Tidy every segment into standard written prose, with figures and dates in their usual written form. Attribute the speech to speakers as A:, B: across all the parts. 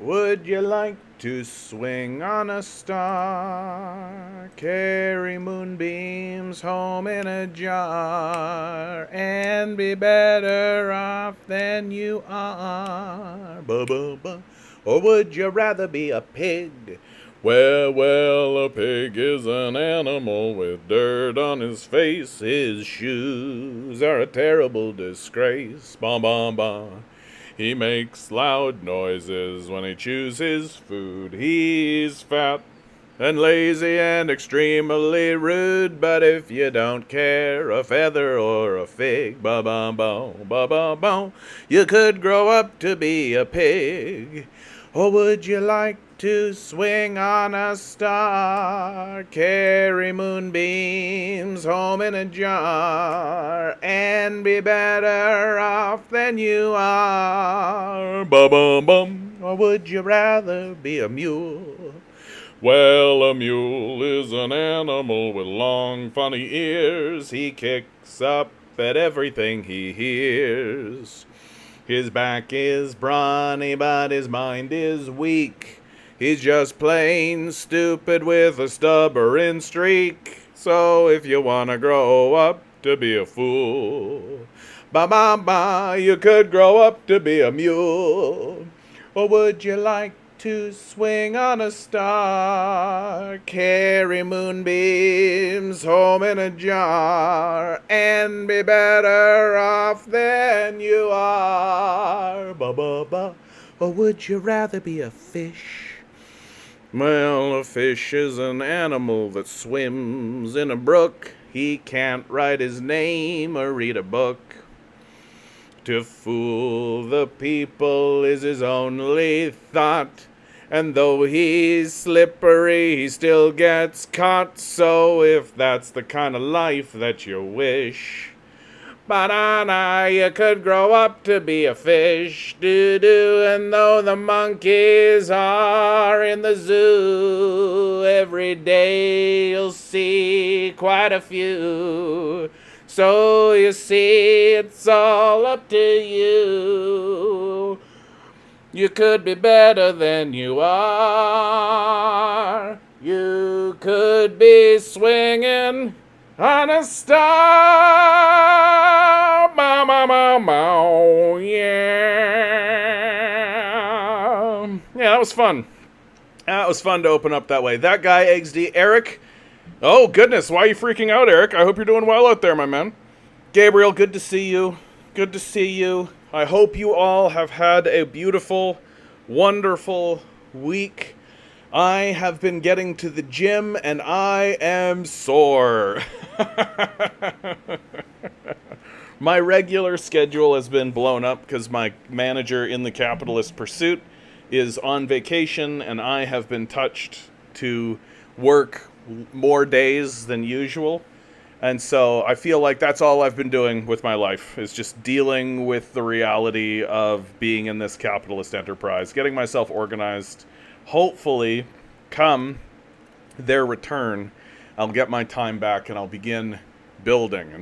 A: Would you like to swing on a star, carry moonbeams home in a jar, and be better off than you are? Ba-ba-ba. Or would you rather be a pig? Well, a pig is an animal with dirt on his face. His shoes are a terrible disgrace. Bum, bum, bum. He makes loud noises when he chews his food. He's fat and lazy and extremely rude. But if you don't care a feather or a fig, ba-bum-bum, ba-bum-bum, you could grow up to be a pig. Or would you like to swing on a star, carry moonbeams home in a jar, and be better off than you are? Ba-bum-bum. Or would you rather be a mule? Well, a mule is an animal with long, funny ears. He kicks up at everything he hears. His back is brawny, but his mind is weak. He's just plain stupid with a stubborn streak. So if you wanna grow up to be a fool, ba-ba-ba, you could grow up to be a mule. Or would you like to swing on a star, carry moonbeams home in a jar, and be better off than you are? Ba-ba-ba. Or would you rather be a fish? Well, a fish is an animal that swims in a brook. He can't write his name or read a book. To fool the people is his only thought. And though he's slippery, he still gets caught. So if that's the kind of life that you wish, banana, you could grow up to be a fish. Doo-doo. And though the monkeys are in the zoo, every day you'll see quite a few. So you see, it's all up to you. You could be better than you are. You could be swinging on a star. Bow, bow, bow, bow. Yeah. Yeah, that was fun. That was fun to open up that way. That guy, XD, Eric. Oh, goodness. Why are you freaking out, Eric? I hope you're doing well out there, my man. Gabriel, good to see you. Good to see you. I hope you all have had a beautiful, wonderful week. I have been getting to the gym and I am sore. My regular schedule has been blown up because my manager in the Capitalist Pursuit is on vacation and I have been touched to work more days than usual. And so I feel like that's all I've been doing with my life, is just dealing with the reality of being in this capitalist enterprise, getting myself organized. Hopefully, come their return, I'll get my time back and I'll begin building. I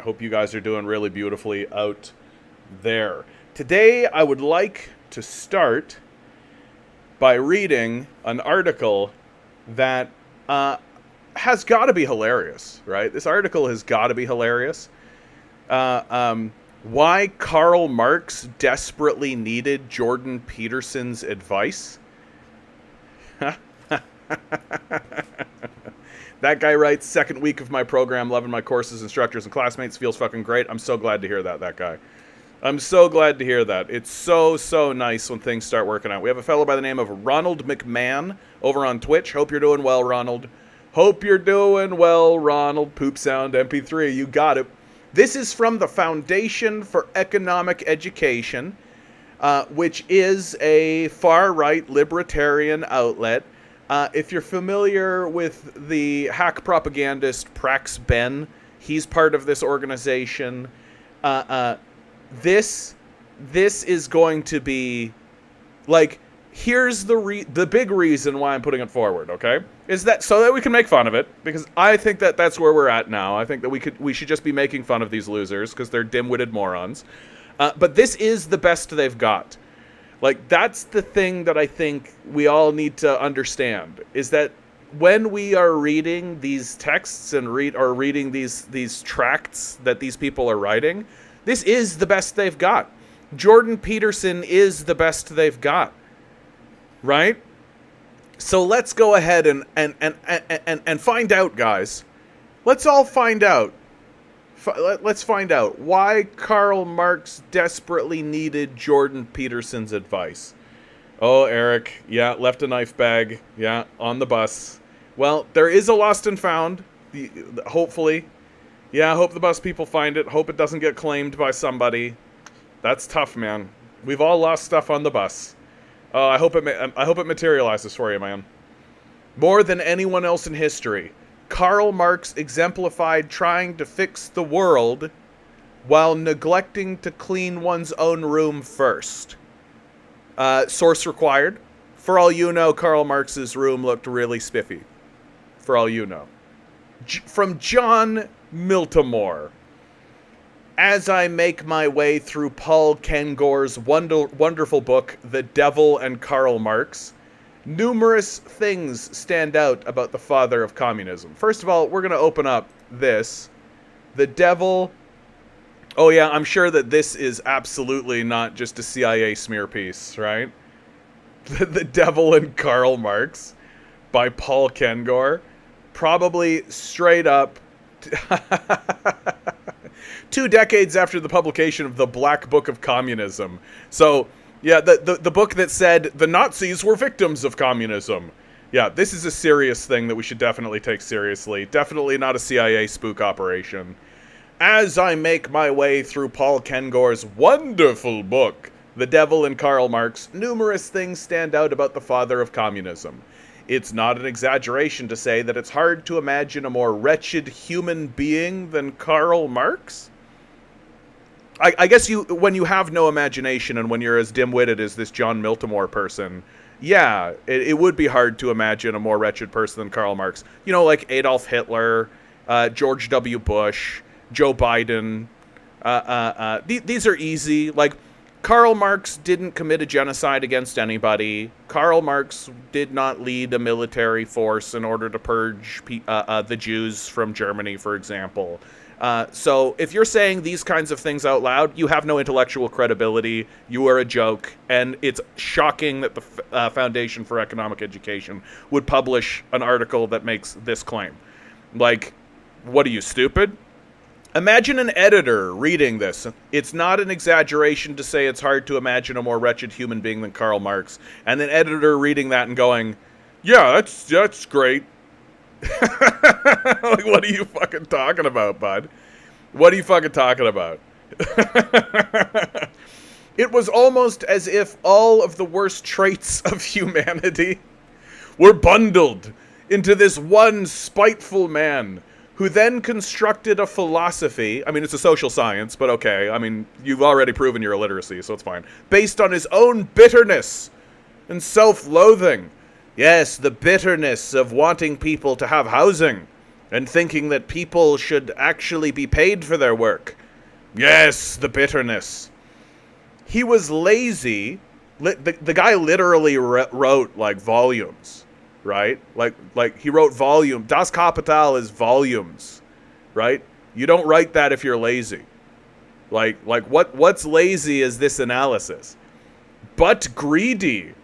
A: hope you guys are doing really beautifully out there. Today, I would like to start by reading an article that has got to be hilarious, right? This article has got to be hilarious. Why Karl Marx desperately needed Jordan Peterson's advice. That guy writes, second week of my program, loving my courses, instructors, and classmates. Feels fucking great. I'm so glad to hear that guy. I'm so glad to hear that. It's so nice when things start working out. We have a fellow by the name of Ronald McMahon over on Twitch. Hope you're doing well, Ronald. Hope you're doing well, Ronald. Poop Sound MP3, you got it. This is from the Foundation for Economic Education, which is a far-right libertarian outlet. If you're familiar with the hack propagandist Prax Ben, he's part of this organization. This is going to be, like, here's the big reason why I'm putting it forward, okay? Is that so that we can make fun of it, because I think that that's where we're at now. I think that we should just be making fun of these losers because they're dim-witted morons. But this is the best they've got. Like, that's the thing that I think we all need to understand, is that when we are reading these texts and reading these tracts that these people are writing, this is the best they've got. Jordan Peterson is the best they've got, right? So let's go ahead and find out, guys. Let's all find out. Let's find out why Karl Marx desperately needed Jordan Peterson's advice. Oh, Eric, yeah, left a knife bag, yeah, on the bus. Well, there is a lost and found, hopefully. Yeah, I hope the bus people find it. Hope it doesn't get claimed by somebody. That's tough, man. We've all lost stuff on the bus. I hope it materializes for you, man. More than anyone else in history, Karl Marx exemplified trying to fix the world while neglecting to clean one's own room first. Source required. For all you know, Karl Marx's room looked really spiffy. For all you know. From John Miltimore. As I make my way through Paul Kengor's wonderful book, The Devil and Karl Marx, numerous things stand out about the father of communism. First of all, we're going to open up this. The Devil... Oh yeah, I'm sure that this is absolutely not just a CIA smear piece, right? The Devil and Karl Marx by Paul Kengor. Probably straight up 2 decades after the publication of the Black Book of Communism. So, yeah, the book that said the Nazis were victims of communism. Yeah, this is a serious thing that we should definitely take seriously. Definitely not a CIA spook operation. As I make my way through Paul Kengor's wonderful book, The Devil and Karl Marx, numerous things stand out about the father of communism. It's not an exaggeration to say that it's hard to imagine a more wretched human being than Karl Marx. I guess when you have no imagination and when you're as dim-witted as this John Miltimore person, yeah, it would be hard to imagine a more wretched person than Karl Marx. You know, like Adolf Hitler, George W. Bush, Joe Biden. These are easy. Like, Karl Marx didn't commit a genocide against anybody. Karl Marx did not lead a military force in order to purge the Jews from Germany, for example. So if you're saying these kinds of things out loud, you have no intellectual credibility. You are a joke. And it's shocking that the Foundation for Economic Education would publish an article that makes this claim. Like, what are you, stupid? Imagine an editor reading this. It's not an exaggeration to say it's hard to imagine a more wretched human being than Karl Marx. And an editor reading that and going, yeah, that's great. Like, what are you fucking talking about, bud? What are you fucking talking about? It was almost as if all of the worst traits of humanity were bundled into this one spiteful man who then constructed a philosophy. I mean, it's a social science, but okay. I mean, you've already proven your illiteracy, so it's fine. Based on his own bitterness and self-loathing. Yes, the bitterness of wanting people to have housing and thinking that people should actually be paid for their work. Yes, the bitterness. He was lazy. The guy literally wrote, like, volumes, right? Like he wrote volume. Das Kapital is volumes, right? You don't write that if you're lazy. Like what's lazy is this analysis. But greedy.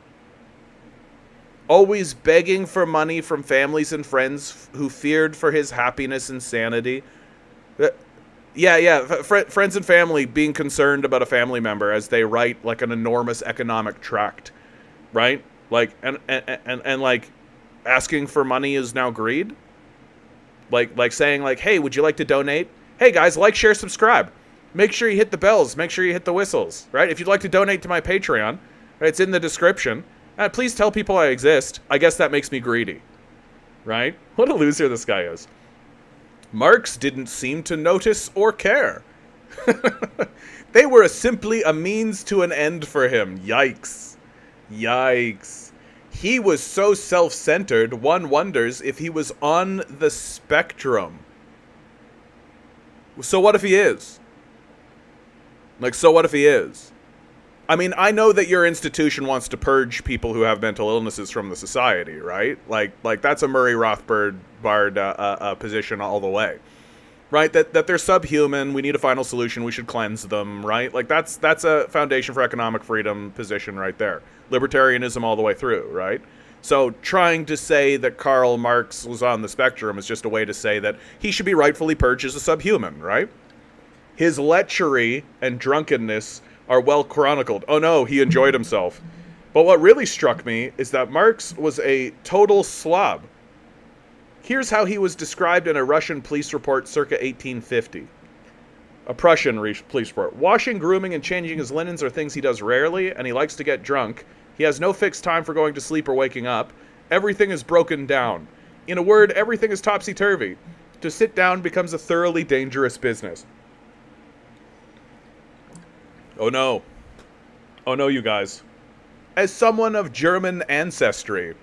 A: Always begging for money from families and friends who feared for his happiness and sanity. Friends and family being concerned about a family member as they write like an enormous economic tract, right? Like and like asking for money is now greed. Like saying like, hey, would you like to donate? Hey guys, like, share, subscribe. Make sure you hit the bells. Make sure you hit the whistles, right? If you'd like to donate to my Patreon, right, it's in the description. Please tell people I exist. I guess that makes me greedy, right? What a loser this guy is. Marx didn't seem to notice or care. They were simply a means to an end for him. Yikes. Yikes. He was so self-centered, one wonders if he was on the spectrum. So what if he is? Like, so what if he is? I mean, I know that your institution wants to purge people who have mental illnesses from the society, right? Like that's a Murray Rothbard position all the way, right? That they're subhuman. We need a final solution. We should cleanse them, right? Like that's a foundation for economic freedom position right there. Libertarianism all the way through, right? So trying to say that Karl Marx was on the spectrum is just a way to say that he should be rightfully purged as a subhuman, right? His lechery and drunkenness are well chronicled. Oh no, he enjoyed himself. But what really struck me is that Marx was a total slob. Here's how he was described in a Russian police report circa 1850. A Prussian police report. Washing, grooming, and changing his linens are things he does rarely, and he likes to get drunk. He has no fixed time for going to sleep or waking up. Everything is broken down. In a word, everything is topsy-turvy. To sit down becomes a thoroughly dangerous business. Oh no. Oh no, you guys. As someone of German ancestry,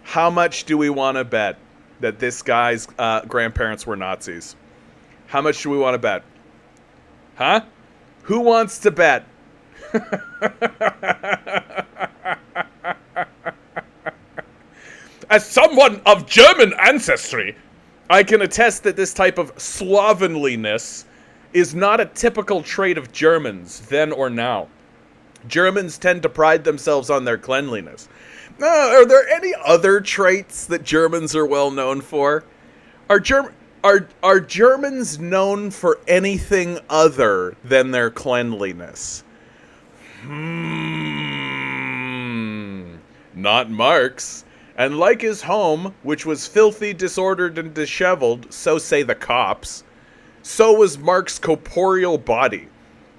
A: how much do we want to bet that this guy's grandparents were Nazis? How much do we want to bet? Huh? Who wants to bet? As someone of German ancestry, I can attest that this type of slovenliness is not a typical trait of Germans, then or now. Germans tend to pride themselves on their cleanliness. Are there any other traits that Germans are well known for? Are Germans known for anything other than their cleanliness? Not Marx. And like his home, which was filthy, disordered, and disheveled, so say the cops, so was Marx's corporeal body.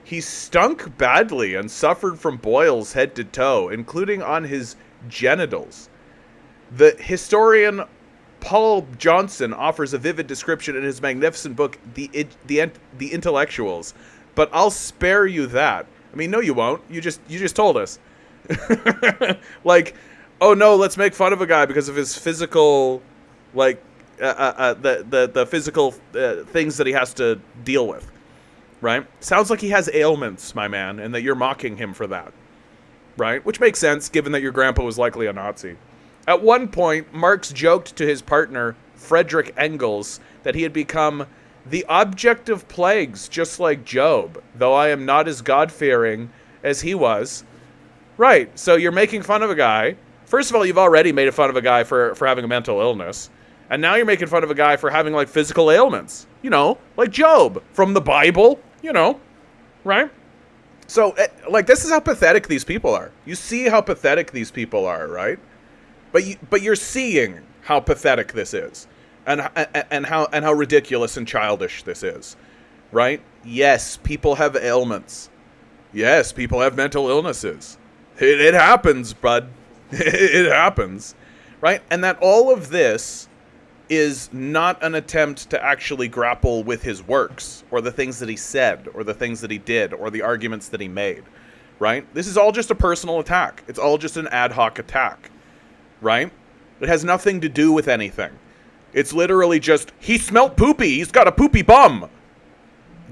A: He stunk badly and suffered from boils head to toe, including on his genitals. The historian Paul Johnson offers a vivid description in his magnificent book, The Intellectuals, but I'll spare you that. I mean, no, you won't. You just told us. Like, oh no, let's make fun of a guy because of his physical, like, the physical things that he has to deal with, right? Sounds like he has ailments, my man, and that you're mocking him for that, right? Which makes sense, given that your grandpa was likely a Nazi. At one point, Marx joked to his partner, Friedrich Engels, that he had become the object of plagues, just like Job, though I am not as God-fearing as he was. Right, so you're making fun of a guy. First of all, you've already made fun of a guy for having a mental illness. And now you're making fun of a guy for having, like, physical ailments. You know, like Job from the Bible, you know, right? So, like, this is how pathetic these people are. You see how pathetic these people are, right? But you're seeing how pathetic this is, and how ridiculous and childish this is, right? Yes, people have ailments. Yes, people have mental illnesses. It happens, bud. It happens, right? And that all of this is not an attempt to actually grapple with his works, or the things that he said, or the things that he did, or the arguments that he made, right? This is all just a personal attack. It's all just an ad hoc attack, right? It has nothing to do with anything. It's literally just, he smelt poopy. He's got a poopy bum.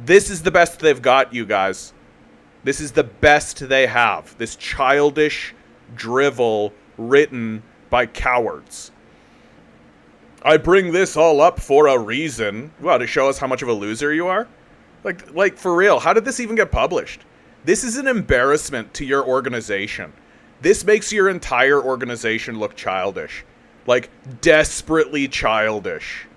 A: This is the best they've got, you guys. This is the best they have. This childish drivel written by cowards. I bring this all up for a reason. Well, to show us how much of a loser you are? Like for real, how did this even get published? This is an embarrassment to your organization. This makes your entire organization look childish. Like, desperately childish.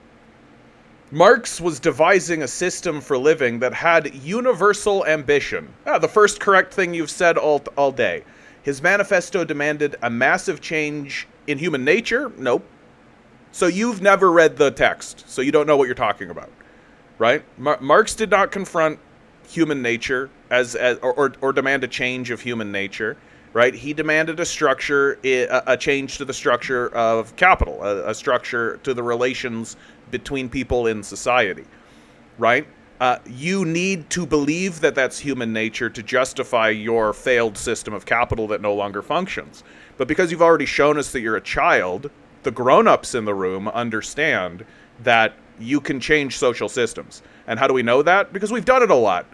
A: Marx was devising a system for living that had universal ambition. The first correct thing you've said all day. His manifesto demanded a massive change in human nature? Nope. So you've never read the text, so you don't know what you're talking about, right? Marx did not confront human nature or demand a change of human nature, right? He demanded a structure, a change to the structure of capital, a structure to the relations between people in society, right? You need to believe that that's human nature to justify your failed system of capital that no longer functions. But because you've already shown us that you're a child, the grown-ups in the room understand that you can change social systems. And how do we know that? Because we've done it a lot.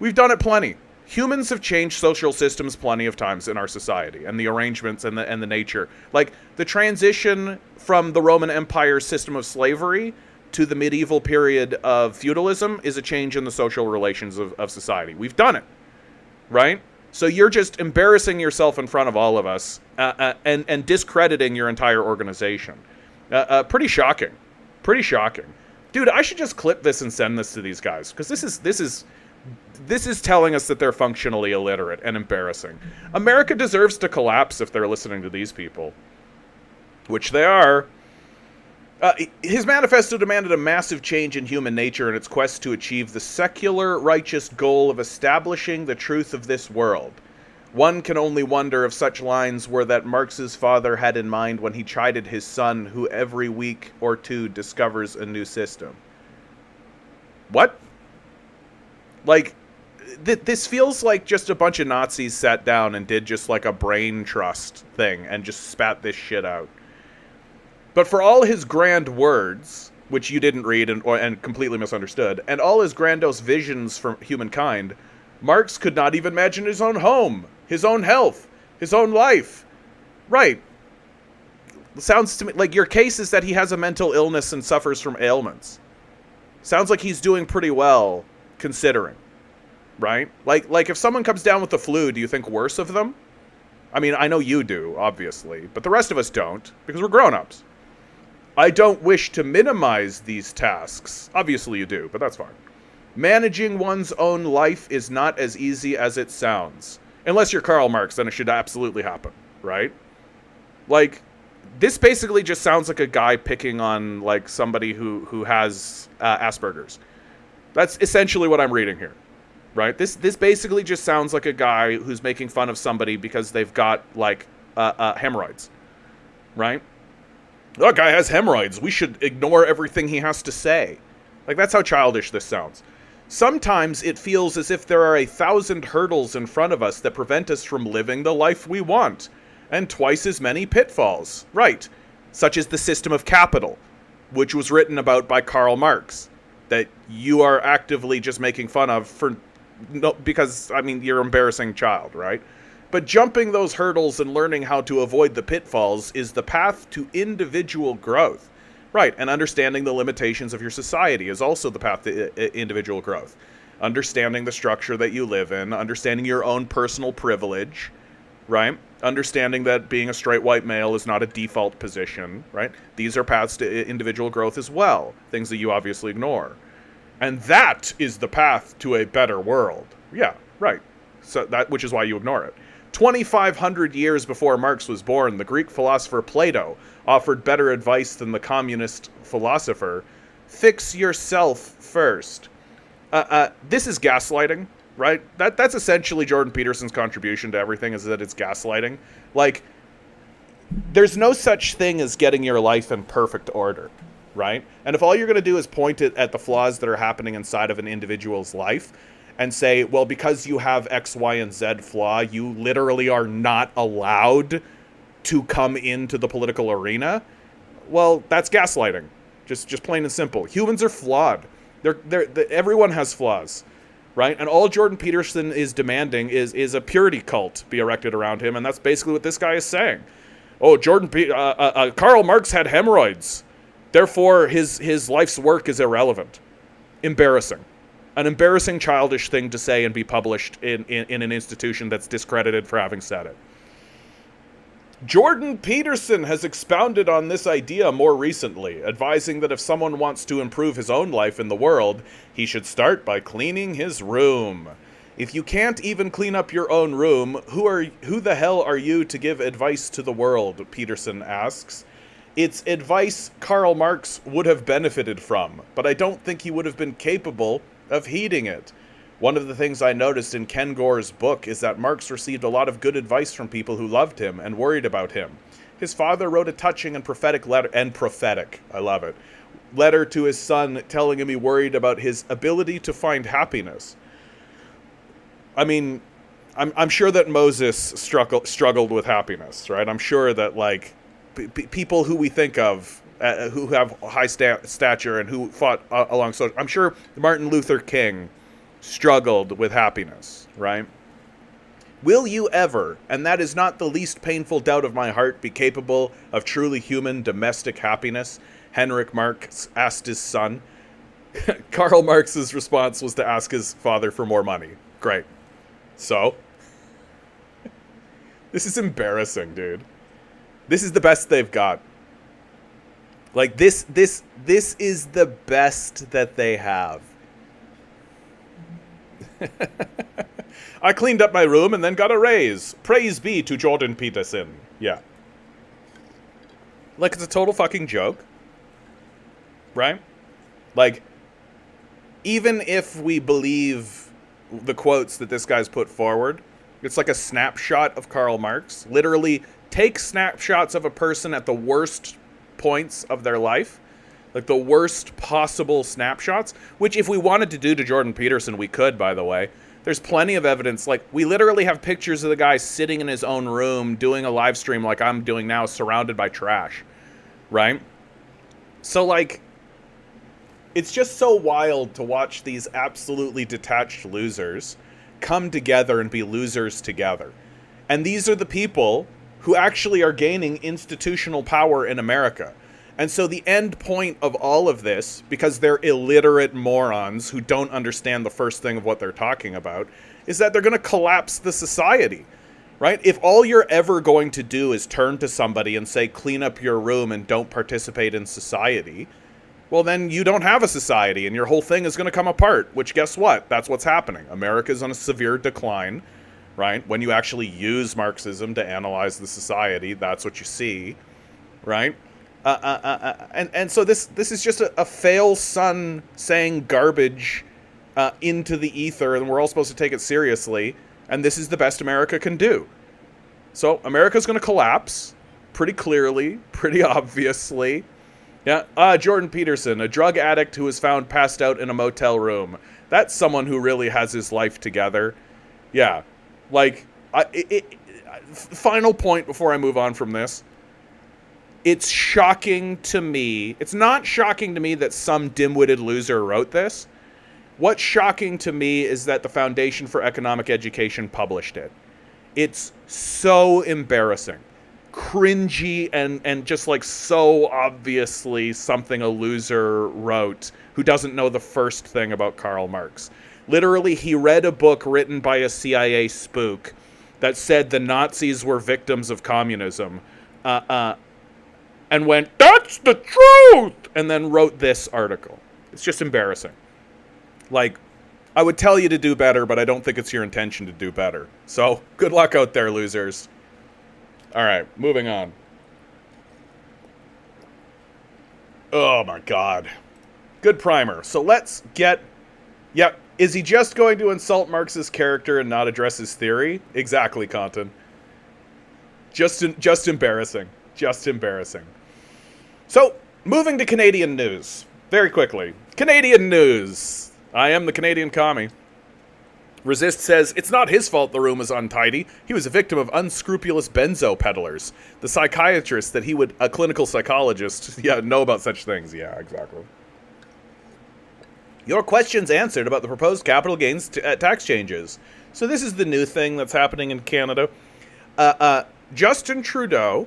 A: We've done it plenty. Humans have changed social systems plenty of times in our society, and the arrangements and the nature. Like, the transition from the Roman Empire system of slavery to the medieval period of feudalism is a change in the social relations of society. We've done it, right? So you're just embarrassing yourself in front of all of us and discrediting your entire organization. Pretty shocking. Pretty shocking. Dude, I should just clip this and send this to these guys, because this is telling us that they're functionally illiterate and embarrassing. America deserves to collapse if they're listening to these people, which they are. His manifesto demanded a massive change in human nature in its quest to achieve the secular, righteous goal of establishing the truth of this world. One can only wonder if such lines were that Marx's father had in mind when he chided his son, who every week or two discovers a new system. What? Like, this feels like just a bunch of Nazis sat down and did just like a brain trust thing and just spat this shit out. But for all his grand words, which you didn't read and completely misunderstood, and all his grandiose visions for humankind, Marx could not even imagine his own home, his own health, his own life. Right. Sounds to me like your case is that he has a mental illness and suffers from ailments. Sounds like he's doing pretty well, considering. Right? Like if someone comes down with the flu, do you think worse of them? I mean, I know you do, obviously, but the rest of us don't, because we're grown-ups. I don't wish to minimize these tasks. Obviously you do, but that's fine. Managing one's own life is not as easy as it sounds. Unless you're Karl Marx, then it should absolutely happen, right? Like, this basically just sounds like a guy picking on, like, somebody who has Asperger's. That's essentially what I'm reading here, right? This basically just sounds like a guy who's making fun of somebody because they've got, like, hemorrhoids, right? That guy has hemorrhoids. We should ignore everything he has to say. Like, that's how childish this sounds. Sometimes it feels as if there are 1,000 hurdles in front of us that prevent us from living the life we want, and twice as many pitfalls. Right. Such as the system of capital, which was written about by Karl Marx, that you are actively just making fun of because, I mean, you're an embarrassing child, right? But jumping those hurdles and learning how to avoid the pitfalls is the path to individual growth. Right, and understanding the limitations of your society is also the path to individual growth. Understanding the structure that you live in, understanding your own personal privilege, right? Understanding that being a straight white male is not a default position, right? These are paths to individual growth as well, things that you obviously ignore. And that is the path to a better world. Yeah, right. So which is why you ignore it. 2,500 years before Marx was born, the Greek philosopher Plato offered better advice than the communist philosopher. Fix yourself first. This is gaslighting, right? That's essentially Jordan Peterson's contribution to everything, is that it's gaslighting. Like, there's no such thing as getting your life in perfect order, right? And if all you're going to do is point it at the flaws that are happening inside of an individual's life, and say, well, because you have X, Y, and Z flaw, you literally are not allowed to come into the political arena, well, that's gaslighting. Just plain and simple. Humans are flawed. Everyone has flaws, right? And all Jordan Peterson is demanding is a purity cult be erected around him, and that's basically what this guy is saying. Oh, Karl Marx had hemorrhoids. Therefore, his life's work is irrelevant. Embarrassing. An embarrassing, childish thing to say and be published in an institution that's discredited for having said it. Jordan Peterson has expounded on this idea more recently, advising that if someone wants to improve his own life in the world, he should start by cleaning his room. If you can't even clean up your own room, who the hell are you to give advice to the world? Peterson asks. It's advice Karl Marx would have benefited from, but I don't think he would have been capable of heeding it. One of the things I noticed in Ken Gore's book is that Marx received a lot of good advice from people who loved him and worried about him. His father wrote a touching and prophetic letter, I love it, letter to his son telling him he worried about his ability to find happiness. I mean, I'm sure that Moses struggled with happiness, right? I'm sure that, like, people who we think of who have high stature and who fought along social. I'm sure Martin Luther King struggled with happiness, right? Will you ever, and that is not the least painful doubt of my heart, be capable of truly human domestic happiness? Henrik Marx asked his son. Karl Marx's response was to ask his father for more money. Great. So? This is embarrassing, dude. This is the best they've got. Like, this is the best that they have. I cleaned up my room and then got a raise. Praise be to Jordan Peterson. Yeah. Like, it's a total fucking joke. Right? Like, even if we believe the quotes that this guy's put forward, it's like a snapshot of Karl Marx. Literally, take snapshots of a person at the worst points of their life, like the worst possible snapshots, which if we wanted to do to Jordan Peterson, we could, by the way. There's plenty of evidence. Like, we literally have pictures of the guy sitting in his own room doing a live stream like I'm doing now, surrounded by trash, right? So, like, it's just so wild to watch these absolutely detached losers come together and be losers together. And these are the people who actually are gaining institutional power in America. And so the end point of all of this, because they're illiterate morons who don't understand the first thing of what they're talking about, is that they're going to collapse the society, right? If all you're ever going to do is turn to somebody and say, clean up your room and don't participate in society, well, then you don't have a society and your whole thing is going to come apart, which guess what? That's what's happening. America's on a severe decline, right? When you actually use Marxism to analyze the society, that's what you see, right? And so this is just a fail son saying garbage into the ether, and we're all supposed to take it seriously, and this is the best America can do. So America's going to collapse pretty clearly, pretty obviously. Yeah, Jordan Peterson, a drug addict who was found passed out in a motel room. That's someone who really has his life together. Yeah, like, final point before I move on from this. It's shocking to me. It's not shocking to me that some dim-witted loser wrote this. What's shocking to me is that the Foundation for Economic Education published it. It's so embarrassing. Cringy and just like so obviously something a loser wrote who doesn't know the first thing about Karl Marx. Literally, he read a book written by a CIA spook that said the Nazis were victims of communism, and went, "That's the truth!" and then wrote this article. It's just embarrassing. Like, I would tell you to do better, but I don't think it's your intention to do better. So, good luck out there, losers. All right, moving on. Oh my God. Good primer. So let's get... Yep. Is he just going to insult Marx's character and not address his theory? Exactly, Compton. Just embarrassing. Just embarrassing. So, moving to Canadian news. Very quickly. Canadian news. I am the Canadian commie. Resist says, it's not his fault the room was untidy. He was a victim of unscrupulous benzo peddlers. The psychiatrist that he would, a clinical psychologist, know about such things. Yeah, exactly. Your questions answered about the proposed capital gains tax changes. So this is the new thing that's happening in Canada. Justin Trudeau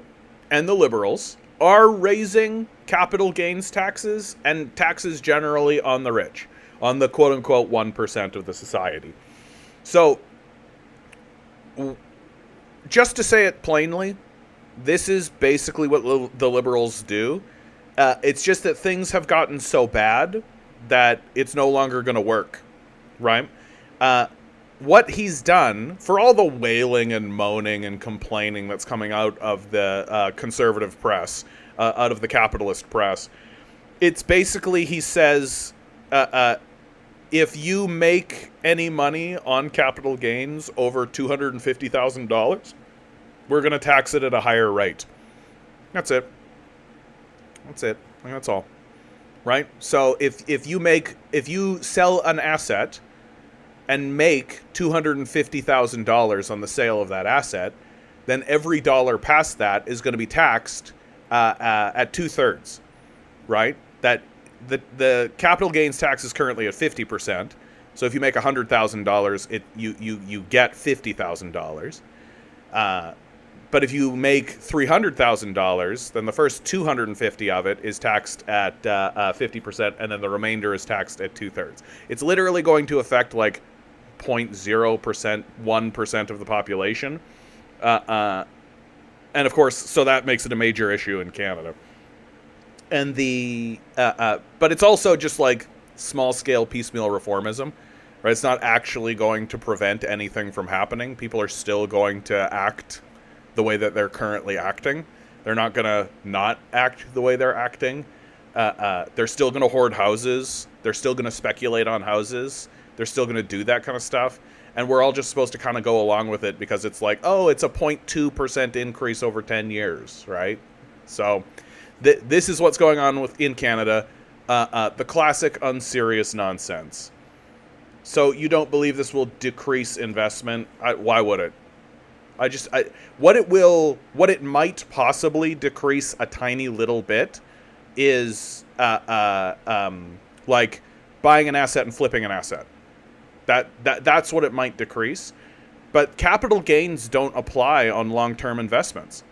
A: and the Liberals are raising capital gains taxes and taxes generally on the rich, on the quote-unquote 1% of the society. So, just to say it plainly, this is basically what the Liberals do. It's just that things have gotten so bad that it's no longer going to work, right? What he's done, for all the wailing and moaning and complaining that's coming out of the conservative press, out of the capitalist press, it's basically, he says... if you make any money on capital gains over $250,000, we're going to tax it at a higher rate. That's it. That's it. That's all. Right? So if you sell an asset and make $250,000 on the sale of that asset, then every dollar past that is going to be taxed at 2/3. Right? The capital gains tax is currently at 50%. So if you make $100,000, you get $50,000. But if you make $300,000, then the first 250 of it is taxed at 50%, and then the remainder is taxed at 2/3. It's literally going to affect like 0.0%, 1% of the population. And of course, so that makes it a major issue in Canada. And but it's also just like small scale piecemeal reformism, right? It's not actually going to prevent anything from happening. People are still going to act the way that they're currently acting. They're not going to not act the way they're acting. They're still going to hoard houses. They're still going to speculate on houses. They're still going to do that kind of stuff. And we're all just supposed to kind of go along with it because it's like, oh, it's a 0.2% increase over 10 years, right? So this is what's going on in Canada. The classic unserious nonsense. So you don't believe this will decrease investment? Why would it? What it might possibly decrease a tiny little bit is like buying an asset and flipping an asset. That's what it might decrease. But capital gains don't apply on long-term investments,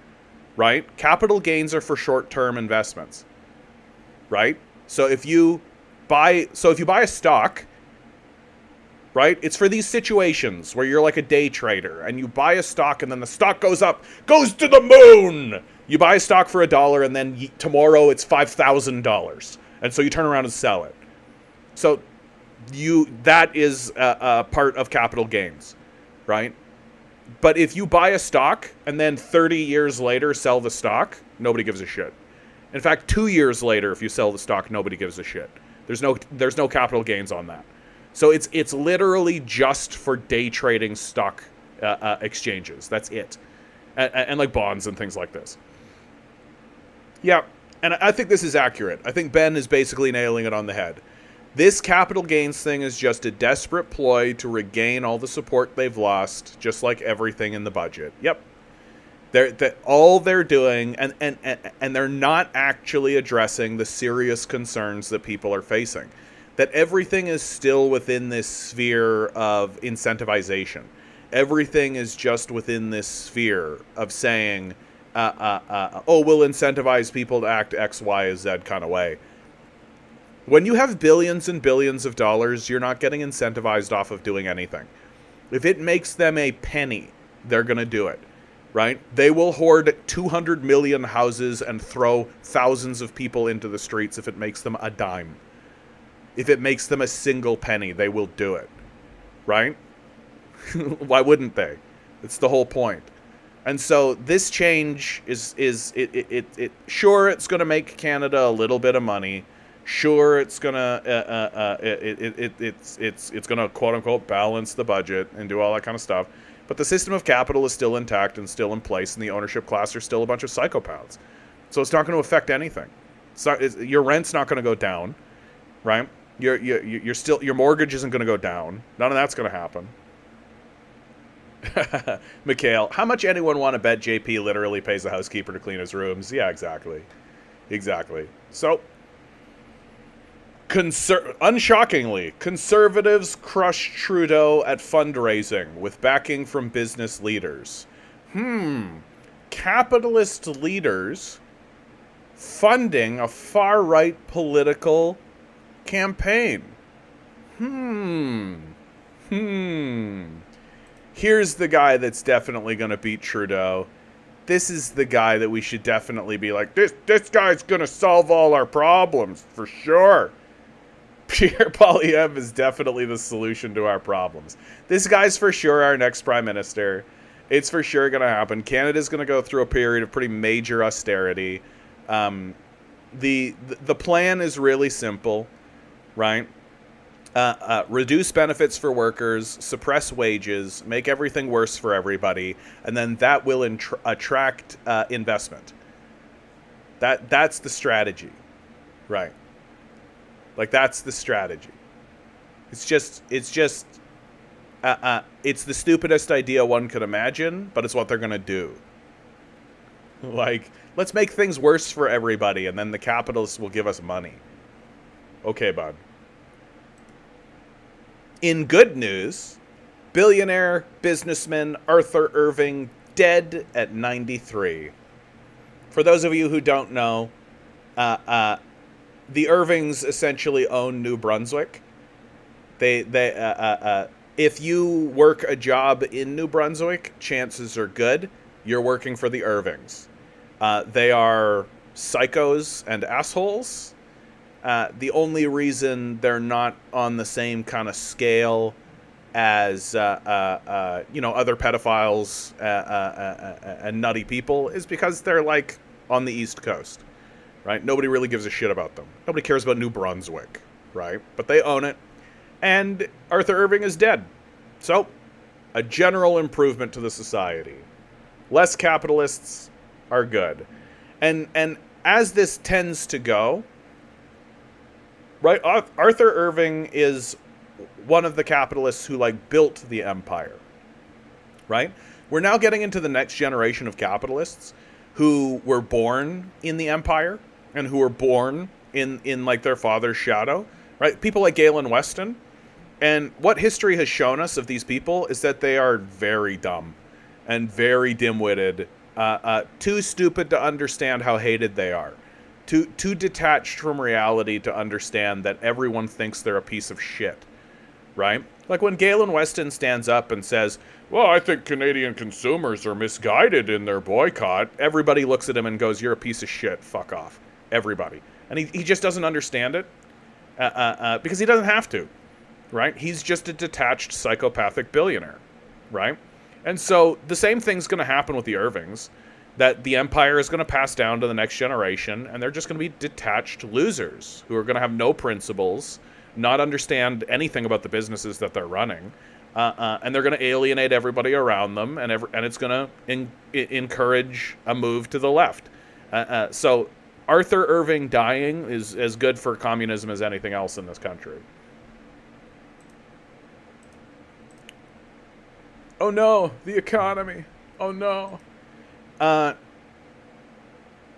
A: right? Capital gains are for short-term investments, right? So if you buy a stock, right? It's for these situations where you're like a day trader and you buy a stock and then the stock goes to the moon. You buy a stock for $1 and then tomorrow it's $5,000. And so you turn around and sell it. So that is a part of capital gains, right? But if you buy a stock and then 30 years later sell the stock, nobody gives a shit. In fact, 2 years later, if you sell the stock, nobody gives a shit. There's no capital gains on that. So it's literally just for day trading stock exchanges. That's it. And like bonds and things like this. Yeah, and I think this is accurate. I think Ben is basically nailing it on the head. This capital gains thing is just a desperate ploy to regain all the support they've lost, just like everything in the budget. Yep. All they're doing, and they're not actually addressing the serious concerns that people are facing. That everything is still within this sphere of incentivization. Everything is just within this sphere of saying, we'll incentivize people to act X, Y, Z kind of way. When you have billions and billions of dollars, you're not getting incentivized off of doing anything. If it makes them a penny, they're going to do it, right? They will hoard 200 million houses and throw thousands of people into the streets if it makes them a dime. If it makes them a single penny, they will do it, right? Why wouldn't they? It's the whole point. And so this change is sure, it's going to make Canada a little bit of money. Sure, it's gonna it's gonna quote unquote balance the budget and do all that kind of stuff. But the system of capital is still intact and still in place, and the ownership class are still a bunch of psychopaths. So it's not going to affect anything. So your rent's not going to go down, right? Your mortgage isn't going to go down. None of that's going to happen. Mikhail, how much anyone want to bet JP literally pays the housekeeper to clean his rooms? Yeah, exactly. So. Unshockingly, conservatives crush Trudeau at fundraising with backing from business leaders. Capitalist leaders funding a far-right political campaign. Here's the guy that's definitely going to beat Trudeau. This is the guy that we should definitely be like, this guy's going to solve all our problems, for sure. Pierre Poilievre is definitely the solution to our problems. This guy's for sure our next prime minister. It's for sure going to happen. Canada's going to go through a period of pretty major austerity. The plan is really simple, right? Reduce benefits for workers, suppress wages, make everything worse for everybody, and then that will attract investment. That's the strategy, right? Like, that's the strategy. It's the stupidest idea one could imagine, but it's what they're going to do. Like, let's make things worse for everybody, and then the capitalists will give us money. Okay, bud. In good news, billionaire businessman Arthur Irving dead at 93. For those of you who don't know, the Irvings essentially own New Brunswick. If you work a job in New Brunswick, chances are good you're working for the Irvings. They are psychos and assholes. The only reason they're not on the same kind of scale as other pedophiles and nutty people is because they're like on the East Coast, right? Nobody really gives a shit about them. Nobody cares about New Brunswick, right? But they own it. And Arthur Irving is dead. So, a general improvement to the society. Less capitalists are good. And as this tends to go, right, Arthur Irving is one of the capitalists who, like, built the empire, right? We're now getting into the next generation of capitalists who were born in the empire and who were born in like, their father's shadow, right? People like Galen Weston. And what history has shown us of these people is that they are very dumb and very dim-witted, too stupid to understand how hated they are, too detached from reality to understand that everyone thinks they're a piece of shit, right? Like when Galen Weston stands up and says, well, I think Canadian consumers are misguided in their boycott, everybody looks at him and goes, you're a piece of shit, fuck off. Everybody. And he just doesn't understand it because he doesn't have to. Right? He's just a detached psychopathic billionaire, right? And so the same thing's going to happen with the Irvings, that the empire is going to pass down to the next generation, and they're just going to be detached losers who are going to have no principles, not understand anything about the businesses that they're running, and they're going to alienate everybody around them, and it's going to encourage a move to the left. So Arthur Irving dying is as good for communism as anything else in this country. Oh no, the economy. Oh no.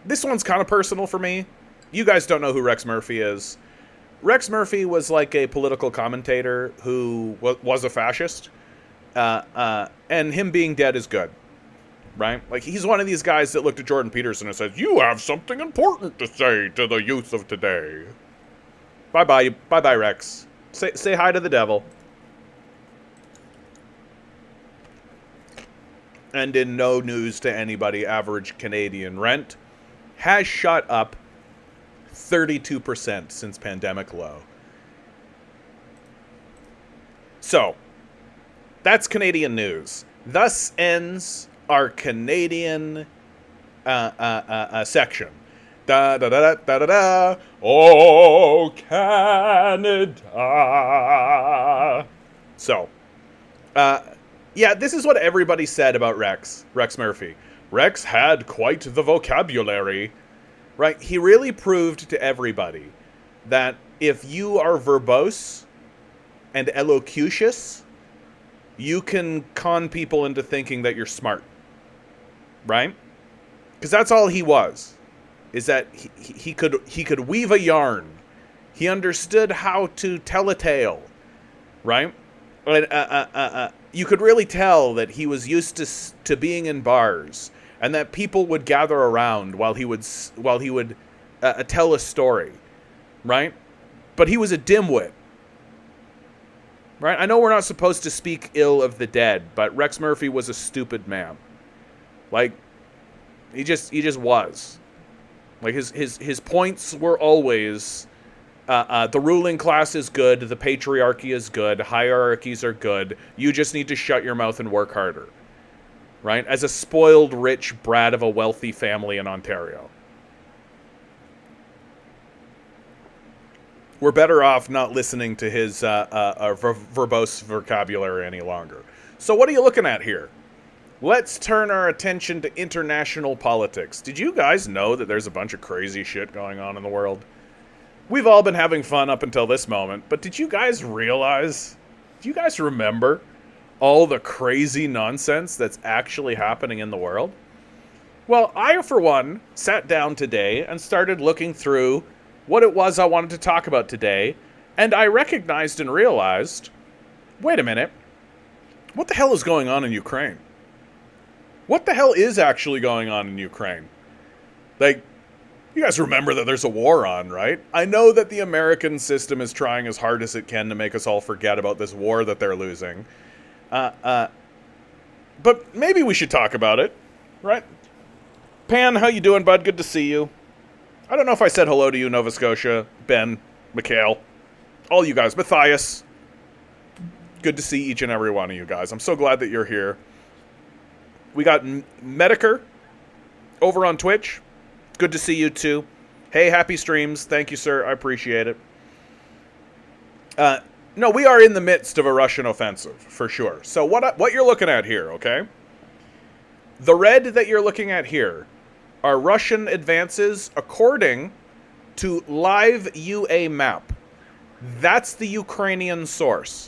A: This one's kind of personal for me. You guys don't know who Rex Murphy is. Rex Murphy was like a political commentator who was a fascist. And him being dead is good. Right? Like, he's one of these guys that looked at Jordan Peterson and said, you have something important to say to the youth of today. Bye-bye. Bye-bye, Rex. Say hi to the devil. And in no news to anybody, average Canadian rent has shot up 32% since pandemic low. So, that's Canadian news. Thus ends our Canadian section. Da da da da da da. Oh, Canada. So, yeah, this is what everybody said about Rex Murphy. Rex had quite the vocabulary, right? He really proved to everybody that if you are verbose and elocucious, you can con people into thinking that you're smart, right? Because that's all he was, is that he could weave a yarn. He understood how to tell a tale, right? You could really tell that he was used to being in bars, and that people would gather around while he would tell a story, right? But he was a dimwit, right? I know we're not supposed to speak ill of the dead, but Rex Murphy was a stupid man. Like, he just was. Like, his points were always, the ruling class is good, the patriarchy is good, hierarchies are good, you just need to shut your mouth and work harder. Right? As a spoiled, rich brat of a wealthy family in Ontario. We're better off not listening to his verbose vocabulary any longer. So what are you looking at here? Let's turn our attention to international politics. Did you guys know that there's a bunch of crazy shit going on in the world? We've all been having fun up until this moment, but did you guys realize, do you guys remember all the crazy nonsense that's actually happening in the world? Well, I, for one, sat down today and started looking through what it was I wanted to talk about today, and I recognized and realized Wait a minute. What the hell is going on in Ukraine? What the hell is actually going on in Ukraine? Like, you guys remember that there's a war on, right? I know that the American system is trying as hard as it can to make us all forget about this war that they're losing. But maybe we should talk about it, right? Pan, how you doing, bud? Good to see you. I don't know if I said hello to you, Nova Scotia, Ben, Mikhail, all you guys, Matthias. Good to see each and every one of you guys. I'm so glad that you're here. We got Mediker over on Twitch. Good to see you too. Hey, happy streams. Thank you, sir. I appreciate it. No, we are in the midst of a Russian offensive, for sure. So what you're looking at here, okay? The red that you're looking at here are Russian advances according to Live UA Map. That's the Ukrainian source.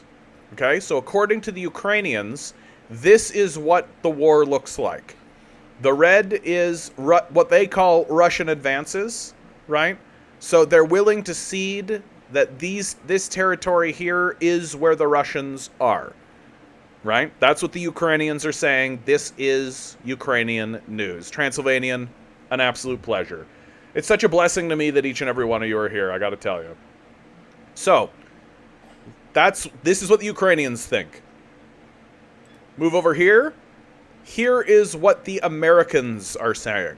A: Okay, so according to the Ukrainians, this is what the war looks like. The red is what they call Russian advances, right? So they're willing to cede that this territory here is where the Russians are, right? That's what the Ukrainians are saying. This is Ukrainian news. Transylvanian, an absolute pleasure. It's such a blessing to me that each and every one of you are here, I gotta tell you. So, this is what the Ukrainians think. Move over here. Here is what the Americans are saying.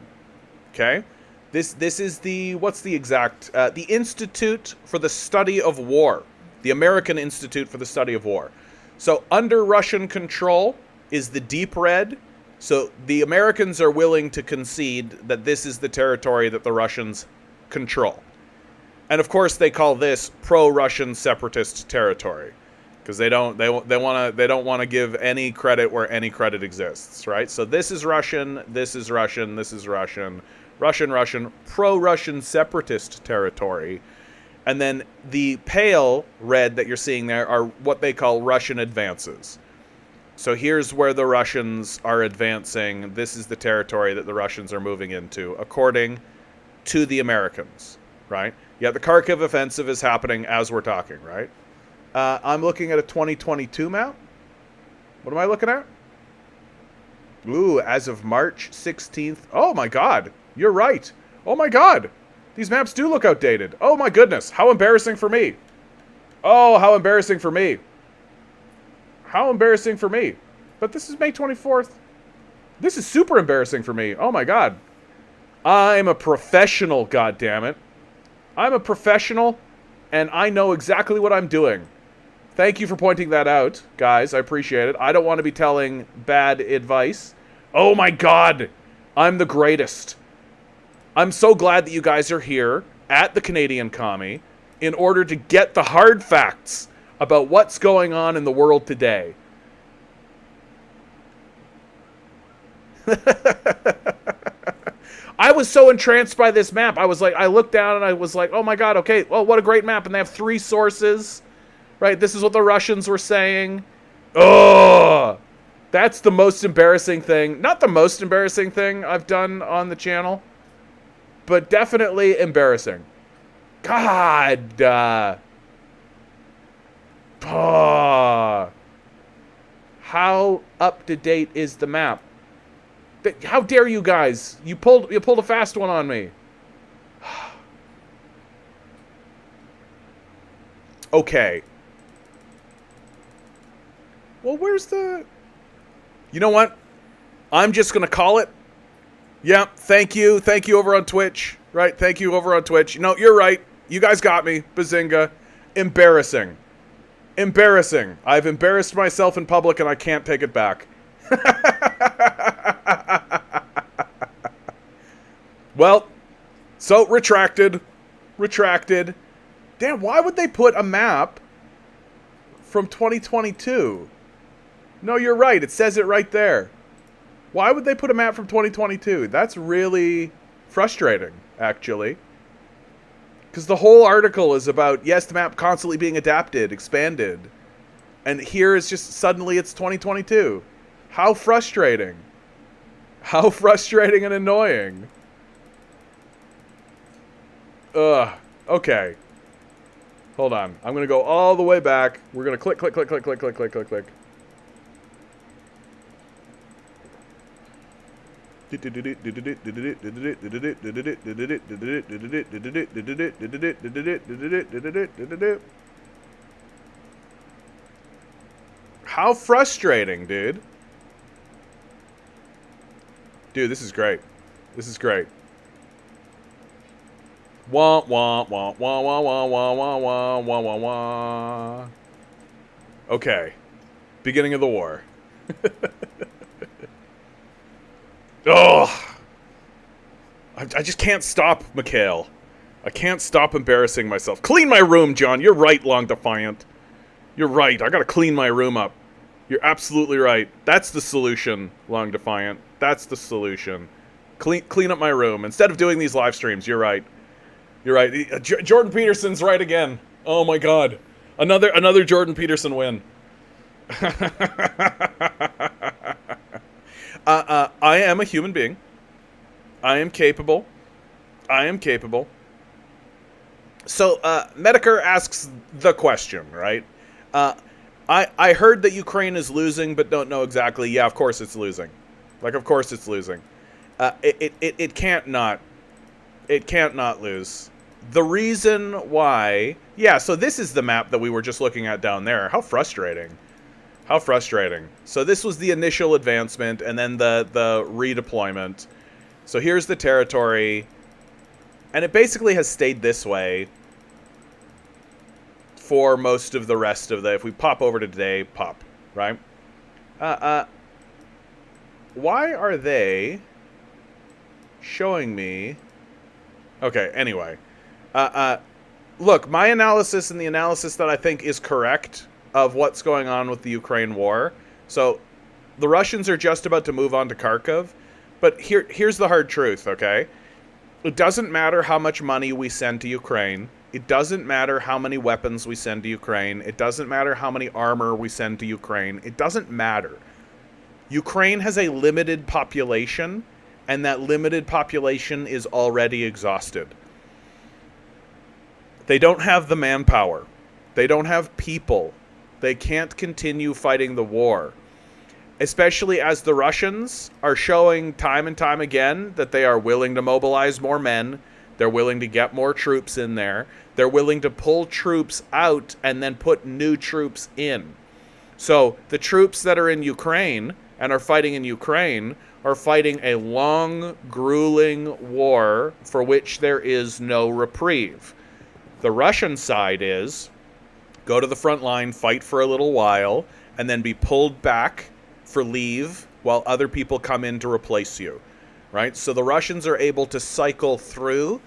A: Okay? This is the, what's the exact, the Institute for the Study of War. The American Institute for the Study of War. So under Russian control is the deep red. So the Americans are willing to concede that this is the territory that the Russians control. And of course they call this pro-Russian separatist territory. Because they don't want to give any credit where any credit exists, right? So this is Russian, this is Russian, this is Russian, Russian, pro-Russian separatist territory. And then the pale red that you're seeing there are what they call Russian advances. So here's where the Russians are advancing. This is the territory that the Russians are moving into, according to the Americans, right? Yeah, the Kharkiv offensive is happening as we're talking, right? I'm looking at a 2022 map. What am I looking at? Ooh, as of March 16th. Oh my god, you're right. Oh my god, these maps do look outdated. Oh my goodness, how embarrassing for me. Oh, how embarrassing for me. How embarrassing for me. But this is May 24th. This is super embarrassing for me. Oh my god. I'm a professional, goddammit. I'm a professional, and I know exactly what I'm doing. Thank you for pointing that out, guys. I appreciate it. I don't want to be telling bad advice. Oh my god. I'm the greatest. I'm so glad that you guys are here at the Canadian Commie in order to get the hard facts about what's going on in the world today. I was so entranced by this map. I was like, I looked down and I was like, oh my god, okay, well, what a great map. And they have 3 sources, right? This is what the Russians were saying. Oh, that's the most embarrassing thing. Not the most embarrassing thing I've done on the channel, but definitely embarrassing. God. How up to date is the map? How dare you guys? You pulled a fast one on me. Okay. Well, where's the... You know what? I'm just going to call it. Yeah, thank you. Thank you over on Twitch. Right, thank you over on Twitch. No, you're right. You guys got me. Bazinga. Embarrassing. Embarrassing. I've embarrassed myself in public and I can't take it back. Well, so retracted. Damn, why would they put a map from 2022? No, you're right. It says it right there. Why would they put a map from 2022? That's really frustrating, actually. Because the whole article is about, yes, the map constantly being adapted, expanded. And here is just suddenly it's 2022. How frustrating. How frustrating and annoying. Ugh. Okay. Hold on. I'm going to go all the way back. We're going to click, click, click, click, click, click, click, click, click. How frustrating, dude. Dude, this is great. This is great. Wah, wah, wah, wah, wah, wah, wah, wah, wah, wah, wah, wah. Okay. Beginning of the war. Oh, I just can't stop, Mikhail. I can't stop embarrassing myself. Clean my room, John. You're right, Long Defiant. You're right. I gotta clean my room up. You're absolutely right. That's the solution, Long Defiant. That's the solution. Clean up my room. Instead of doing these live streams, you're right. You're right. Jordan Peterson's right again. Oh my god. Another Jordan Peterson win. I am a human being. I am capable. So, Medicare asks the question, right? I heard that Ukraine is losing, but don't know exactly. Yeah, of course it's losing. Like, of course it's losing. It can't not. It can't not lose. The reason why... Yeah, so this is the map that we were just looking at down there. How frustrating. How frustrating. So this was the initial advancement, and then the redeployment. So here's the territory. And it basically has stayed this way for most of the rest of the... If we pop over to today, pop, right? Why are they showing me... Okay, anyway. Look, my analysis and the analysis that I think is correct of what's going on with the Ukraine war. So, the Russians are just about to move on to Kharkov. But here's the hard truth, okay? It doesn't matter how much money we send to Ukraine. It doesn't matter how many weapons we send to Ukraine. It doesn't matter how many armor we send to Ukraine. It doesn't matter. Ukraine has a limited population, and that limited population is already exhausted. They don't have the manpower. They don't have people. They can't continue fighting the war. Especially as the Russians are showing time and time again that they are willing to mobilize more men. They're willing to get more troops in there. They're willing to pull troops out and then put new troops in. So the troops that are in Ukraine and are fighting in Ukraine are fighting a long, grueling war for which there is no reprieve. The Russian side is go to the front line, fight for a little while, and then be pulled back for leave while other people come in to replace you, right? So the Russians are able to cycle through,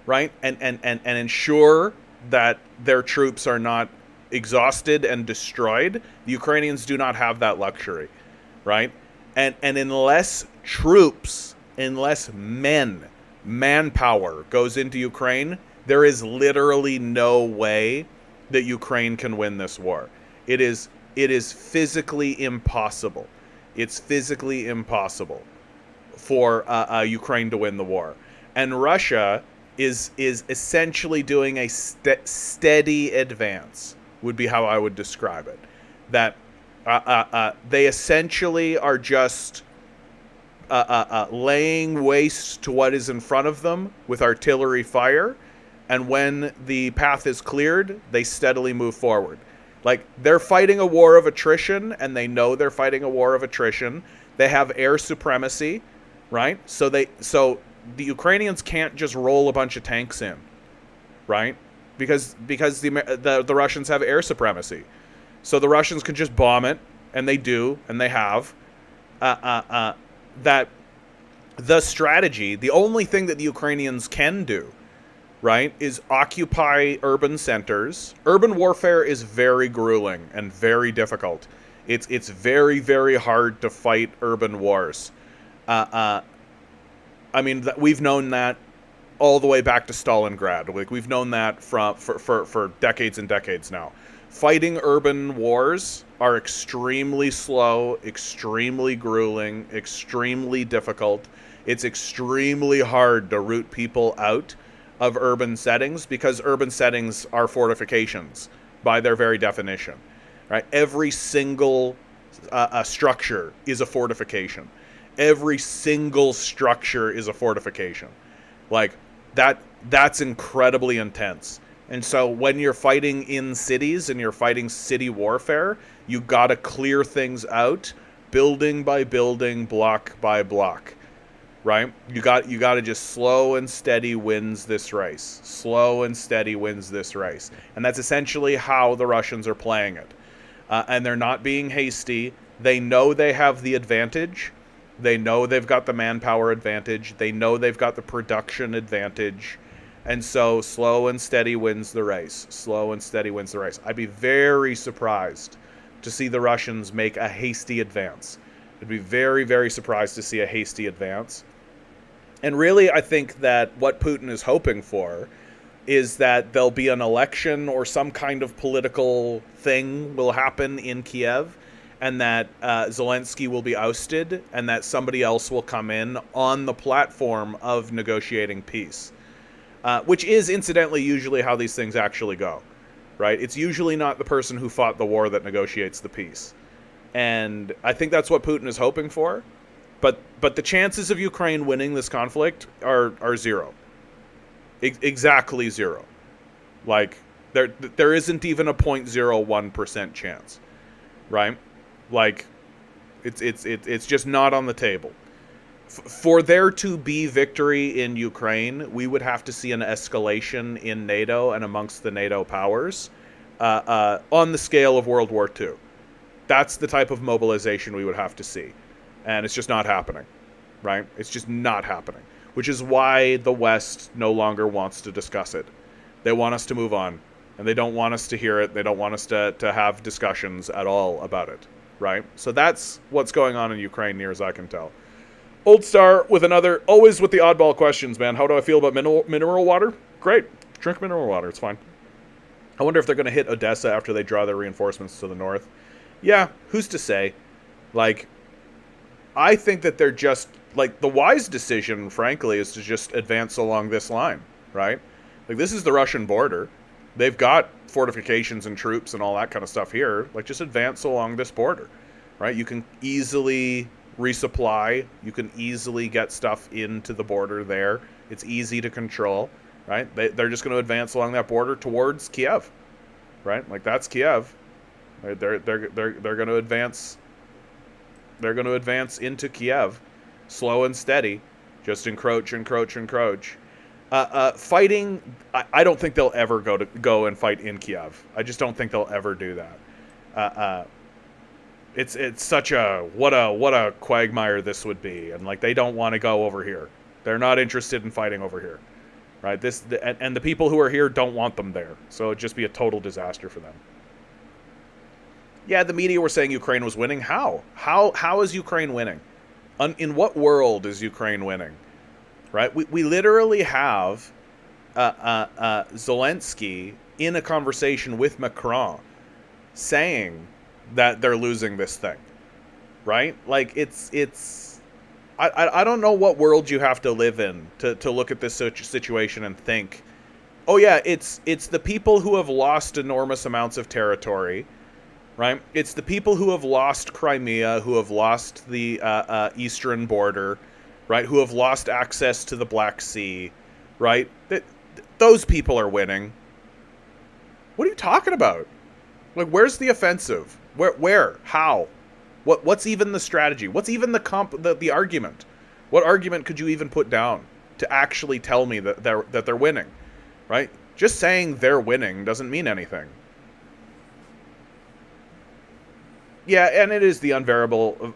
A: right, and ensure that their troops are not exhausted and destroyed. The Ukrainians do not have that luxury, right? And unless troops, unless manpower goes into Ukraine, there is literally no way that Ukraine can win this war. It is physically impossible. It's physically impossible for Ukraine to win the war. And Russia is essentially doing a steady advance, would be how I would describe it. That they essentially are just laying waste to what is in front of them with artillery fire. And when the path is cleared, they steadily move forward. Like, they're fighting a war of attrition, and they know they're fighting a war of attrition. They have air supremacy, right? So the Ukrainians can't just roll a bunch of tanks in, right? Because the Russians have air supremacy. So the Russians can just bomb it, and they do, and they have. That the strategy, the only thing that the Ukrainians can do, right, is occupy urban centers. Urban warfare is very grueling and very difficult. It's very, very hard to fight urban wars. I mean, we've known that all the way back to Stalingrad. Like, we've known that for decades and decades now. Fighting urban wars are extremely slow, extremely grueling, extremely difficult. It's extremely hard to root people out of urban settings, because urban settings are fortifications by their very definition, right? Every single structure is a fortification. Every single structure is a fortification. Like that's incredibly intense. And so when you're fighting in cities and you're fighting city warfare, you got to clear things out building by building, block by block. Right? You got to just slow and steady wins this race. Slow and steady wins this race. And that's essentially how the Russians are playing it. And they're not being hasty. They know they have the advantage. They know they've got the manpower advantage. They know they've got the production advantage. And so slow and steady wins the race. Slow and steady wins the race. I'd be very surprised to see the Russians make a hasty advance. I'd be very, very surprised to see a hasty advance. And really, I think that what Putin is hoping for is that there'll be an election or some kind of political thing will happen in Kiev, and that Zelensky will be ousted, and that somebody else will come in on the platform of negotiating peace. Which is, incidentally, usually how these things actually go, right? It's usually not the person who fought the war that negotiates the peace. And I think that's what Putin is hoping for. But the chances of Ukraine winning this conflict are zero. Exactly zero. Like, there isn't even a 0.01% chance, right? Like, it's just not on the table. For there to be victory in Ukraine, we would have to see an escalation in NATO and amongst the NATO powers on the scale of World War II. That's the type of mobilization we would have to see. And it's just not happening, right? It's just not happening, which is why the West no longer wants to discuss it. They want us to move on, and they don't want us to hear it. They don't want us to have discussions at all about it, right? So that's what's going on in Ukraine, near as I can tell. Old Star with another, always with the oddball questions, man. How do I feel about mineral water? Great. Drink mineral water. It's fine. I wonder if they're going to hit Odessa after they draw their reinforcements to the north. Yeah, who's to say? Like, I think that they're just, like, the wise decision, frankly, is to just advance along this line, right? Like, this is the Russian border. They've got fortifications and troops and all that kind of stuff here. Like, just advance along this border, right? You can easily resupply. You can easily get stuff into the border there. It's easy to control, right? They're just going to advance along that border towards Kiev, right? Like, that's Kiev. Right? They're going to advance. They're going to advance into Kiev, slow and steady, just encroach. Fighting, I don't think they'll ever go and fight in Kiev. I just don't think they'll ever do that. It's such a what a quagmire this would be, and like they don't want to go over here. They're not interested in fighting over here, right? And the people who are here don't want them there, so it'd just be a total disaster for them. Yeah, the media were saying Ukraine was winning. How is Ukraine winning? In what world is Ukraine winning? Right? We literally have Zelensky in a conversation with Macron saying that they're losing this thing. Right? Like it's I don't know what world you have to live in to look at this situation and think, oh yeah, it's the people who have lost enormous amounts of territory. Right? It's the people who have lost Crimea, who have lost the eastern border, right? Who have lost access to the Black Sea, right? Those people are winning. What are you talking about? Like, where's the offensive? Where? How? What's even the strategy? What's even the argument? What argument could you even put down to actually tell me that they're winning, right? Just saying they're winning doesn't mean anything. Yeah, and it is the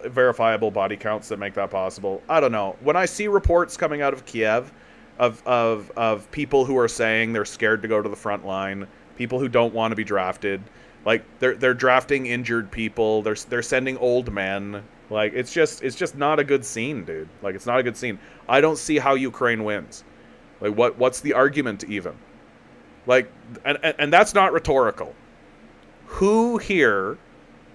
A: verifiable body counts that make that possible. I don't know. When I see reports coming out of Kiev of people who are saying they're scared to go to the front line, people who don't want to be drafted, like they're drafting injured people, they're sending old men. Like it's just not a good scene, dude. Like it's not a good scene. I don't see how Ukraine wins. Like what's the argument even? Like and that's not rhetorical. Who here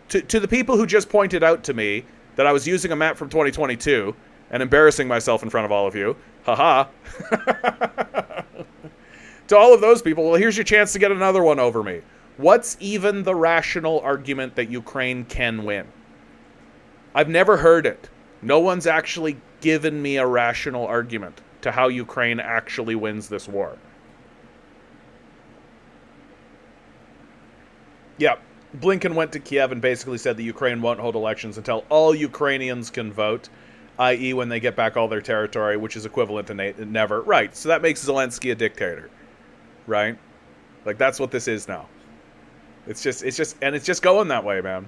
A: To the people who just pointed out to me that I was using a map from 2022 and embarrassing myself in front of all of you, haha. To all of those people, well, here's your chance to get another one over me. What's even the rational argument that Ukraine can win? I've never heard it. No one's actually given me a rational argument to how Ukraine actually wins this war. Yeah, Blinken went to Kiev and basically said that Ukraine won't hold elections until all Ukrainians can vote, i.e. when they get back all their territory, which is equivalent to never. Right, so that makes Zelensky a dictator, right? Like, that's what this is now. It's just going that way, man.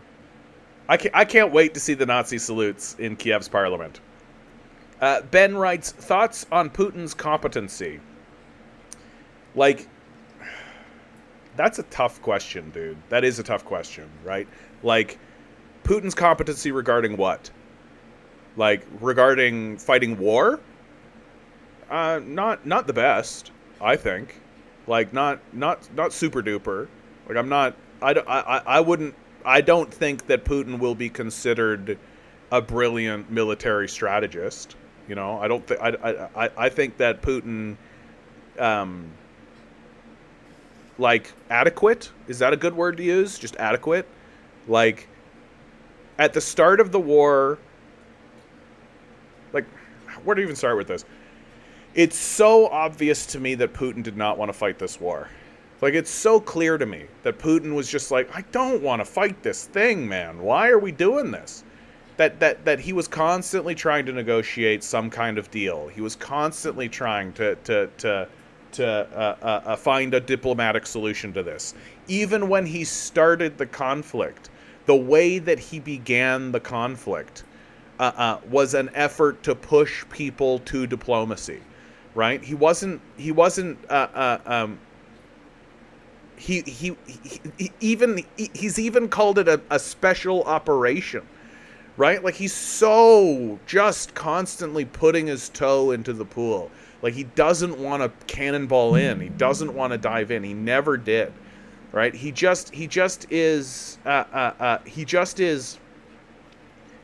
A: I can't wait to see the Nazi salutes in Kiev's parliament. Ben writes, thoughts on Putin's competency? Like, that's a tough question, dude. That is a tough question, right? Like, Putin's competency regarding what? Like, regarding fighting war? Not the best, I think. Like, not super duper. Like, I don't think that Putin will be considered a brilliant military strategist. You know, I think that Putin, like, adequate? Is that a good word to use? Just adequate? Like, at the start of the war, like, where to even start with this? It's so obvious to me that Putin did not want to fight this war. Like, it's so clear to me that Putin was just like, I don't want to fight this thing, man. Why are we doing this? That he was constantly trying to negotiate some kind of deal. He was constantly trying to find a diplomatic solution to this. Even when he started the conflict, the way that he began the conflict was an effort to push people to diplomacy, right? He's even called it a special operation, right? Like, he's so just constantly putting his toe into the pool. Like, he doesn't want to cannonball in. He doesn't want to dive in. He never did, right? He just is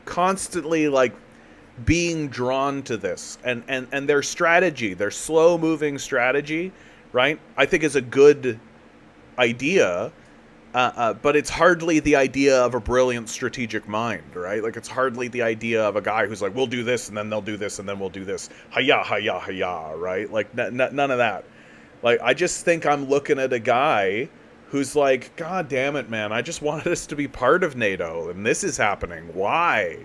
A: constantly, like, being drawn to this. And their strategy, their slow moving strategy, right, I think is a good idea, but it's hardly the idea of a brilliant strategic mind, right? Like, it's hardly the idea of a guy who's like, we'll do this, and then they'll do this, and then we'll do this. Hiya, hiya, hiya, right? Like, none of that. Like, I just think I'm looking at a guy who's like, God damn it, man, I just wanted us to be part of NATO, and this is happening. Why?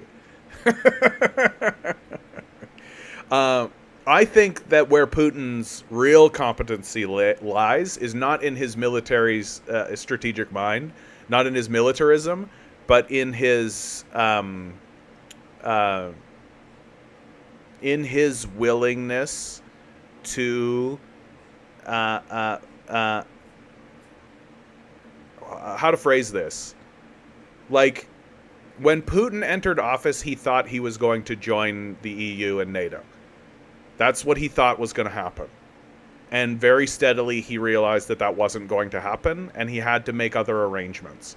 A: I think that where Putin's real competency lies is not in his military's strategic mind, not in his militarism, but in his willingness to how to phrase this? Like, when Putin entered office, he thought he was going to join the EU and NATO. That's what he thought was going to happen. And very steadily, he realized that that wasn't going to happen, and he had to make other arrangements.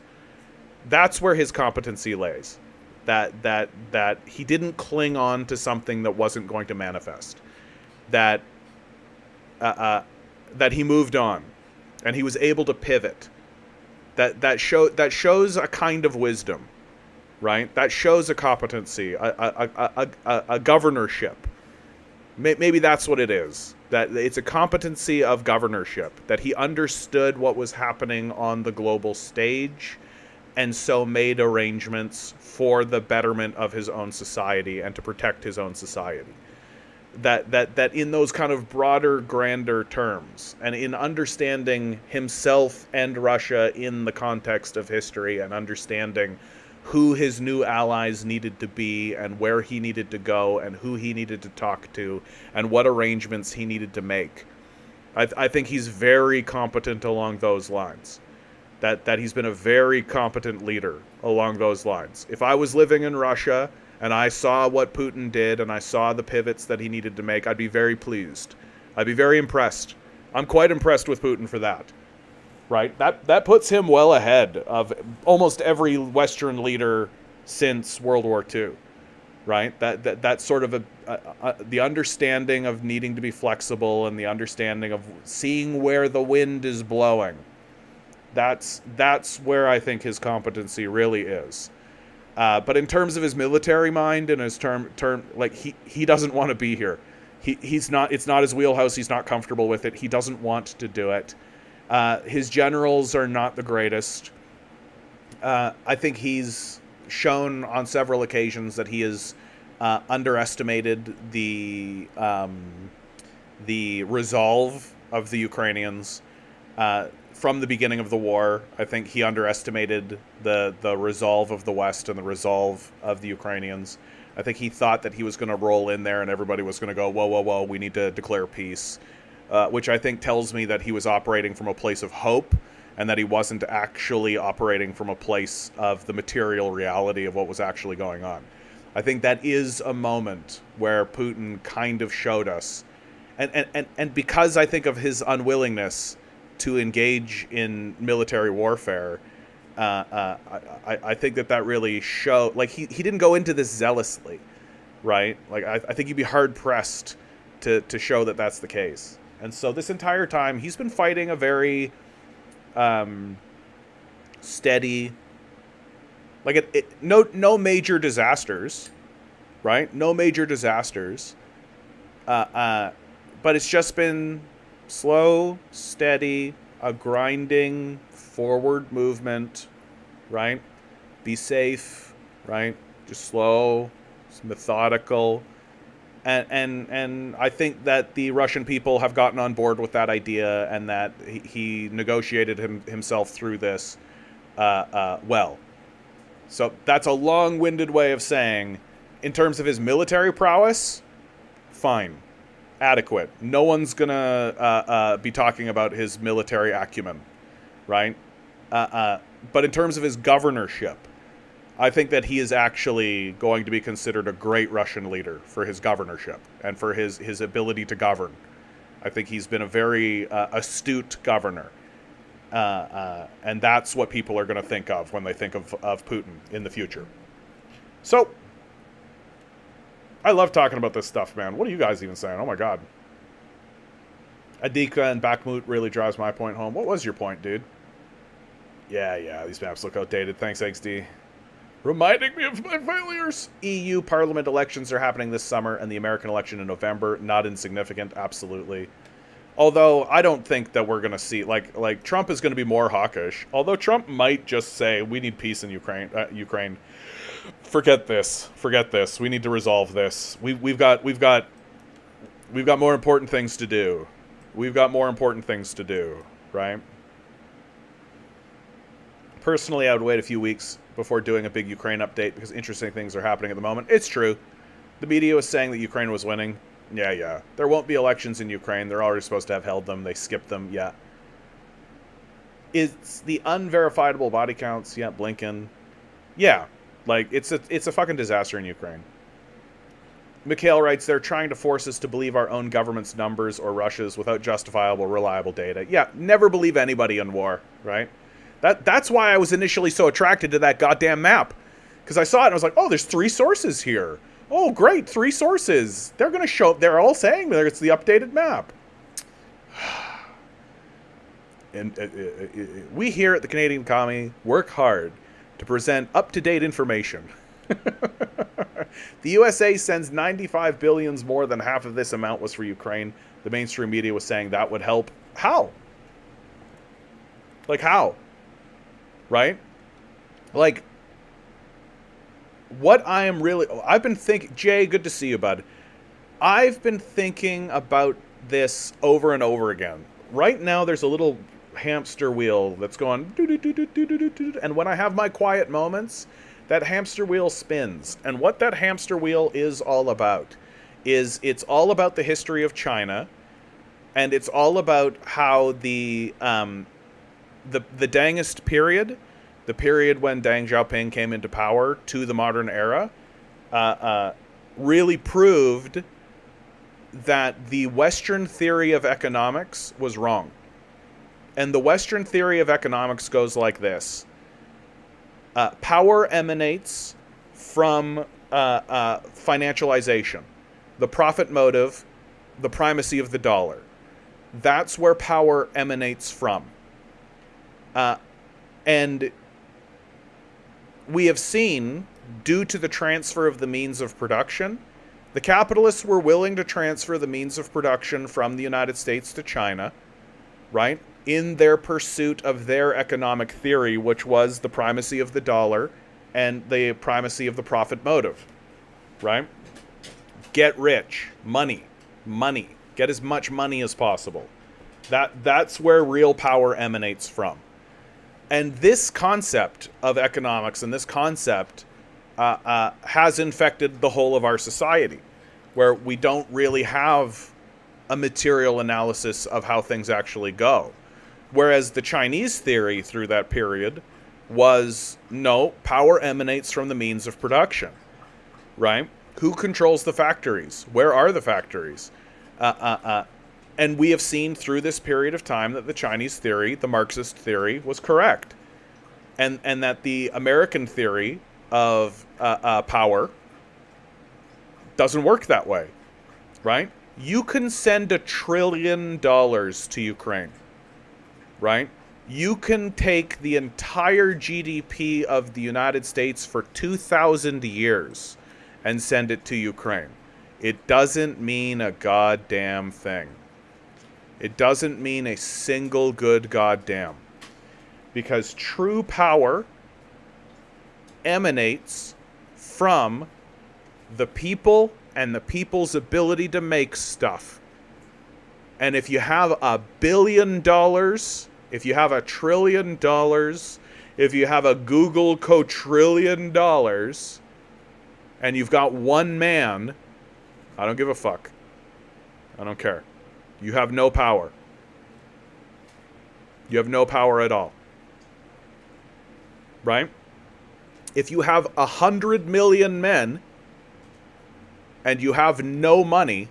A: That's where his competency lays. That he didn't cling on to something that wasn't going to manifest. That he moved on, and he was able to pivot. That shows a kind of wisdom, right? That shows a competency, a governorship. Maybe that's what it is. That it's a competency of governorship. That he understood what was happening on the global stage, and so made arrangements for the betterment of his own society and to protect his own society. That in those kind of broader, grander terms, and in understanding himself and Russia in the context of history, and understanding who his new allies needed to be, and where he needed to go, and who he needed to talk to, and what arrangements he needed to make. I think he's very competent along those lines. That he's been a very competent leader along those lines. If I was living in Russia and I saw what Putin did, and I saw the pivots that he needed to make, I'd be very pleased. I'd be very impressed. I'm quite impressed with Putin for that. Right? That puts him well ahead of almost every Western leader since World War II. right? That sort of the understanding of needing to be flexible and the understanding of seeing where the wind is blowing. That's where I think his competency really is. But in terms of his military mind and his term like he doesn't want to be here. He's not. It's not his wheelhouse. He's not comfortable with it. He doesn't want to do it. His generals are not the greatest. I think he's shown on several occasions that he has underestimated the resolve of the Ukrainians from the beginning of the war. I think he underestimated the resolve of the West and the resolve of the Ukrainians. I think he thought that he was going to roll in there and everybody was going to go, whoa, whoa, whoa, we need to declare peace, which I think tells me that he was operating from a place of hope and that he wasn't actually operating from a place of the material reality of what was actually going on. I think that is a moment where Putin kind of showed us, and because I think of his unwillingness to engage in military warfare, I think that really showed, like, he didn't go into this zealously, right? Like, I think you'd be hard-pressed to show that that's the case. And so this entire time, he's been fighting a very steady, like, no major disasters, right? No major disasters. But it's just been slow, steady, a grinding forward movement, right? Be safe, right? Just slow, just methodical. And I think that the Russian people have gotten on board with that idea, and that he negotiated himself through this well. So that's a long-winded way of saying, in terms of his military prowess, fine. Adequate. No one's gonna be talking about his military acumen, right? But in terms of his governorship, I think that he is actually going to be considered a great Russian leader for his governorship and for his ability to govern. I think he's been a very astute governor. And that's what people are going to think of when they think of Putin in the future. So, I love talking about this stuff, man. What are you guys even saying? Oh my god. Adika and Bakhmut really drives my point home. What was your point, dude? Yeah, these maps look outdated. Thanks, XD. Reminding me of my failures. EU Parliament elections are happening this summer, and the American election in November. Not insignificant, absolutely. Although, I don't think that we're going to see, like Trump is going to be more hawkish. Although Trump might just say, we need peace in Ukraine. Forget this. We need to resolve this. We've got more important things to do. Right? Personally, I would wait a few weeks before doing a big Ukraine update because interesting things are happening at the moment. It's true. The media was saying that Ukraine was winning. Yeah. There won't be elections in Ukraine. They're already supposed to have held them. They skipped them. Yeah. It's the unverifiable body counts. Yeah, Blinken. Yeah. Like, it's a fucking disaster in Ukraine. Mikhail writes, they're trying to force us to believe our own government's numbers or Russia's without justifiable, reliable data. Yeah, never believe anybody in war, right? That's why I was initially so attracted to that goddamn map. Because I saw it and I was like, oh, there's 3 sources here. Oh, great, 3 sources. They're going to show, they're all saying that it's the updated map. And we here at the Canadian Commie work hard to present up-to-date information. The USA sends $95 billion, more than half of this amount was for Ukraine. The mainstream media was saying that would help. How? Like, how? Right? Like, what I am really... I've been thinking... Jay, good to see you, bud. I've been thinking about this over and over again. Right now, there's a little hamster wheel that's going... And when I have my quiet moments, that hamster wheel spins. And what that hamster wheel is all about is it's all about the history of China, and it's all about how the Dengist period, the period when Deng Xiaoping came into power to the modern era, really proved that the Western theory of economics was wrong. And the Western theory of economics goes like this. Power emanates from financialization, the profit motive, the primacy of the dollar. That's where power emanates from. And we have seen, due to the transfer of the means of production, the capitalists were willing to transfer the means of production from the United States to China, right? In their pursuit of their economic theory, which was the primacy of the dollar and the primacy of the profit motive, right? Get rich, money, get as much money as possible. That's where real power emanates from. And this concept of economics and this concept has infected the whole of our society, where we don't really have a material analysis of how things actually go. Whereas the Chinese theory through that period was, no, power emanates from the means of production, right? Who controls the factories? Where are the factories? And we have seen through this period of time that the Chinese theory, the Marxist theory, was correct. And that the American theory of power doesn't work that way, right? You can send $1 trillion to Ukraine, right? You can take the entire GDP of the United States for 2,000 years and send it to Ukraine. It doesn't mean a goddamn thing. It doesn't mean a single good goddamn. Because true power emanates from the people and the people's ability to make stuff. And if you have $1 billion, if you have $1 trillion, if you have a Google quadrillion dollars, and you've got one man, I don't give a fuck. I don't care. You have no power. You have no power at all. Right? If you have 100 million men and you have no money,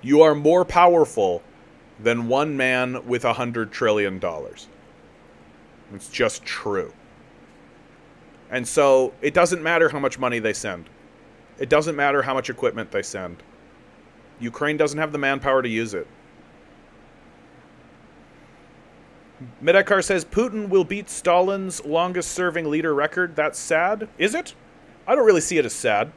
A: you are more powerful than one man with $100 trillion. It's just true. And so it doesn't matter how much money they send. It doesn't matter how much equipment they send. Ukraine doesn't have the manpower to use it. Medekar says Putin will beat Stalin's longest-serving leader record. That's sad. Is it? I don't really see it as sad.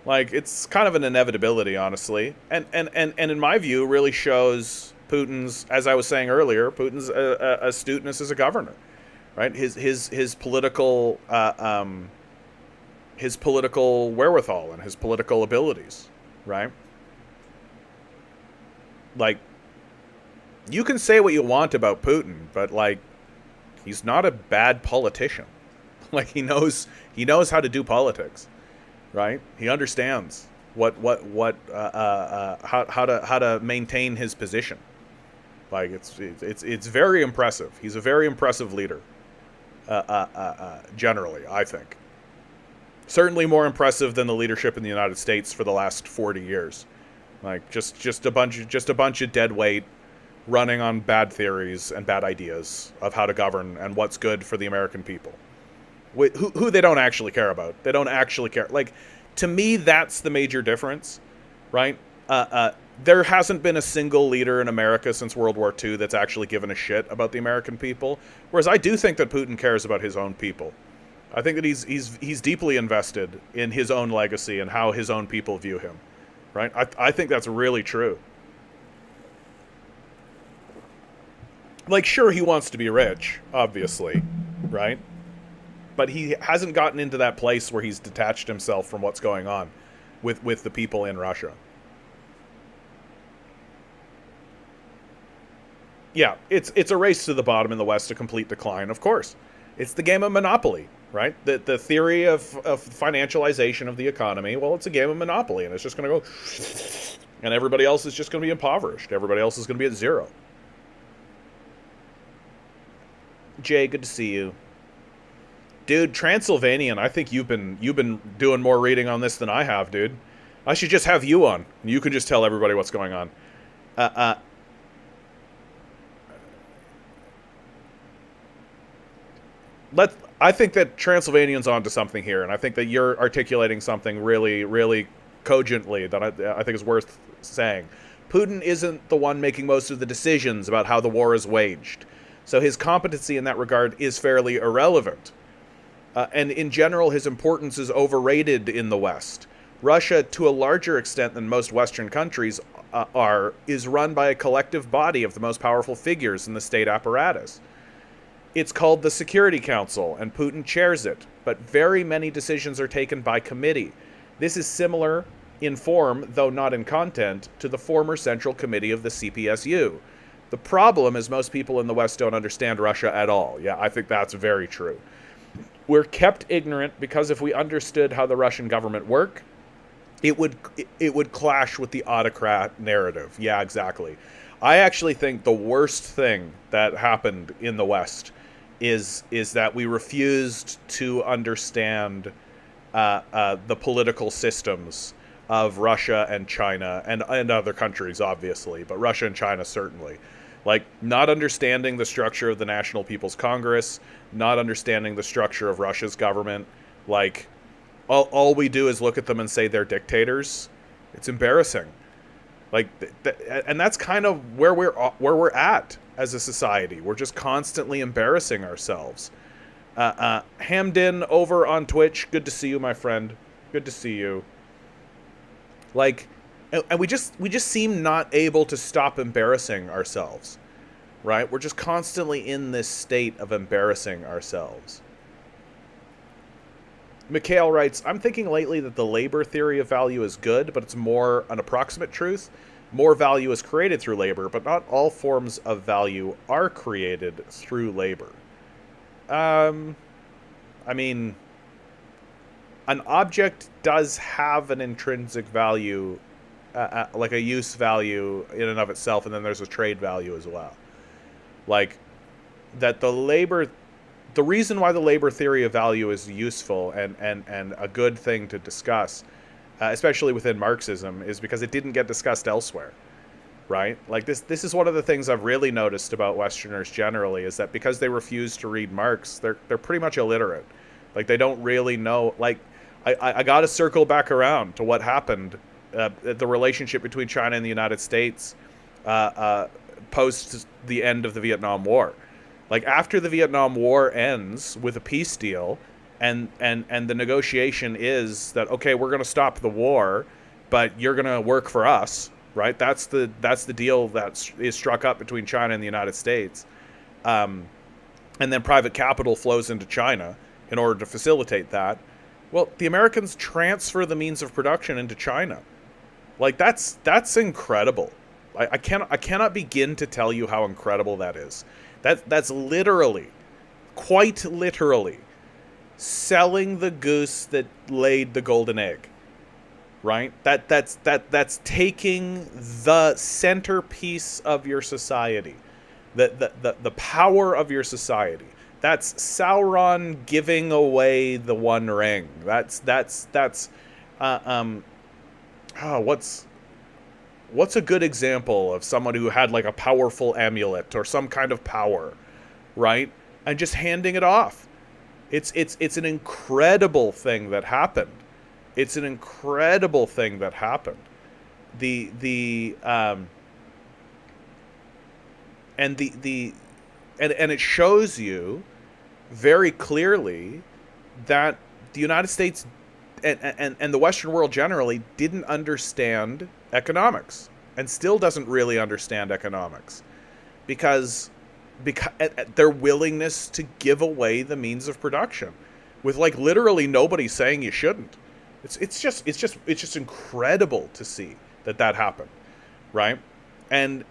A: Like, it's kind of an inevitability, honestly. And in my view, really shows Putin's, as I was saying earlier, Putin's astuteness as a governor, right? His political wherewithal and his political abilities, right? Like, you can say what you want about Putin, but like, he's not a bad politician. Like, he knows how to do politics, right? He understands how to maintain his position. Like, it's very impressive. He's a very impressive leader. Generally, I think. Certainly more impressive than the leadership in the United States for the last 40 years. Like, just a bunch of dead weight running on bad theories and bad ideas of how to govern and what's good for the American people. Who they don't actually care about. They don't actually care. Like, to me, that's the major difference, right? There hasn't been a single leader in America since World War II that's actually given a shit about the American people. Whereas I do think that Putin cares about his own people. I think that he's deeply invested in his own legacy and how his own people view him, right? I think that's really true. Like, sure, he wants to be rich, obviously, right? But he hasn't gotten into that place where he's detached himself from what's going on with the people in Russia. Yeah, it's a race to the bottom in the West, a complete decline, of course. It's the game of Monopoly, right? The theory of financialization of the economy, well, it's a game of Monopoly, and it's just going to go... And everybody else is just going to be impoverished. Everybody else is going to be at zero. Jay, good to see you. Dude, Transylvanian, I think you've been doing more reading on this than I have, dude. I should just have you on. You can just tell everybody what's going on. let I think that Transylvanian's onto something here, and I think that you're articulating something really, really cogently that I think is worth saying. Putin isn't the one making most of the decisions about how the war is waged, so his competency in that regard is fairly irrelevant. And in general, his importance is overrated in the West. Russia, to a larger extent than most Western countries is run by a collective body of the most powerful figures in the state apparatus. It's called the Security Council, and Putin chairs it, but very many decisions are taken by committee. This is similar in form, though not in content, to the former Central Committee of the CPSU. The problem is most people in the West don't understand Russia at all. Yeah, I think that's very true. We're kept ignorant because if we understood how the Russian government work, it would clash with the autocrat narrative. Yeah, exactly. I actually think the worst thing that happened in the West is that we refused to understand the political systems of Russia and China and other countries, obviously, but Russia and China certainly. Like, not understanding the structure of the National People's Congress, not understanding the structure of Russia's government. Like, all we do is look at them and say they're dictators. It's embarrassing. Like, and that's kind of where we're at as a society. We're just constantly embarrassing ourselves. Hamden over on Twitch. Good to see you, my friend. Good to see you. Like, and we just seem not able to stop embarrassing ourselves, right? We're just constantly in this state of embarrassing ourselves. Mikhail writes, I'm thinking lately that the labor theory of value is good, but it's more an approximate truth. More value is created through labor, but not all forms of value are created through labor. I mean, an object does have an intrinsic value, like a use value in and of itself, and then there's a trade value as well. Like, that the reason why the labor theory of value is useful and a good thing to discuss, especially within Marxism, is because it didn't get discussed elsewhere, right? Like, this is one of the things I've really noticed about Westerners generally, is that because they refuse to read Marx, they're pretty much illiterate. Like, they don't really know. Like, I got to circle back around to what happened, the relationship between China and the United States post the end of the Vietnam War. Like, after the Vietnam War ends with a peace deal, and the negotiation is that, okay, we're going to stop the war, but you're going to work for us, right? That's the deal that is struck up between China and the United States. And then private capital flows into China in order to facilitate that. Well, the Americans transfer the means of production into China. Like, that's incredible. I cannot begin to tell you how incredible that is. That's literally, quite literally, selling the goose that laid the golden egg, right? That's taking the centerpiece of your society, the power of your society. That's Sauron giving away the One Ring. What's a good example of someone who had like a powerful amulet or some kind of power, right? And just handing it off. It's an incredible thing that happened. It's an incredible thing that happened. And it shows you very clearly that the United States and the Western world generally didn't understand economics, and still doesn't really understand economics, because their willingness to give away the means of production, with like literally nobody saying you shouldn't. It's just incredible to see that happened, right? And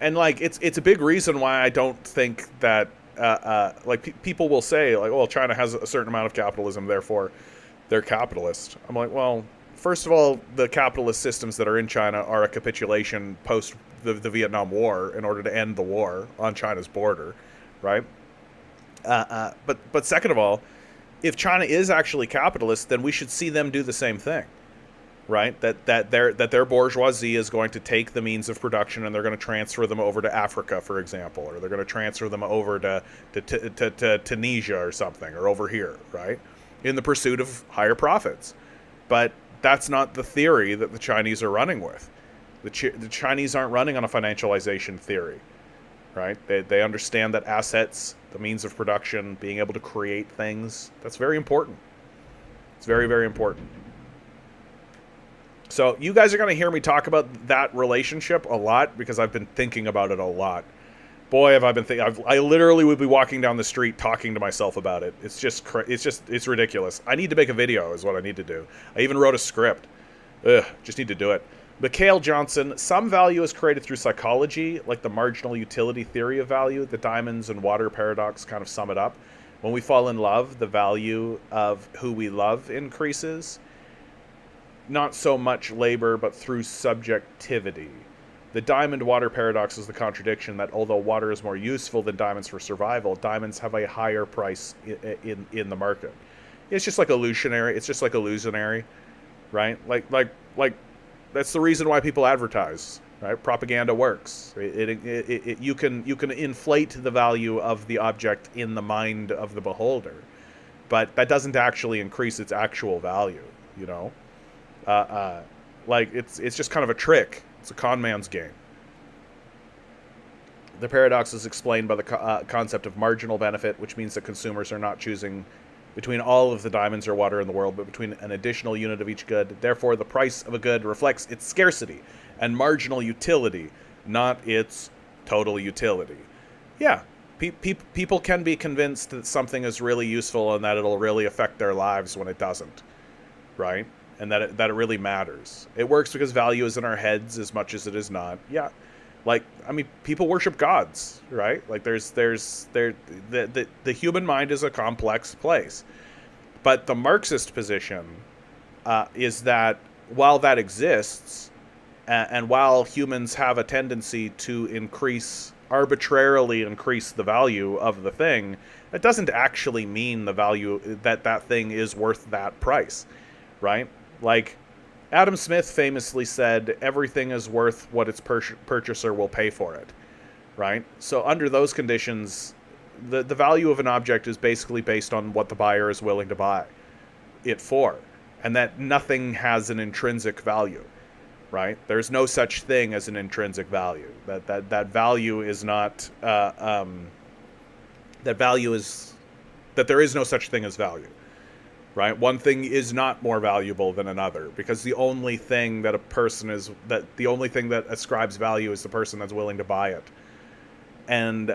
A: like it's a big reason why I don't think that people will say like, well, China has a certain amount of capitalism, therefore they're capitalist. I'm like, well, first of all, the capitalist systems that are in China are a capitulation post the Vietnam War in order to end the war on China's border, right? But second of all, if China is actually capitalist, then we should see them do the same thing, right? That their bourgeoisie is going to take the means of production and they're going to transfer them over to Africa, for example, or they're going to transfer them over to Tunisia or something, or over here, right? In the pursuit of higher profits. But that's not the theory that the Chinese are running with. The Chinese aren't running on a financialization theory, right? They understand that assets, the means of production, being able to create things, that's very important. It's very, very important. So you guys are going to hear me talk about that relationship a lot because I've been thinking about it a lot. Boy, have I been thinking. I literally would be walking down the street talking to myself about it. It's ridiculous. I need to make a video is what I need to do. I even wrote a script. Just need to do it. Mikhail Johnson, some value is created through psychology, like the marginal utility theory of value. The diamonds and water paradox kind of sum it up. When we fall in love, the value of who we love increases. Not so much labor, but through subjectivity. The diamond water paradox is the contradiction that although water is more useful than diamonds for survival, diamonds have a higher price in the market. It's just like illusionary. It's just like illusionary, right? Like that's the reason why people advertise, right? Propaganda works. You can inflate the value of the object in the mind of the beholder, but that doesn't actually increase its actual value, you know? Like it's just kind of a trick. It's a con man's game. The paradox is explained by the concept of marginal benefit, which means that consumers are not choosing between all of the diamonds or water in the world, but between an additional unit of each good. Therefore, the price of a good reflects its scarcity and marginal utility, not its total utility. Yeah, people can be convinced that something is really useful and that it'll really affect their lives when it doesn't, right? And that it really matters. It works because value is in our heads as much as it is not. Yeah, like I mean, people worship gods, right? Like the human mind is a complex place, but the Marxist position is that while that exists, and while humans have a tendency to arbitrarily increase the value of the thing, that doesn't actually mean the value that thing is worth that price, right? Like, Adam Smith famously said, everything is worth what its purchaser will pay for it, right? So under those conditions, the value of an object is basically based on what the buyer is willing to buy it for, and that nothing has an intrinsic value, right? There's no such thing as an intrinsic value. That value is not, that there is no such thing as value. Right? One thing is not more valuable than another because the only thing that ascribes value is the person that's willing to buy it. And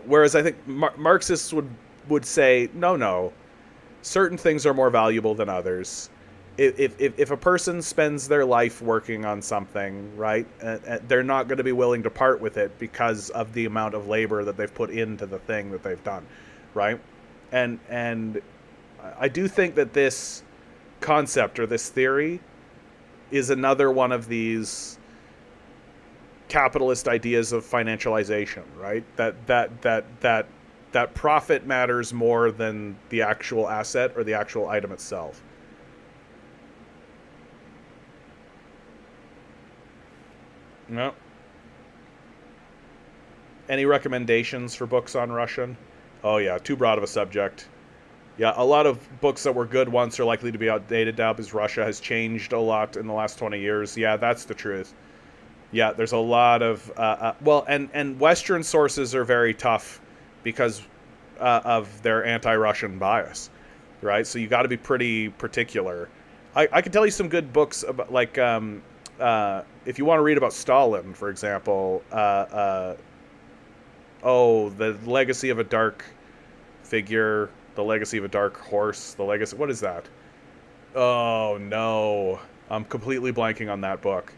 A: whereas I think Marxists would say no, certain things are more valuable than others. If a person spends their life working on something, right, they're not going to be willing to part with it because of the amount of labor that they've put into the thing that they've done, right? And I do think that this concept or this theory is another one of these capitalist ideas of financialization, right? That profit matters more than the actual asset or the actual item itself. No. Any recommendations for books on Russian? Oh yeah, too broad of a subject. Yeah, a lot of books that were good once are likely to be outdated now because Russia has changed a lot in the last 20 years. Yeah, that's the truth. Yeah, there's a lot of... and Western sources are very tough because of their anti-Russian bias, right? So you got to be pretty particular. I can tell you some good books about, like, if you want to read about Stalin, for example, The Legacy of a Dark Figure, The Legacy of a Dark Horse, what is that? Oh, no. I'm completely blanking on that book.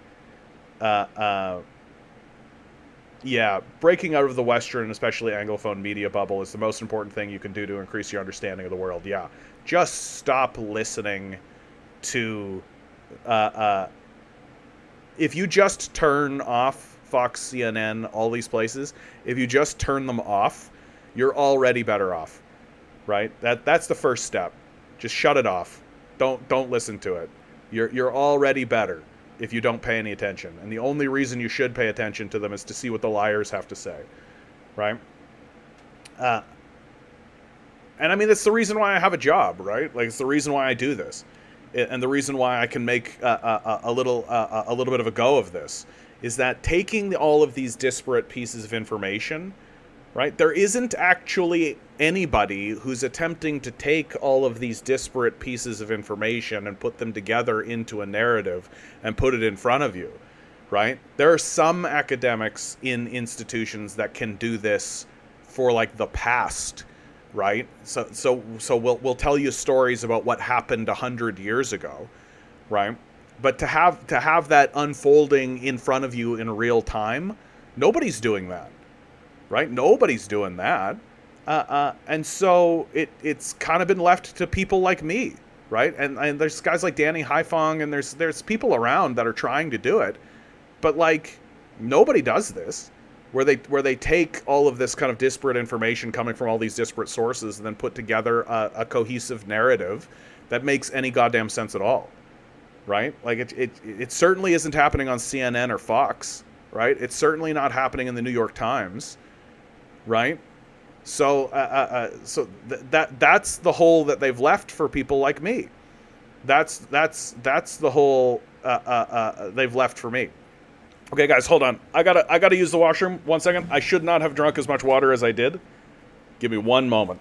A: Yeah, breaking out of the Western and especially Anglophone media bubble is the most important thing you can do to increase your understanding of the world. Yeah, just stop listening to... if you just turn off Fox, CNN, all these places, if you just turn them off, you're already better off, right? That's the first step. Just shut it off. Don't listen to it. You're already better if you don't pay any attention. And the only reason you should pay attention to them is to see what the liars have to say, right? Uh, and I mean, that's the reason why I have a job, right? Like, it's the reason why I do this, and the reason why I can make a little bit of a go of this is that taking all of these disparate pieces of information, right? There isn't actually anybody who's attempting to take all of these disparate pieces of information and put them together into a narrative and put it in front of you, right? There are some academics in institutions that can do this for like the past, right? So we'll tell you stories about what happened 100 years ago, right? But to have that unfolding in front of you in real time, nobody's doing that, right? Nobody's doing that. And so it's kind of been left to people like me, right? And there's guys like Danny Haifong, and there's people around that are trying to do it, but like nobody does this, where they take all of this kind of disparate information coming from all these disparate sources and then put together a cohesive narrative that makes any goddamn sense at all, right? Like it certainly isn't happening on CNN or Fox, right? It's certainly not happening in the New York Times, right? So that's the hole that they've left for people like me. That's the hole they've left for me. Okay, guys, hold on. I gotta use the washroom. 1 second. I should not have drunk as much water as I did. Give me 1 moment.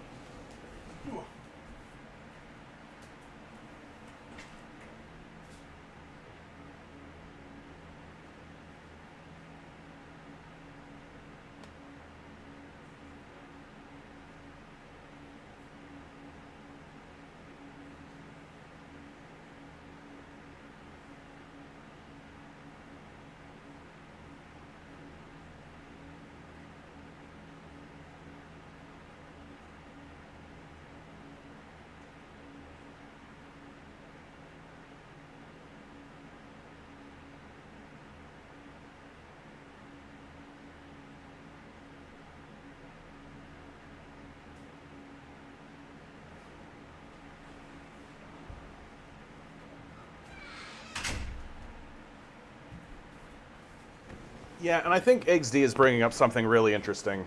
A: Yeah, and I think XD is bringing up something really interesting,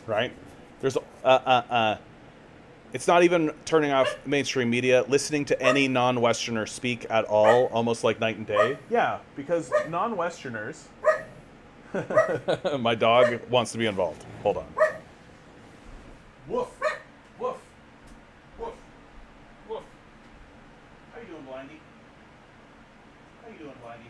A: right? There's it's not even turning off mainstream media, listening to any non-Westerner speak at all, almost like night and day. Yeah, because non-Westerners. My dog wants to be involved. Hold on. Woof, woof, woof, woof. How you doing, Blindy? How you doing, Blindy?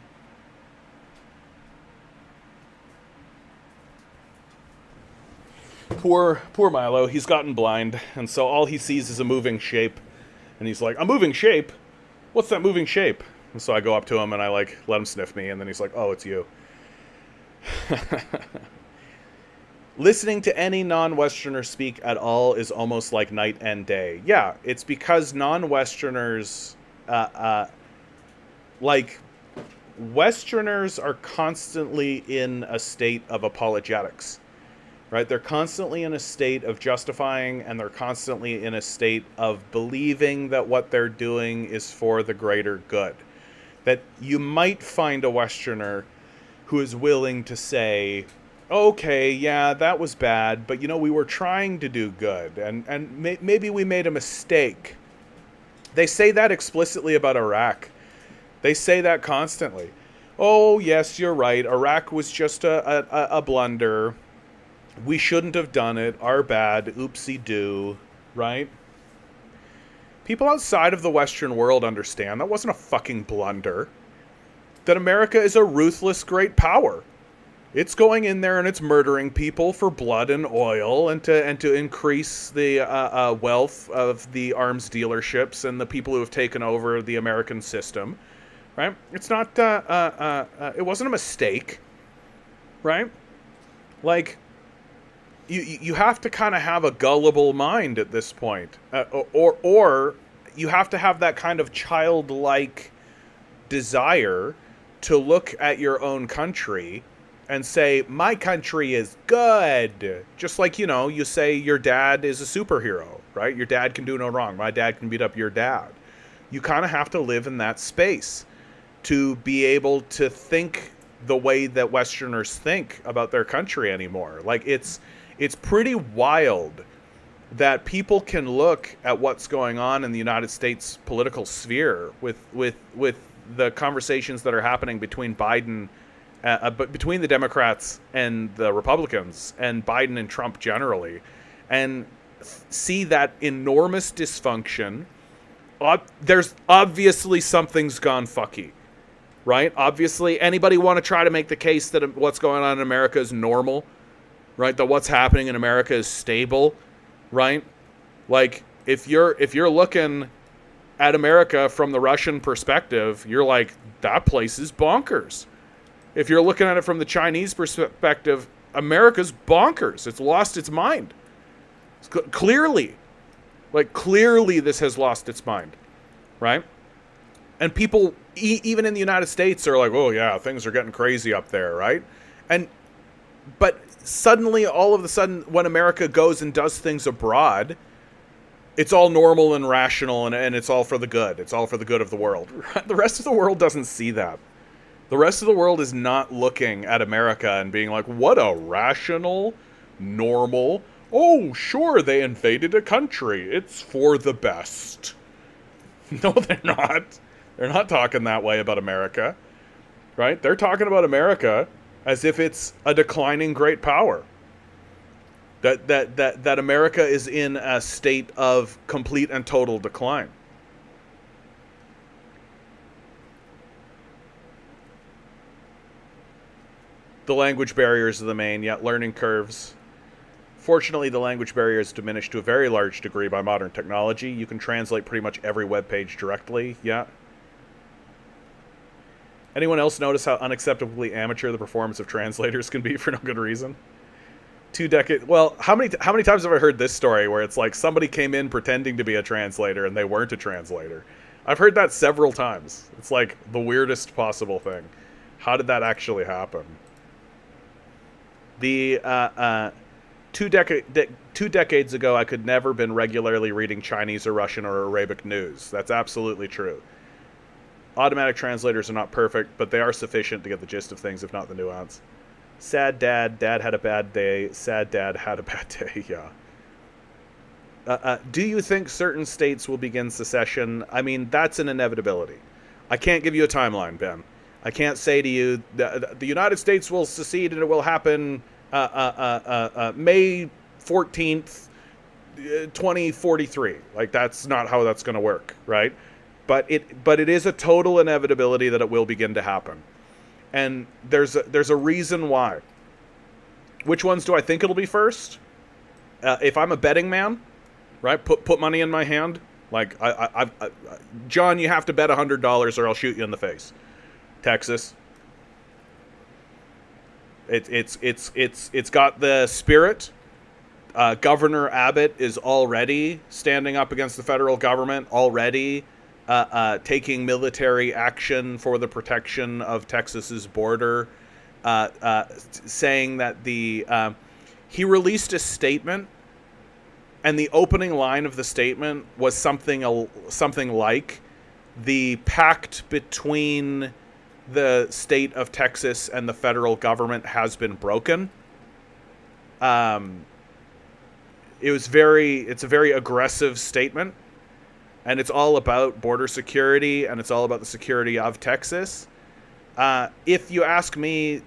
A: Poor Milo, he's gotten blind, and so all he sees is a moving shape. And he's like, a moving shape? What's that moving shape? And so I go up to him and I like let him sniff me, and then he's like, oh, it's you. Listening to any non-Westerner speak at all is almost like night and day. Yeah, it's because non-Westerners, like, Westerners are constantly in a state of apologetics. Right? They're constantly in a state of justifying, and they're constantly in a state of believing that what they're doing is for the greater good. That you might find a Westerner who is willing to say, okay, yeah, that was bad, but we were trying to do good, and maybe we made a mistake. They say that explicitly about Iraq. They say that constantly. Oh, yes, you're right. Iraq was just a blunder. We shouldn't have done it. Our bad. Oopsie-doo. Right? People outside of the Western world understand that wasn't a fucking blunder. That America is a ruthless great power. It's going in there and it's murdering people for blood and oil, and to increase the wealth of the arms dealerships and the people who have taken over the American system. Right? It's not... it wasn't a mistake. Right? Like... You have to kind of have a gullible mind at this point, or you have to have that kind of childlike desire to look at your own country and say, my country is good. Just like, you say your dad is a superhero, right? Your dad can do no wrong. My dad can beat up your dad. You kind of have to live in that space to be able to think the way that Westerners think about their country anymore. Like, it's pretty wild that people can look at what's going on in the United States political sphere with the conversations that are happening between Biden, but between the Democrats and the Republicans, and Biden and Trump generally, and see that enormous dysfunction. There's obviously something's gone fucky, right? Obviously, anybody want to try to make the case that what's going on in America is normal, right? That what's happening in America is stable, right? Like, if you're looking at America from the Russian perspective, you're like, that place is bonkers. If you're looking at it from the Chinese perspective, America's bonkers. It's lost its mind. Clearly this has lost its mind, right? And people, even in the United States, are like, oh yeah, things are getting crazy up there, right? But suddenly, all of a sudden, when America goes and does things abroad, it's all normal and rational, and it's all for the good. It's all for the good of the world. The rest of the world doesn't see that. The rest of the world is not looking at America and being like, what a rational, normal, oh, sure, they invaded a country. It's for the best. No, they're not. They're not talking that way about America, right? They're talking about America as if it's a declining great power. That America is in a state of complete and total decline. The language barriers are the main, yet learning curves. Fortunately, the language barrier is diminished to a very large degree by modern technology. You can translate pretty much every web page directly, yeah. Anyone else notice how unacceptably amateur the performance of translators can be for no good reason? 2 decades. Well, how many times have I heard this story where it's like somebody came in pretending to be a translator and they weren't a translator? I've heard that several times. It's like the weirdest possible thing. How did that actually happen? The 2 decades ago, I could never been regularly reading Chinese or Russian or Arabic news. That's absolutely true. Automatic translators are not perfect, but they are sufficient to get the gist of things, if not the nuance. Sad dad had a bad day. Sad dad had a bad day, yeah. Do you think certain states will begin secession? I mean, that's an inevitability. I can't give you a timeline, Ben. I can't say to you the United States will secede and it will happen May 14th, 2043. Like, that's not how that's going to work, right? But it is a total inevitability that it will begin to happen. And there's a reason why. Which ones do I think it'll be first? If I'm a betting man, right? Put money in my hand. Like, John, you have to bet $100 or I'll shoot you in the face. Texas. It's got the spirit. Governor Abbott is already standing up against the federal government. Already. Taking military action for the protection of Texas's border, saying that he released a statement, and the opening line of the statement was something like, the pact between the state of Texas and the federal government has been broken. It's a very aggressive statement. And it's all about border security, and it's all about the security of Texas. If you ask me,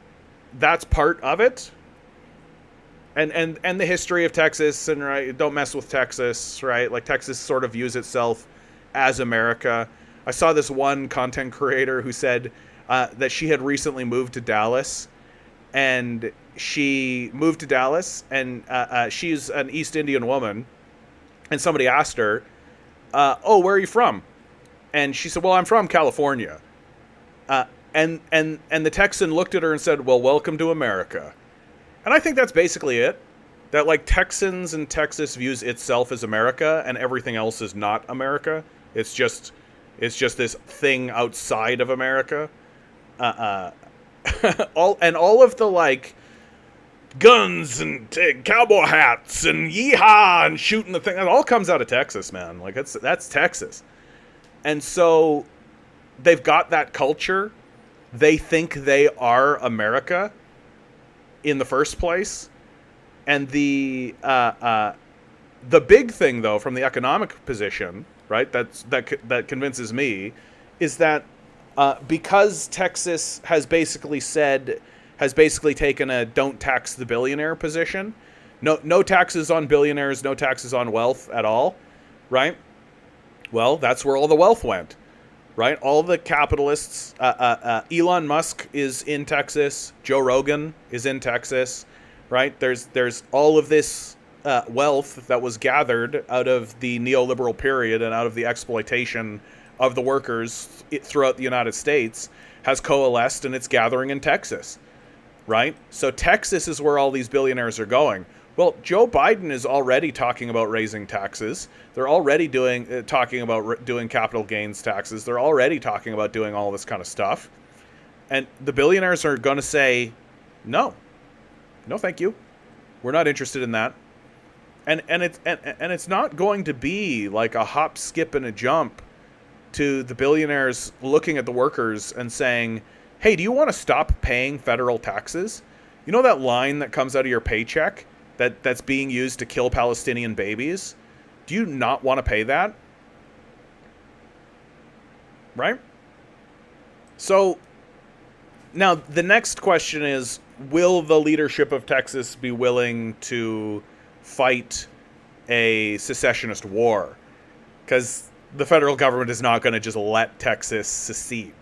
A: that's part of it. And the history of Texas, and right, don't mess with Texas, right? Like, Texas sort of views itself as America. I saw this one content creator who said that she had recently moved to Dallas, and she's an East Indian woman, and somebody asked her, oh, where are you from? And she said, well, I'm from California. And the Texan looked at her and said, well, welcome to America. And I think that's basically it. That, like, Texans and Texas views itself as America, and everything else is not America. It's just this thing outside of America. All of the, like, guns and cowboy hats and yeehaw and shooting the thing, it all comes out of Texas, man. Like, that's Texas. And so they've got that culture. They think they are America in the first place. And the big thing, though, from the economic position, right, that convinces me, is that because Texas has basically taken a don't tax the billionaire position, no taxes on billionaires, no taxes on wealth at all, right? Well, that's where all the wealth went, right? All the capitalists. Elon Musk is in Texas. Joe Rogan is in Texas, right? There's all of this wealth that was gathered out of the neoliberal period and out of the exploitation of the workers throughout the United States has coalesced, and it's gathering in Texas, right? So Texas is where all these billionaires are going. Well, Joe Biden is already talking about raising taxes. They're already talking about doing capital gains taxes. They're already talking about doing all this kind of stuff. And the billionaires are going to say, no, thank you. We're not interested in that. And it's not going to be like a hop, skip, and a jump to the billionaires looking at the workers and saying, hey, do you want to stop paying federal taxes? You know that line that comes out of your paycheck that's being used to kill Palestinian babies? Do you not want to pay that? Right? So now the next question is, will the leadership of Texas be willing to fight a secessionist war? Because the federal government is not going to just let Texas secede,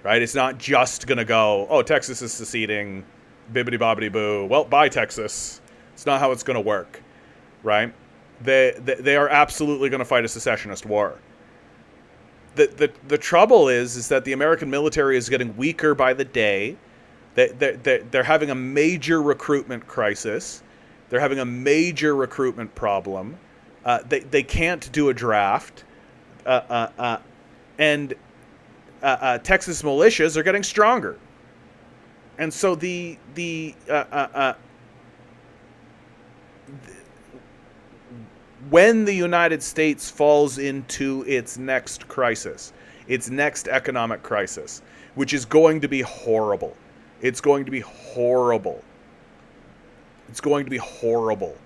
A: right? It's not just going to go, oh, Texas is seceding, bibbidi-bobbidi-boo, well, bye, Texas. It's not how it's going to work, right? They are absolutely going to fight a secessionist war. The trouble is that the American military is getting weaker by the day. They're having a major recruitment crisis. They're having a major recruitment problem. They can't do a draft. And Texas militias are getting stronger. And so when the United States falls into its next crisis, its next economic crisis, which is going to be horrible. It's going to be horrible. It's going to be horrible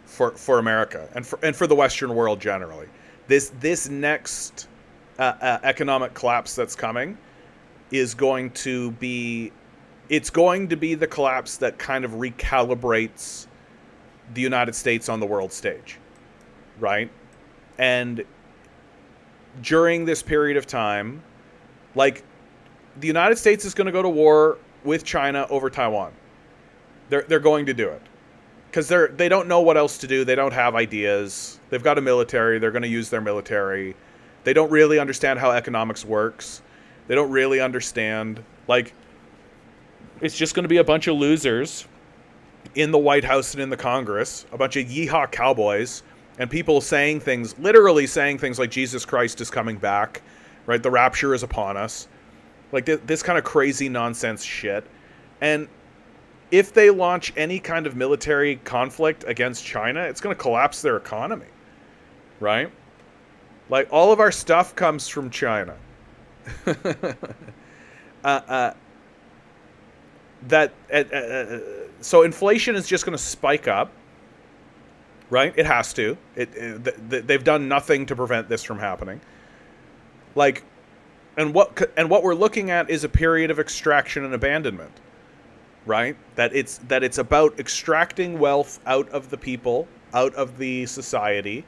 A: for America and for the Western world generally. This next economic collapse that's coming is going to be the collapse that kind of recalibrates the United States on the world stage, right? And during this period of time, like, the United States is going to go to war with China over Taiwan. They're going to do it because they don't know what else to do. They don't have ideas. They've got a military. They're going to use their military. They don't really understand how economics works. They don't really understand, like, it's just going to be a bunch of losers in the White House and in the Congress, a bunch of yeehaw cowboys, and people literally saying things like Jesus Christ is coming back, right? The rapture is upon us. Like this kind of crazy nonsense shit. And if they launch any kind of military conflict against China, it's going to collapse their economy, right? Like, all of our stuff comes from China. So inflation is just going to spike up, right? It has to. They've done nothing to prevent this from happening. Like, and what we're looking at is a period of extraction and abandonment, right? That it's about extracting wealth out of the people, out of the society,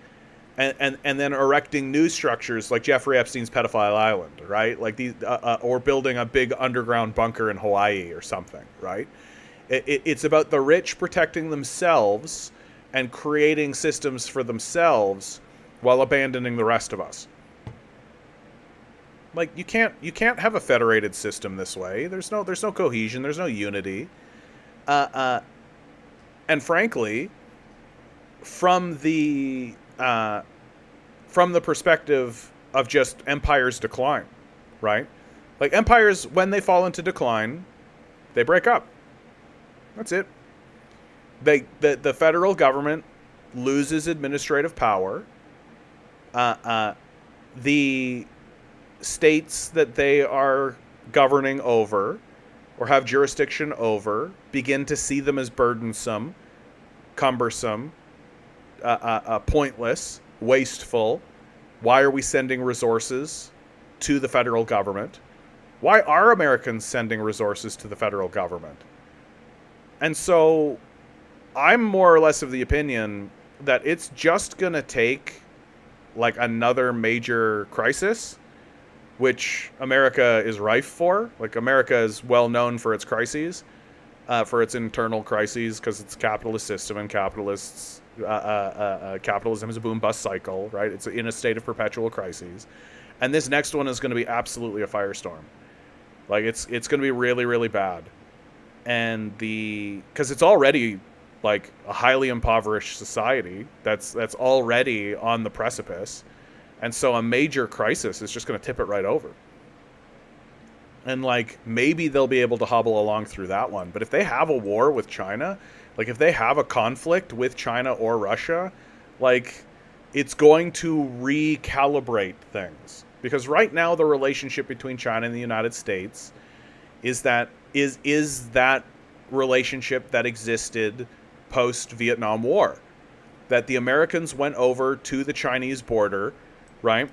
A: and then erecting new structures like Jeffrey Epstein's pedophile island, right? Like these, or building a big underground bunker in Hawaii or something, right? It's about the rich protecting themselves and creating systems for themselves while abandoning the rest of us. Like, you can't have a federated system this way. There's no cohesion. There's no unity. And frankly, from the perspective of just empires' decline, right? Like, empires, when they fall into decline, they break up. That's it. The federal government loses administrative power. The states that they are governing over or have jurisdiction over begin to see them as burdensome, cumbersome, pointless, wasteful. Why are we sending resources to the federal government? Why are Americans sending resources to the federal government? And so I'm more or less of the opinion that it's just going to take like another major crisis, which America is rife for. Like, America is well known for its crises, for its internal crises, because it's a capitalist system, and capitalism is a boom-bust cycle, right? It's in a state of perpetual crises. And this next one is going to be absolutely a firestorm. Like, it's going to be really, really bad. And because it's already like a highly impoverished society that's already on the precipice. And so a major crisis is just going to tip it right over. And like, maybe they'll be able to hobble along through that one. But if they have a war with China, like if they have a conflict with China or Russia, like, it's going to recalibrate things. Because right now the relationship between China and the United States is that relationship that existed post-Vietnam War. That the Americans went over to the Chinese border, right?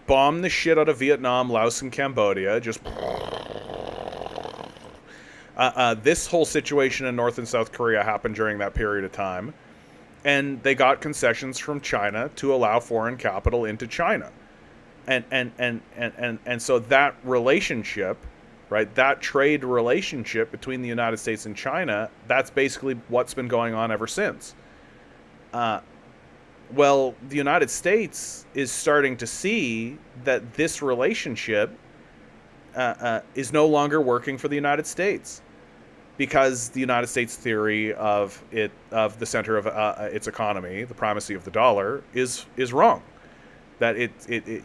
A: Bombed the shit out of Vietnam, Laos, and Cambodia. Just this whole situation in North and South Korea happened during that period of time. And they got concessions from China to allow foreign capital into China. And so that relationship, right, that trade relationship between the United States and China, that's basically what's been going on ever since. Well, the United States is starting to see that this relationship is no longer working for the United States, because the United States theory of the center of its economy, the primacy of the dollar, is wrong. That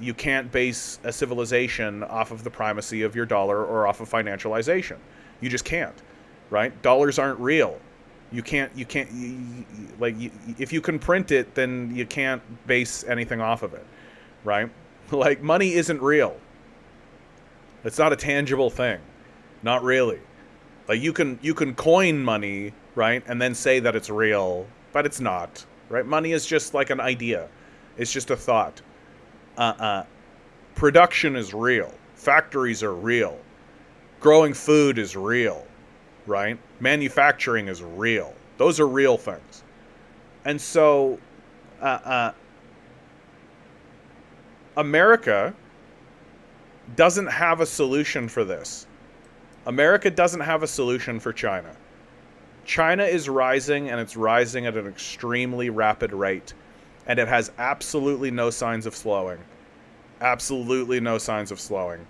A: you can't base a civilization off of the primacy of your dollar or off of financialization. You just can't, right? Dollars aren't real. If you can print it, then you can't base anything off of it, right? Like, money isn't real. It's not a tangible thing. Not really. Like, you can coin money, right? And then say that it's real, but it's not, right? Money is just like an idea. It's just a thought. Production is real. Factories are real. Growing food is real, right? Manufacturing is real. Those are real things. And so, America doesn't have a solution for this. America doesn't have a solution for China. China is rising, and it's rising at an extremely rapid rate. And it has absolutely no signs of slowing. Absolutely no signs of slowing.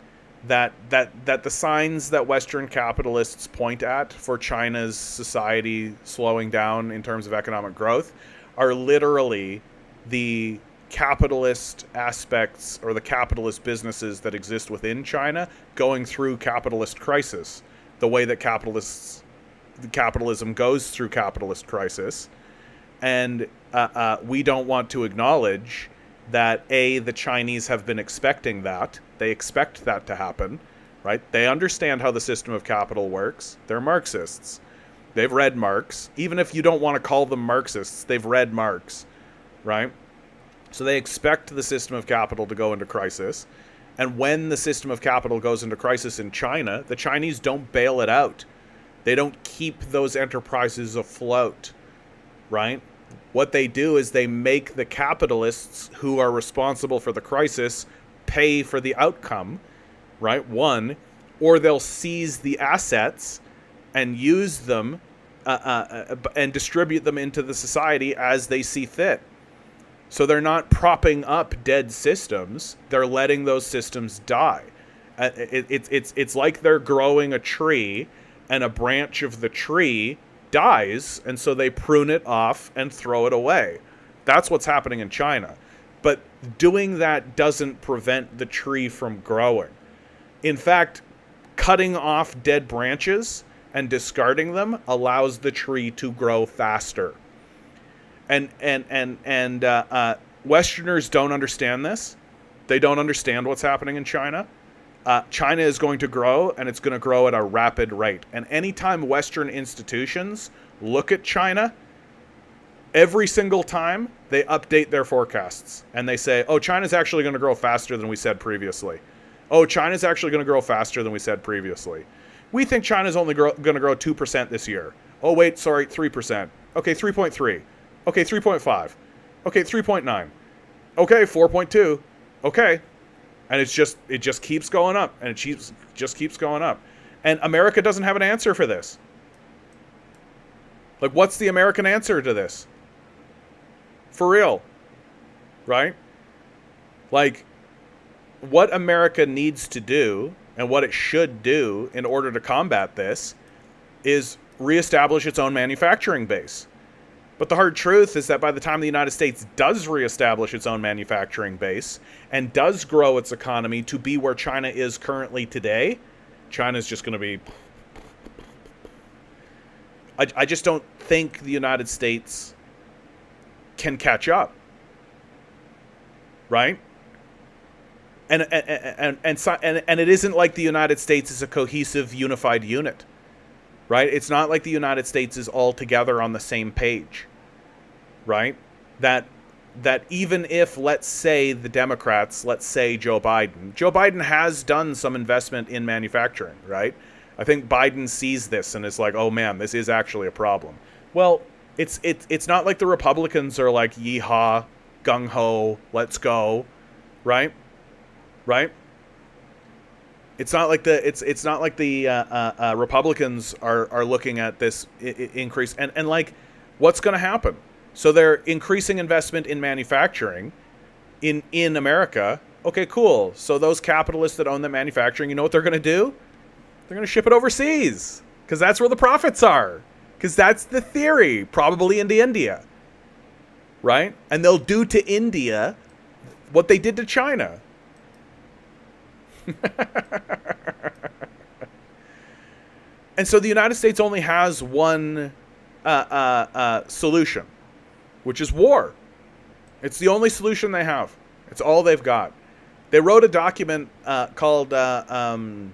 A: That the signs that Western capitalists point at for China's society slowing down in terms of economic growth are literally the capitalist aspects or the capitalist businesses that exist within China going through capitalist crisis. The way that capitalism goes through capitalist crisis. And we don't want to acknowledge that, the Chinese have been expecting that. They expect that to happen, right? They understand how the system of capital works. They're Marxists. They've read Marx. Even if you don't want to call them Marxists, they've read Marx, right? So they expect the system of capital to go into crisis. And when the system of capital goes into crisis in China, the Chinese don't bail it out. They don't keep those enterprises afloat, right? What they do is they make the capitalists who are responsible for the crisis pay for the outcome, right? One, or they'll seize the assets and use them and distribute them into the society as they see fit. So they're not propping up dead systems. They're letting those systems die. It's like they're growing a tree and a branch of the tree dies, and so they prune it off and throw it away. That's what's happening in China. But doing that doesn't prevent the tree from growing. In fact, cutting off dead branches and discarding them allows the tree to grow faster. And Westerners don't understand this. They don't understand what's happening in China. China is going to grow, and it's going to grow at a rapid rate. And anytime Western institutions look at China, every single time they update their forecasts. And they say, oh, China's actually going to grow faster than we said previously. Oh, China's actually going to grow faster than we said previously. We think China's only going to grow 2% this year. Oh, wait, sorry, 3%. Okay, 3.3. Okay, 3.5. Okay, 3.9. Okay, 4.2. Okay. And it just keeps going up, and it just keeps going up. And America doesn't have an answer for this. Like, what's the American answer to this? For real. Right? Like, what America needs to do, and what it should do in order to combat this, is reestablish its own manufacturing base. But the hard truth is that by the time the United States does reestablish its own manufacturing base and does grow its economy to be where China is currently today, China's just going to be... I just don't think the United States can catch up. Right? And it isn't like the United States is a cohesive, unified unit. Right? It's not like the United States is all together on the same page. Right? That even if, let's say, the Democrats, let's say Joe Biden has done some investment in manufacturing, right? I think Biden sees this and is like, oh man, this is actually a problem. Well, it's not like the Republicans are like, yeehaw, gung-ho, let's go, right? Right? It's not like the Republicans are looking at this increase and like, what's going to happen? So they're increasing investment in manufacturing in America. Okay, cool. So those capitalists that own the manufacturing, you know what they're going to do? They're going to ship it overseas because that's where the profits are. Because that's the theory, probably into India, right? And they'll do to India what they did to China. And so the United States only has one solution, which is war. It's the only solution they have. It's all they've got. They wrote a document called the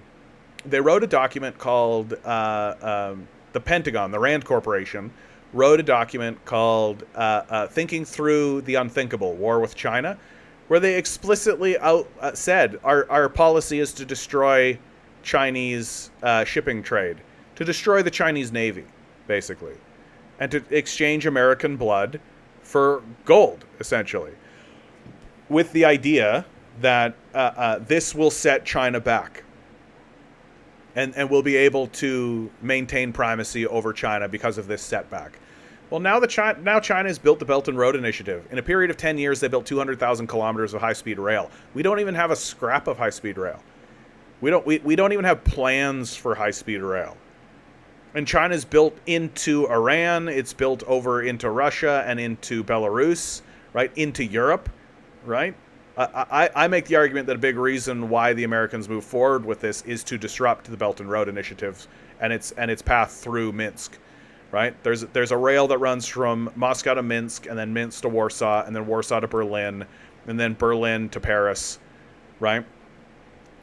A: Pentagon, the Rand Corporation, wrote a document called Thinking Through the Unthinkable, War with China, where they explicitly said our policy is to destroy Chinese shipping trade, to destroy the Chinese Navy, basically, and to exchange American blood for gold, essentially, with the idea that this will set China back. And we'll be able to maintain primacy over China because of this setback. Well, now China has built the Belt and Road Initiative. In a period of 10 years, they built 200,000 kilometers of high-speed rail. We don't even have a scrap of high-speed rail. We don't even have plans for high-speed rail. And China's built into Iran. It's built over into Russia and into Belarus, right? Into Europe, right? I make the argument that a big reason why the Americans move forward with this is to disrupt the Belt and Road Initiative and its path through Minsk, right? There's a rail that runs from Moscow to Minsk, and then Minsk to Warsaw, and then Warsaw to Berlin, and then Berlin to Paris, right?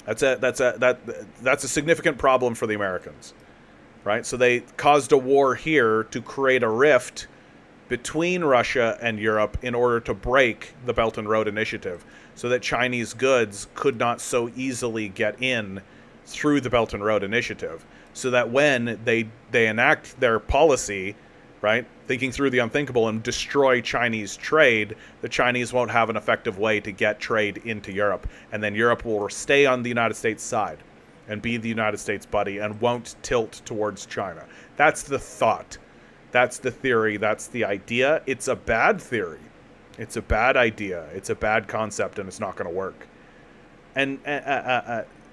A: That's a significant problem for the Americans, right? So they caused a war here to create a rift between Russia and Europe in order to break the Belt and Road Initiative, so that Chinese goods could not so easily get in through the Belt and Road Initiative, so that when they enact their policy, right, thinking through the unthinkable, and destroy Chinese trade, the Chinese won't have an effective way to get trade into Europe, and then Europe will stay on the United States side and be the United States buddy and won't tilt towards China. That's the thought. That's the theory. That's the idea. It's a bad theory. It's a bad idea. It's a bad concept, and it's not going to work. And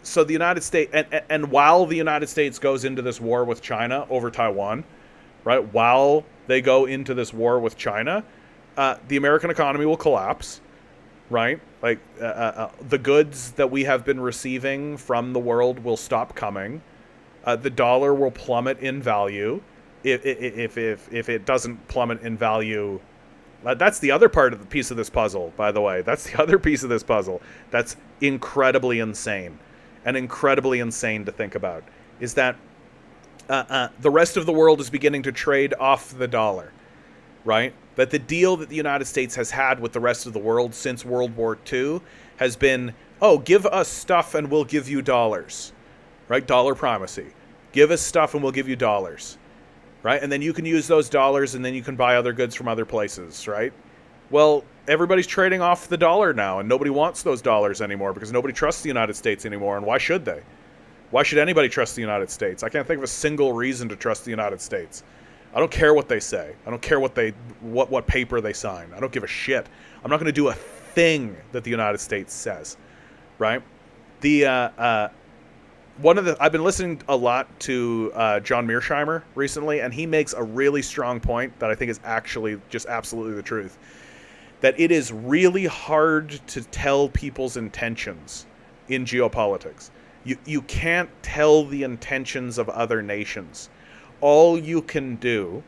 A: so the United States, and while the United States goes into this war with China over Taiwan, right? While they go into this war with China, the American economy will collapse, right? Like the goods that we have been receiving from the world will stop coming. The dollar will plummet in value. If it doesn't plummet in value That's the other part of the piece of this puzzle, by the way. That's the other piece of this puzzle that's incredibly insane and incredibly insane to think about, is that the rest of the world is beginning to trade off the dollar, right? That the deal that the United States has had with the rest of the world since World War II has been, oh, give us stuff and we'll give you dollars, right? Dollar primacy. Give us stuff and we'll give you dollars, right? And then you can use those dollars and then you can buy other goods from other places, right? Well, everybody's trading off the dollar now, and nobody wants those dollars anymore because nobody trusts the United States anymore, and why should they? Why should anybody trust the United States? I can't think of a single reason to trust the United States. I don't care what they say. I don't care what paper they sign. I don't give a shit. I'm not going to do a thing that the United States says, right? I've been listening a lot to John Mearsheimer recently, and he makes a really strong point that I think is actually just absolutely the truth. That it is really hard to tell people's intentions in geopolitics. You can't tell the intentions of other nations. All you can do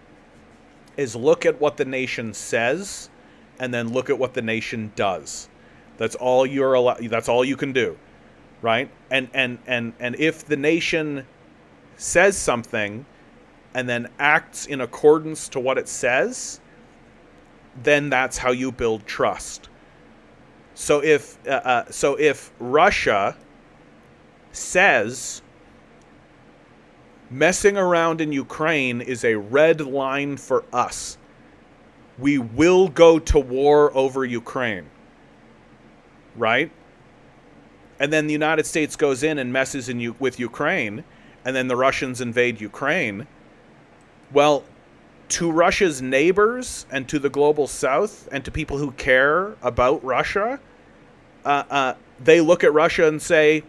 A: is look at what the nation says and then look at what the nation does. That's all that's all you can do, right? And if the nation says something and then acts in accordance to what it says, then that's how you build trust. So if Russia says messing around in Ukraine is a red line for us, we will go to war over Ukraine, right? And then the United States goes in and messes with Ukraine, and then the Russians invade Ukraine. Well, to Russia's neighbors and to the global south and to people who care about Russia, they look at Russia and say,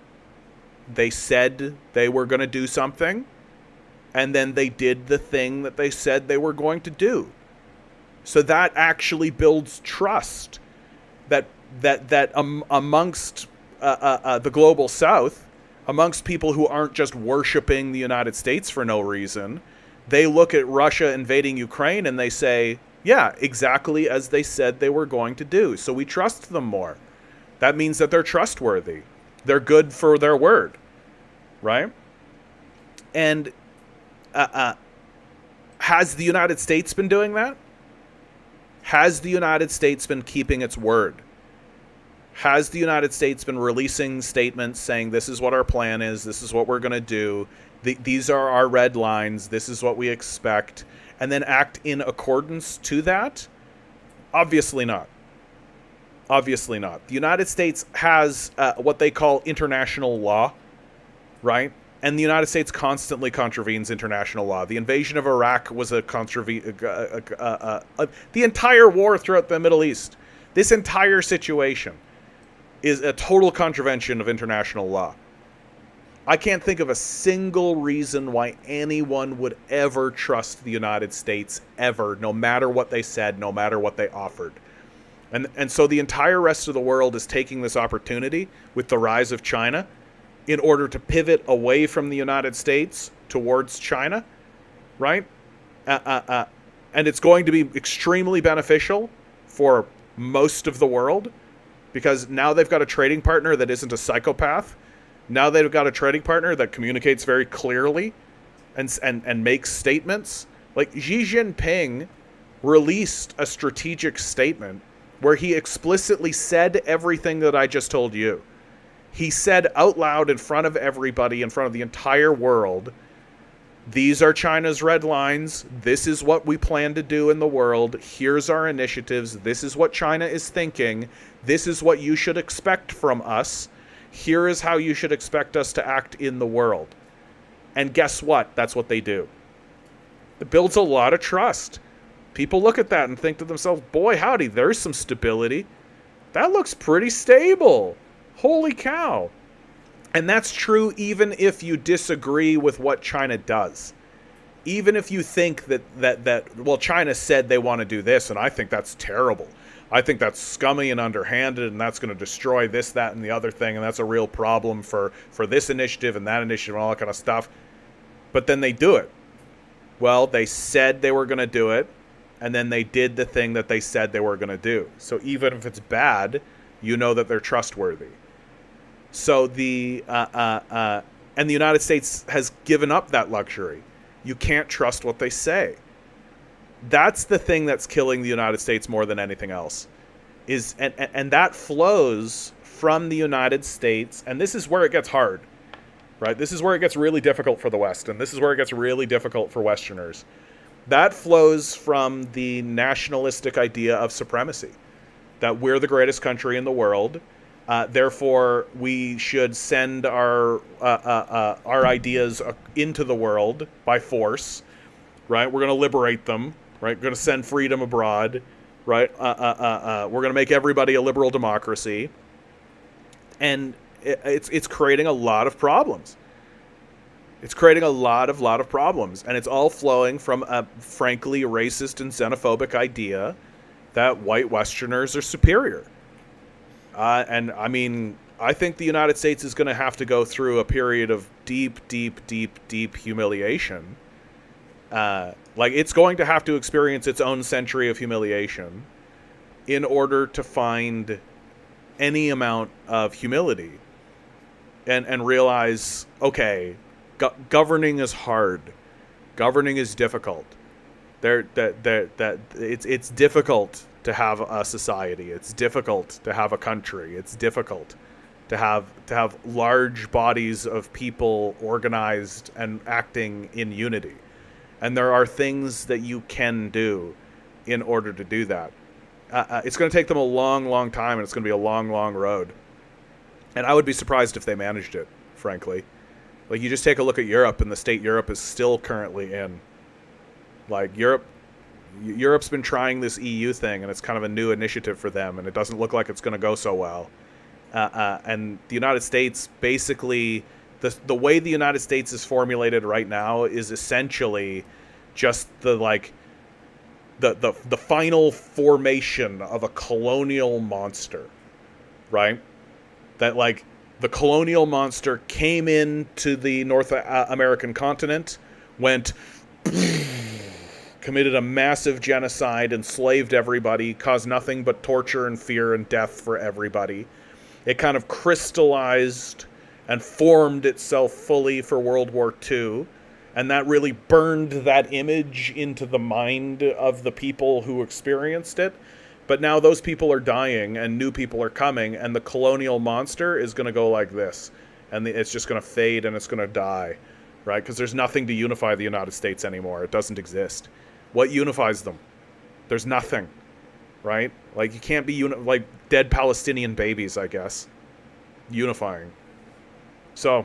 A: they said they were going to do something, and then they did the thing that they said they were going to do. So that actually builds trust that amongst the global south, amongst people who aren't just worshiping the United States for no reason. They look at Russia invading Ukraine and they say, yeah, exactly as they said they were going to do. So we trust them more. That means that they're trustworthy. They're good for their word, right? And has the United States been doing that? Has the United States been keeping its word? Has the United States been releasing statements saying this is what our plan is, this is what we're going to do, these are our red lines, this is what we expect, and then act in accordance to that? Obviously not. Obviously not. The United States has what they call international law, right? And the United States constantly contravenes international law. The invasion of Iraq was the entire war throughout the Middle East. This entire situation is a total contravention of international law. I can't think of a single reason why anyone would ever trust the United States, ever, no matter what they said, no matter what they offered. And so the entire rest of the world is taking this opportunity with the rise of China in order to pivot away from the United States towards China, right? And it's going to be extremely beneficial for most of the world because now they've got a trading partner that isn't a psychopath. Now they've got a trading partner that communicates very clearly and makes statements. Like Xi Jinping released a strategic statement where he explicitly said everything that I just told you. He said out loud in front of everybody, in front of the entire world, these are China's red lines. This is what we plan to do in the world. Here's our initiatives. This is what China is thinking. This is what you should expect from us. Here is how you should expect us to act in the world. And guess what? That's what they do. It builds a lot of trust. People look at that and think to themselves, boy, howdy, there's some stability. That looks pretty stable. Holy cow. And that's true even if you disagree with what China does. Even if you think that China said they want to do this, and I think that's terrible. I think that's scummy and underhanded, and that's going to destroy this, that, and the other thing, and that's a real problem for this initiative and that initiative and all that kind of stuff. But then they do it. Well, they said they were going to do it, and then they did the thing that they said they were going to do. So even if it's bad, you know that they're trustworthy. So and the United States has given up that luxury. You can't trust what they say. That's the thing that's killing the United States more than anything else. And that flows from the United States, and this is where it gets hard, right? This is where it gets really difficult for the West, and this is where it gets really difficult for Westerners. That flows from the nationalistic idea of supremacy, that we're the greatest country in the world. Therefore, we should send our ideas into the world by force, right? We're going to liberate them, right? We're going to send freedom abroad, right? We're going to make everybody a liberal democracy, and it's creating a lot of problems. It's creating a lot of problems, and it's all flowing from a frankly racist and xenophobic idea that white Westerners are superior. And I mean, I think the United States is going to have to go through a period of deep humiliation. Like, it's going to have to experience its own century of humiliation in order to find any amount of humility and realize, okay, governing is hard. Governing is difficult. It's difficult to have a society. It's difficult to have a country. It's difficult to have large bodies of people organized and acting in unity. And there are things that you can do in order to do that. It's going to take them a long time, and it's going to be a long road. And I would be surprised if they managed it, frankly. Like, you just take a look at Europe and the state Europe is still currently in. Like, Europe's been trying this EU thing, and it's kind of a new initiative for them, and it doesn't look like it's going to go so well. And the United States, basically, the way the United States is formulated right now is essentially just the final formation of a colonial monster, right? That, like, the colonial monster came into the North American continent, went, committed a massive genocide, enslaved everybody, caused nothing but torture and fear and death for everybody. It kind of crystallized and formed itself fully for World War II, and that really burned that image into the mind of the people who experienced it. But now those people are dying, and new people are coming, and the colonial monster is going to go like this, and it's just going to fade, and it's going to die, right? Because there's nothing to unify the United States anymore. It doesn't exist. What unifies them? There's nothing, right? Like, you can't be like dead Palestinian babies, I guess, unifying. So,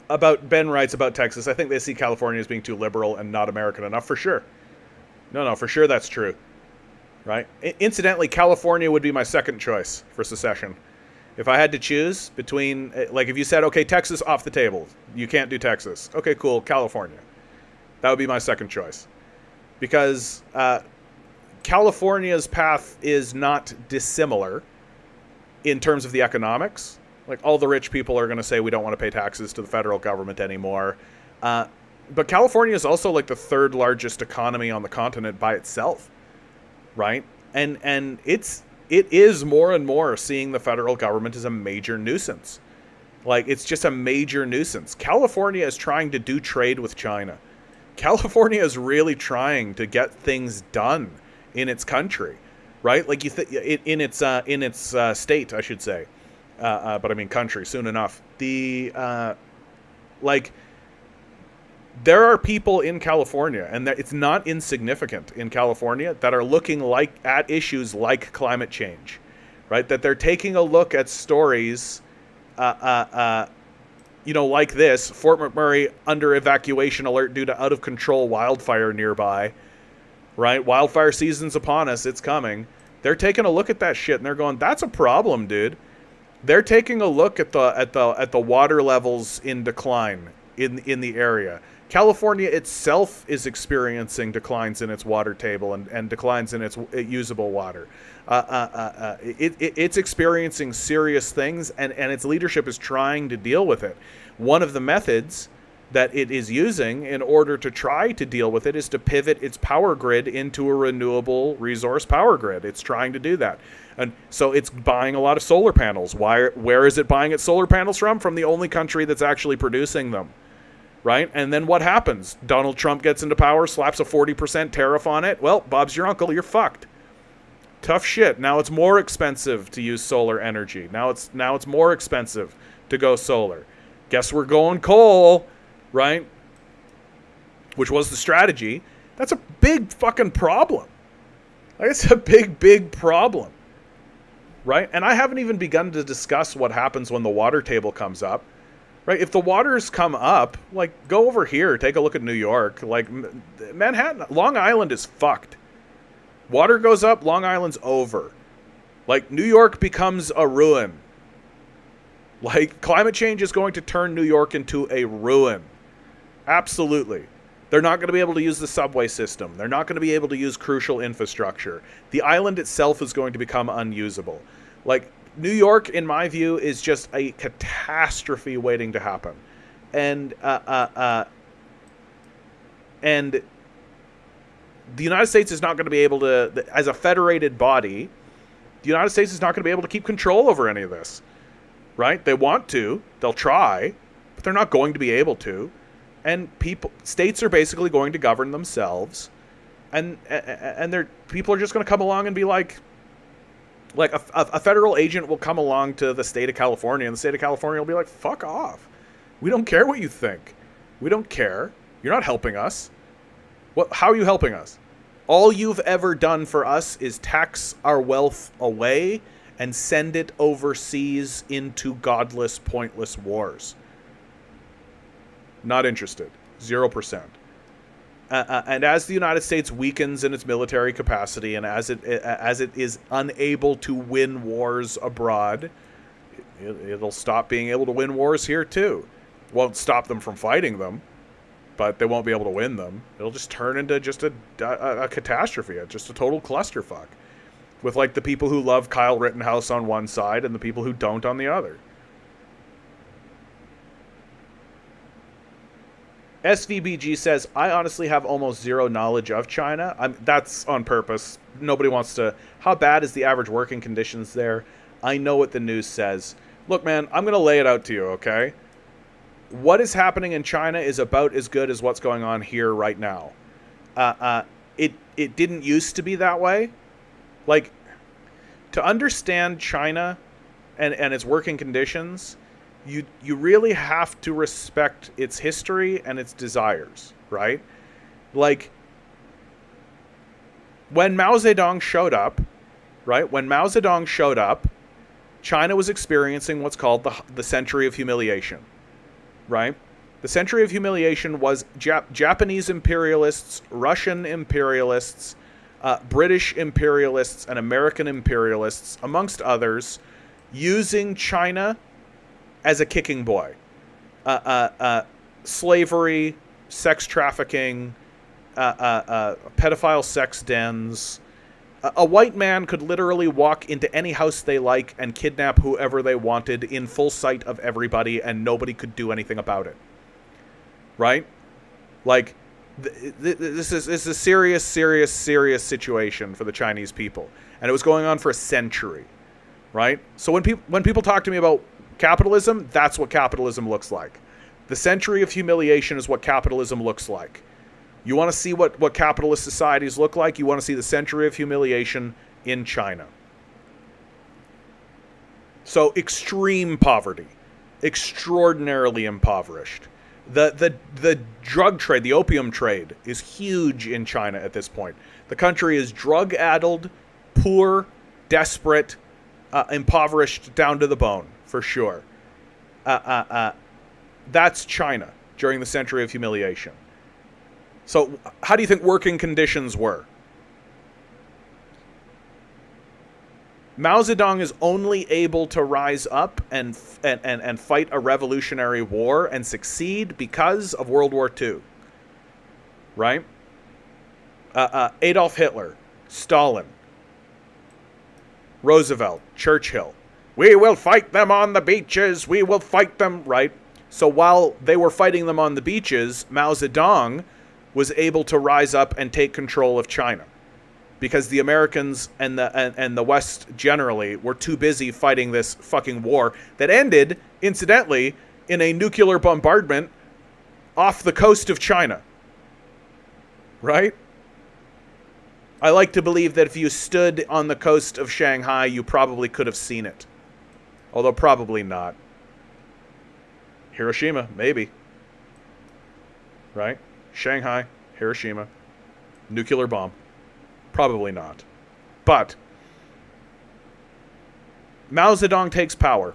A: about Ben writes about Texas, I think they see California as being too liberal and not American enough. For sure. No, for sure that's true. Right? Incidentally, California would be my second choice for secession. If I had to choose between, like, if you said, okay, Texas off the table, you can't do Texas. Okay, cool, California. That would be my second choice. Because California's path is not dissimilar in terms of the economics. Like, all the rich people are going to say we don't want to pay taxes to the federal government anymore. But California is also like the third largest economy on the continent by itself, right? And it is more and more seeing the federal government as a major nuisance. Like, it's just a major nuisance. California is trying to do trade with China. California is really trying to get things done in its country, right? Like, in its state, I should say. But I mean country, soon enough. There are people in California, and it's not insignificant in California, that are looking at issues like climate change, right? That they're taking a look at stories, like this, Fort McMurray under evacuation alert due to out of control wildfire nearby, right? Wildfire season's upon us, it's coming. They're taking a look at that shit, and they're going, that's a problem, dude. They're taking a look at the water levels in decline in the area. California itself is experiencing declines in its water table and declines in its usable water. It's experiencing serious things, and its leadership is trying to deal with it. One of the methods that it is using in order to try to deal with it is to pivot its power grid into a renewable resource power grid. It's trying to do that. And so it's buying a lot of solar panels. Where is it buying its solar panels from? From the only country that's actually producing them. Right? And then what happens? Donald Trump gets into power, slaps a 40% tariff on it. Well, Bob's your uncle, you're fucked. Tough shit. Now it's more expensive to use solar energy. Now it's more expensive to go solar. Guess we're going coal. Right? Which was the strategy. That's a big fucking problem. Like, it's a big problem. Right? And I haven't even begun to discuss what happens when the water table comes up. Right? If the waters come up, like, go over here, take a look at New York. Like, Manhattan, Long Island is fucked. Water goes up, Long Island's over. Like, New York becomes a ruin. Like, climate change is going to turn New York into a ruin. Absolutely. They're not going to be able to use the subway system. They're not going to be able to use crucial infrastructure. The island itself is going to become unusable. Like, New York, in my view, is just a catastrophe waiting to happen. And the United States is not going to be able to, as a federated body, the United States is not going to be able to keep control over any of this. Right? They want to. They'll try. But they're not going to be able to. And states are basically going to govern themselves, and people are just going to come along and be like a federal agent will come along to the state of California, and the state of California will be like, fuck off. We don't care what you think. We don't care. You're not helping us. How are you helping us? All you've ever done for us is tax our wealth away and send it overseas into godless, pointless wars. Not interested. 0%. And as the United States weakens in its military capacity, and as it is unable to win wars abroad, it'll stop being able to win wars here too. Won't stop them from fighting them, but they won't be able to win them. It'll just turn into just a catastrophe, just a total clusterfuck, with like the people who love Kyle Rittenhouse on one side and the people who don't on the other. SVBG says, I honestly have almost zero knowledge of China. That's on purpose. Nobody wants to. How bad is the average working conditions there? I know what the news says. Look, man, I'm going to lay it out to you, okay? What is happening in China is about as good as what's going on here right now. It didn't used to be that way. Like, to understand China and its working conditions, you really have to respect its history and its desires, right? Like, when Mao Zedong showed up, right? When Mao Zedong showed up, China was experiencing what's called the Century of Humiliation, right? The Century of Humiliation was Japanese imperialists, Russian imperialists, British imperialists, and American imperialists, amongst others, using China as a kicking boy. Slavery, sex trafficking, pedophile sex dens. A white man could literally walk into any house they like and kidnap whoever they wanted in full sight of everybody, and nobody could do anything about it. Right? Like, this is a serious situation for the Chinese people. And it was going on for a century. Right? So when people talk to me about capitalism, that's what capitalism looks like. The Century of Humiliation is what capitalism looks like. You want to see what capitalist societies look like? You want to see the Century of Humiliation in China. So extreme poverty, extraordinarily impoverished. The drug trade, the opium trade, is huge in China at this point. The country is drug-addled, poor, desperate, impoverished down to the bone, for sure. That's China during the Century of Humiliation. So how do you think working conditions were? Mao Zedong is only able to rise up and fight a revolutionary war and succeed because of World War II. right? Adolf Hitler, Stalin, Roosevelt, Churchill. We will fight them on the beaches. We will fight them, right? So while they were fighting them on the beaches, Mao Zedong was able to rise up and take control of China, because the Americans and the West generally were too busy fighting this fucking war that ended, incidentally, in a nuclear bombardment off the coast of China. Right? I like to believe that if you stood on the coast of Shanghai, you probably could have seen it. Although probably not. Hiroshima, maybe. Right? Shanghai, Hiroshima, nuclear bomb. Probably not. But Mao Zedong takes power.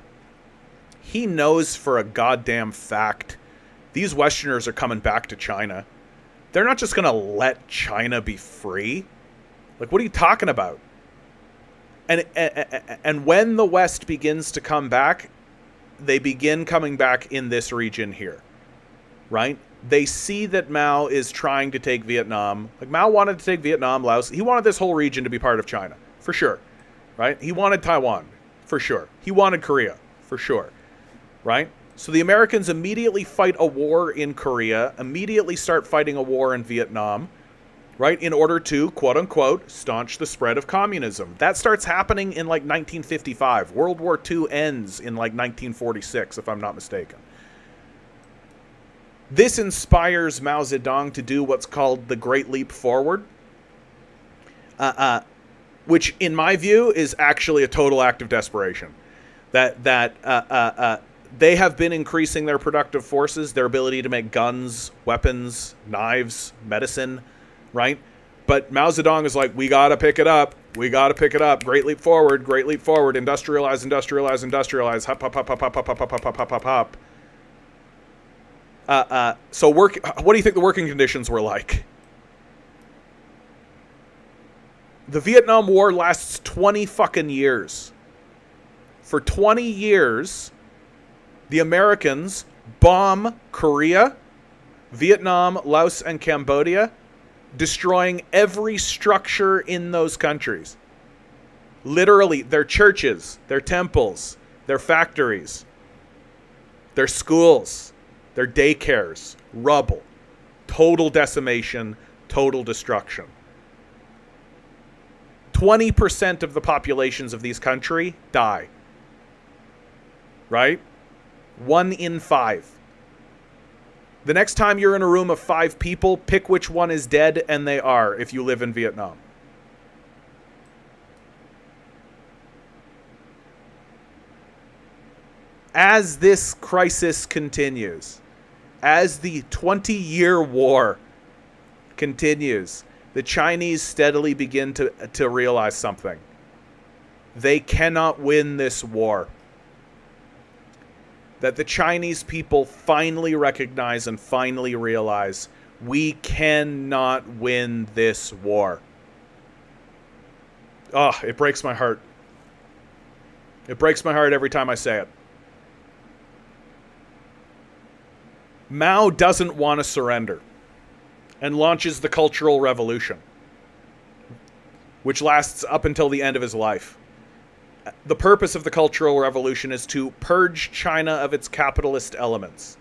A: He knows for a goddamn fact these Westerners are coming back to China. They're not just going to let China be free. Like, what are you talking about? And when the West begins to come back, they begin coming back in this region here, right? They see that Mao is trying to take Vietnam. Like, Mao wanted to take Vietnam, Laos. He wanted this whole region to be part of China, for sure, right? He wanted Taiwan, for sure. He wanted Korea, for sure, right? So the Americans immediately fight a war in Korea, immediately start fighting a war in Vietnam, right, in order to, quote-unquote, staunch the spread of communism. That starts happening in, like, 1955. World War II ends in, like, 1946, if I'm not mistaken. This inspires Mao Zedong to do what's called the Great Leap Forward, which, in my view, is actually a total act of desperation. They have been increasing their productive forces, their ability to make guns, weapons, knives, medicine, right? But Mao Zedong is like, we got to pick it up. We got to pick it up. Great leap forward. Great leap forward. Industrialize, industrialize, industrialize. Hop, hop, hop, hop, hop, hop, hop, hop, hop, hop, hop, hop. So what do you think the working conditions were like? The Vietnam War lasts 20 fucking years. For 20 years, the Americans bomb Korea, Vietnam, Laos, and Cambodia, destroying every structure in those countries. Literally, their churches, their temples, their factories, their schools, their daycares, rubble. Total decimation, total destruction. 20% of the populations of these countries die. Right? 1 in 5. The next time you're in a room of 5 people, pick which one is dead, and they are, if you live in Vietnam. As this crisis continues, as the 20-year war continues, the Chinese steadily begin to realize something. They cannot win this war. That the Chinese people finally recognize and finally realize, we cannot win this war. Oh, it breaks my heart. It breaks my heart every time I say it. Mao doesn't want to surrender and launches the Cultural Revolution, which lasts up until the end of his life. The purpose of the Cultural Revolution is to purge China of its capitalist elements.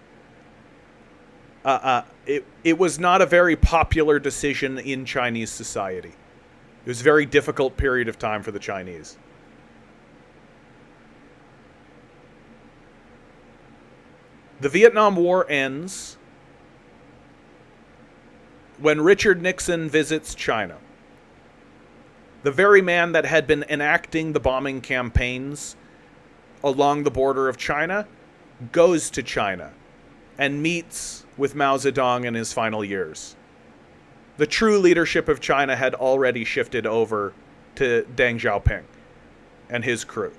A: It was not a very popular decision in Chinese society. It was a very difficult period of time for the Chinese. The Vietnam War ends when Richard Nixon visits China. The very man that had been enacting the bombing campaigns along the border of China goes to China and meets with Mao Zedong in his final years. The true leadership of China had already shifted over to Deng Xiaoping and his crew,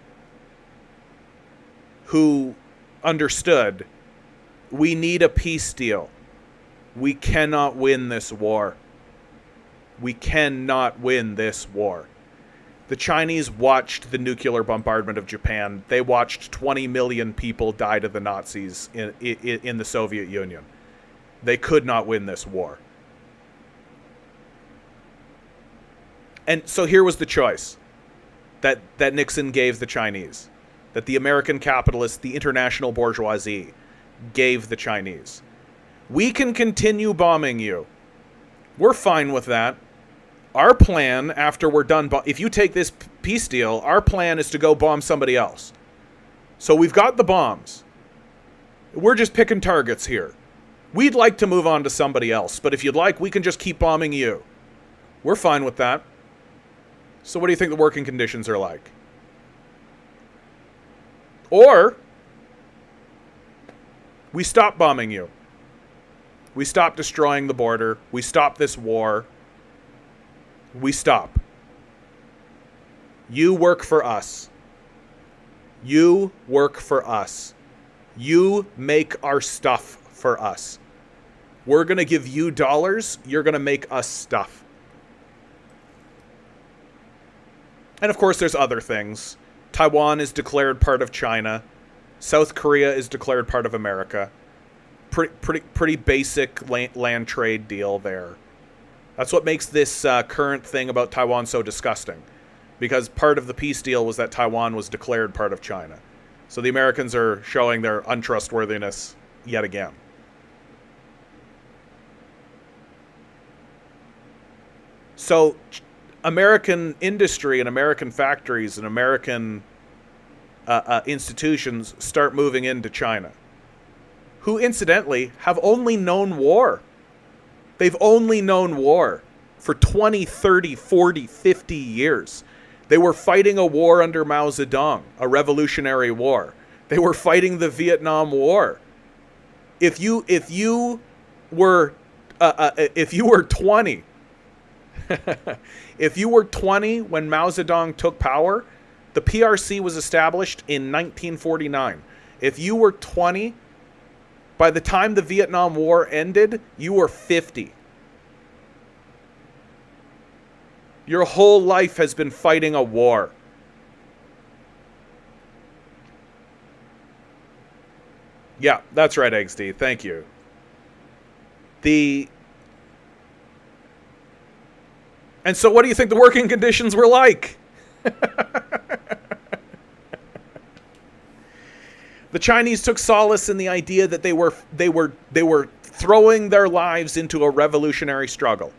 A: who understood, we need a peace deal. We cannot win this war. We cannot win this war. The Chinese watched the nuclear bombardment of Japan. They watched 20 million people die to the Nazis in the Soviet Union. They could not win this war. And so here was the choice that Nixon gave the Chinese, that the American capitalists, the international bourgeoisie, gave the Chinese. We can continue bombing you. We're fine with that. Our plan, after we're done, if you take this peace deal, our plan is to go bomb somebody else. So we've got the bombs. We're just picking targets here. We'd like to move on to somebody else, but if you'd like, we can just keep bombing you. We're fine with that. So what do you think the working conditions are like? Or we stop bombing you. We stop destroying the border. We stop this war. We stop. You work for us. You work for us. You make our stuff for us. We're going to give you dollars. You're going to make us stuff. And of course, there's other things. Taiwan is declared part of China. South Korea is declared part of America. Pretty basic land trade deal there. That's what makes this current thing about Taiwan so disgusting. Because part of the peace deal was that Taiwan was declared part of China. So the Americans are showing their untrustworthiness yet again. So American industry and American factories and American institutions start moving into China, who incidentally have only known war. They've only known war for 20, 30, 40, 50 years. They were fighting a war under Mao Zedong, a revolutionary war. They were fighting the Vietnam War. If you were 20, if you were 20 when Mao Zedong took power, the PRC was established in 1949. If you were 20, by the time the Vietnam War ended, you were 50. Your whole life has been fighting a war. Yeah, that's right, XD. Thank you. And so what do you think the working conditions were like? The Chinese took solace in the idea that they were throwing their lives into a revolutionary struggle.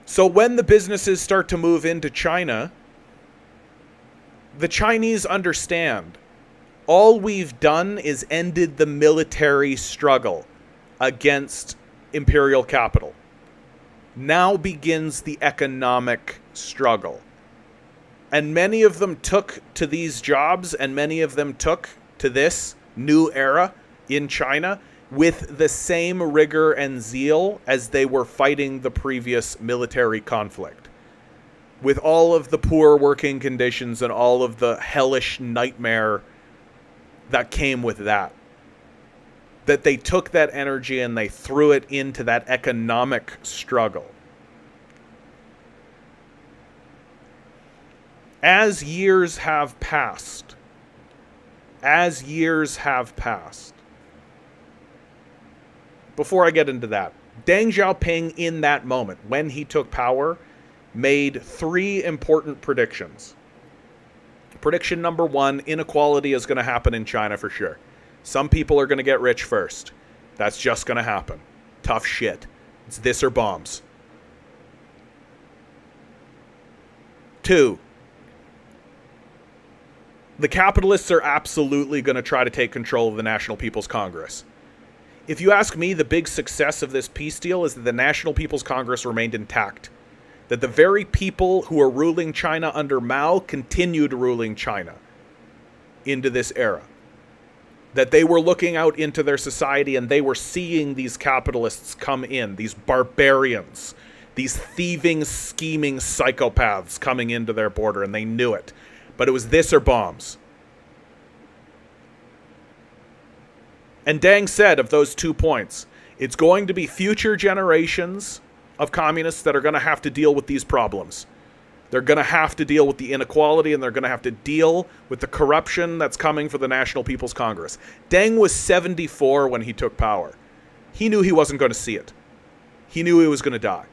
A: So when the businesses start to move into China, the Chinese understand all we've done is ended the military struggle against imperial capital. Now begins the economic struggle. And many of them took to these jobs, and many of them took to this new era in China with the same rigor and zeal as they were fighting the previous military conflict. With all of the poor working conditions and all of the hellish nightmare that came with that. That they took that energy and they threw it into that economic struggle. As years have passed, before I get into that, Deng Xiaoping in that moment, when he took power, made 3 important predictions. Prediction number 1, inequality is going to happen in China for sure. Some people are going to get rich first. That's just going to happen. Tough shit. It's this or bombs. 2, the capitalists are absolutely going to try to take control of the National People's Congress. If you ask me, the big success of this peace deal is that the National People's Congress remained intact. That the very people who are ruling China under Mao continued ruling China into this era. That they were looking out into their society and they were seeing these capitalists come in, these barbarians, these thieving, scheming psychopaths coming into their border, and they knew it. But it was this or bombs. And Deng said of those 2 points, it's going to be future generations of communists that are going to have to deal with these problems. They're going to have to deal with the inequality, and they're going to have to deal with the corruption that's coming for the National People's Congress. Deng was 74 when he took power. He knew he wasn't going to see it. He knew he was going to die.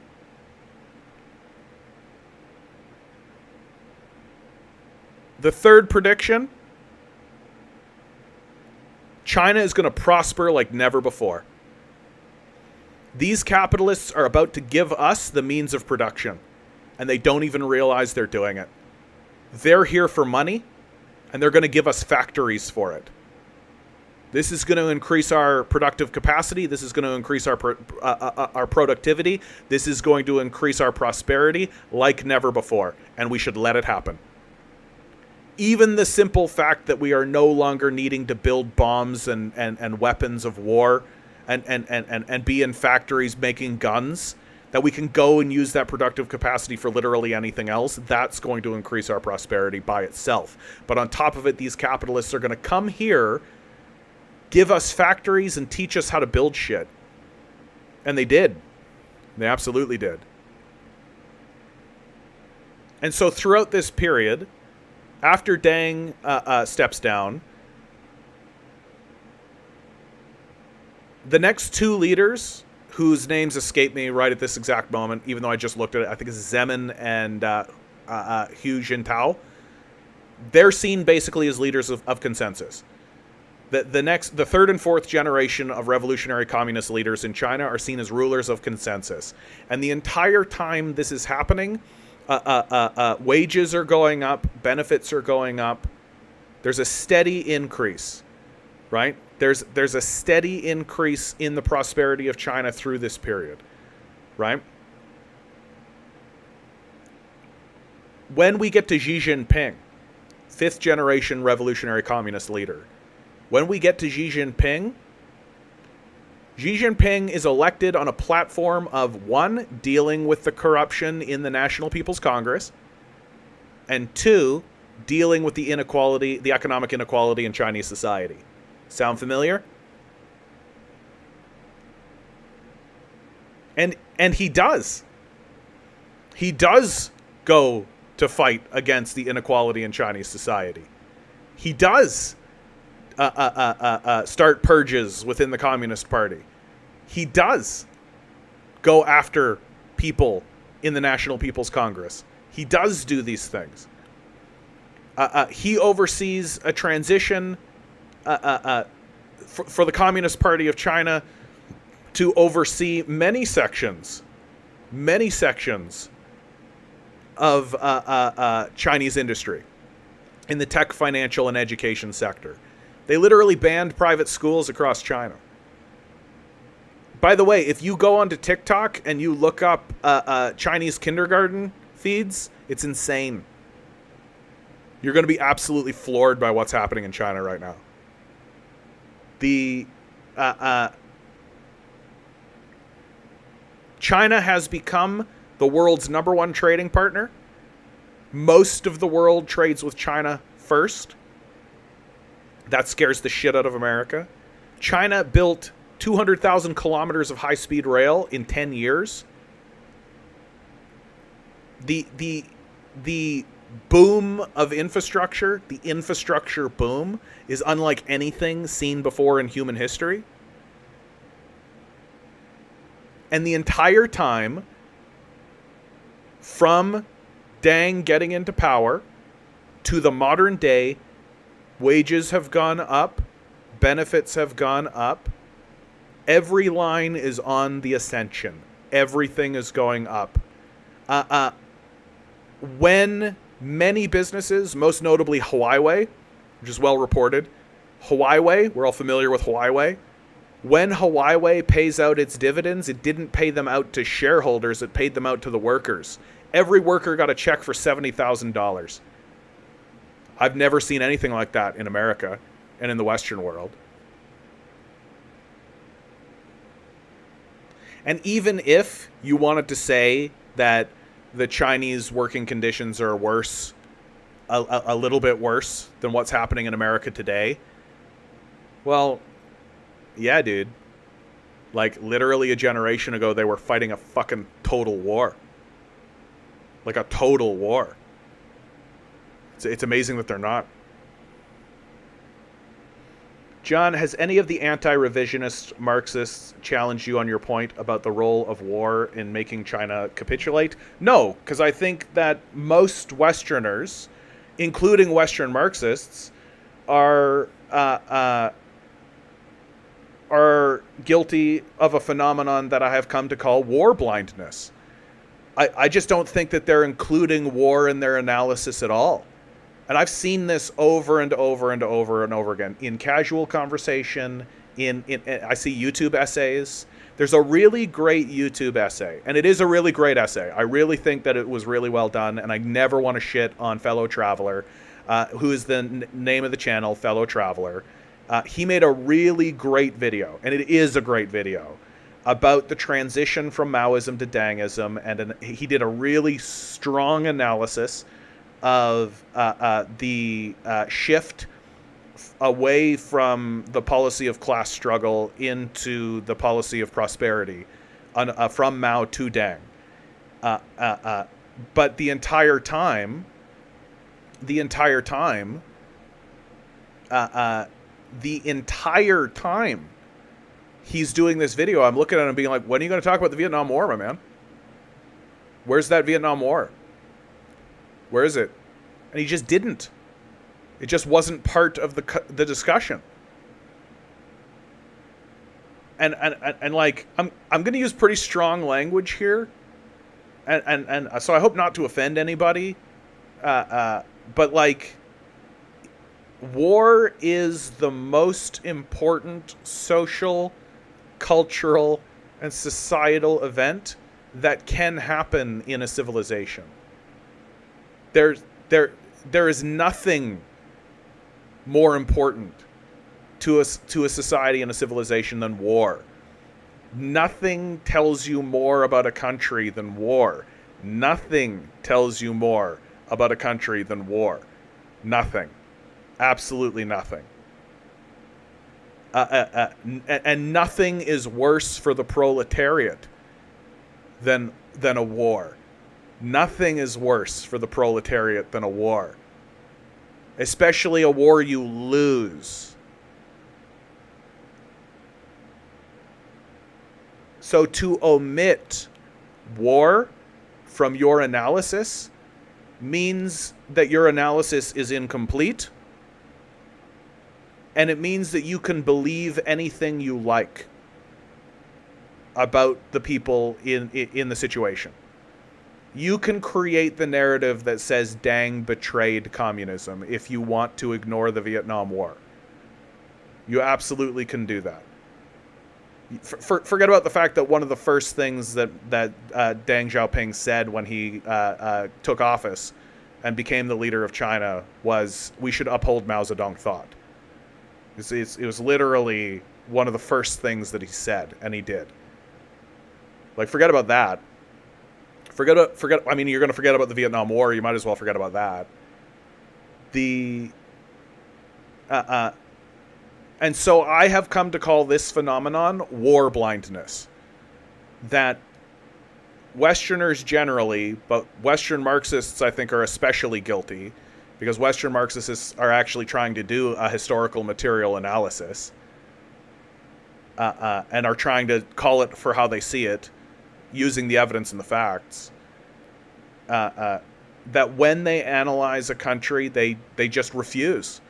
A: The third prediction, China is going to prosper like never before. These capitalists are about to give us the means of production, and they don't even realize they're doing it. They're here for money, and they're going to give us factories for it. This is going to increase our productive capacity. This is going to increase our productivity. This is going to increase our prosperity like never before, and we should let it happen. Even the simple fact that we are no longer needing to build bombs and weapons of war and be in factories making guns, that we can go and use that productive capacity for literally anything else, that's going to increase our prosperity by itself. But on top of it, these capitalists are going to come here, give us factories, and teach us how to build shit. And they did. They absolutely did. And so throughout this period, after Deng steps down, the next two leaders, whose names escape me right at this exact moment, even though I just looked at it, I think it's Zemin and Hu Jintao, they're seen basically as leaders of consensus. The third and fourth generation of revolutionary communist leaders in China are seen as rulers of consensus. And the entire time this is happening, wages are going up, benefits are going up. There's a steady increase, right? There's a steady increase in the prosperity of China through this period, right? When we get to Xi Jinping, fifth generation revolutionary communist leader, when we get to Xi Jinping is elected on a platform of, one, dealing with the corruption in the National People's Congress, and two, dealing with the inequality, the economic inequality in Chinese society. Sound familiar? And he does. He does go to fight against the inequality in Chinese society. He does start purges within the Communist Party. He does go after people in the National People's Congress. He does do these things. He oversees a transition for the Communist Party of China to oversee many sections of Chinese industry in the tech, financial, and education sector. They literally banned private schools across China. By the way, if you go onto TikTok and you look up Chinese kindergarten feeds, it's insane. You're going to be absolutely floored by what's happening in China right now. China has become the world's number one trading partner. Most of the world trades with China first. That scares the shit out of America. China built 200,000 kilometers of high-speed rail in 10 years. The boom of infrastructure, the infrastructure boom, is unlike anything seen before in human history. And the entire time, from Deng getting into power to the modern day, wages have gone up, benefits have gone up. Every line is on the ascension. Everything is going up. When many businesses, most notably Huawei, which is well reported, Huawei, we're all familiar with Huawei. When Huawei pays out its dividends, it didn't pay them out to shareholders, it paid them out to the workers. Every worker got a check for $70,000. I've never seen anything like that in America and in the Western world. And even if you wanted to say that the Chinese working conditions are worse, a little bit worse than what's happening in America today, well, yeah, dude. Like, literally a generation ago, they were fighting a fucking total war. Like a total war. It's amazing that they're not. John, has any of the anti-revisionist Marxists challenged you on your point about the role of war in making China capitulate? No, because I think that most Westerners including Western Marxists, are guilty of a phenomenon that I have come to call war blindness. I just don't think that they're including war in their analysis at all. And I've seen this over and over and over and over again in casual conversation, I see YouTube essays. There's a really great YouTube essay, and it is a really great essay. I really think that it was really well done, and I never want to shit on Fellow Traveler, who is the name of the channel, Fellow Traveler. He made a really great video, and it is a great video, about the transition from Maoism to Dangism, and he did a really strong analysis of the shift away from the policy of class struggle into the policy of prosperity from Mao to Deng. But the entire time, he's doing this video, I'm looking at him being like, when are you going to talk about the Vietnam War, my man? Where's that Vietnam War? Where is it? And he just didn't. It just wasn't part of the discussion. And like, I'm going to use pretty strong language here. And so I hope not to offend anybody. But like, war is the most important social, cultural, and societal event that can happen in a civilization. There is nothing more important to a society and a civilization than war. Nothing tells you more about a country than war. Nothing tells you more about a country than war. Nothing. Absolutely nothing. And nothing is worse for the proletariat than a war. Nothing is worse for the proletariat than a war. Especially a war you lose. So to omit war from your analysis means that your analysis is incomplete, and it means that you can believe anything you like about the people in the situation. You can create the narrative that says Deng betrayed communism if you want to ignore the Vietnam War. You absolutely can do that. Forget about the fact that one of the first things that Deng Xiaoping said when he took office and became the leader of China was, we should uphold Mao Zedong thought. It was literally one of the first things that he said, and he did. Like, forget about that. I mean, you're going to forget about the Vietnam War. You might as well forget about that. And so I have come to call this phenomenon war blindness. That Westerners generally, but Western Marxists I think are especially guilty, because Western Marxists are actually trying to do a historical material analysis and are trying to call it for how they see it, using the evidence and the facts, that when they analyze a country, they just refuse.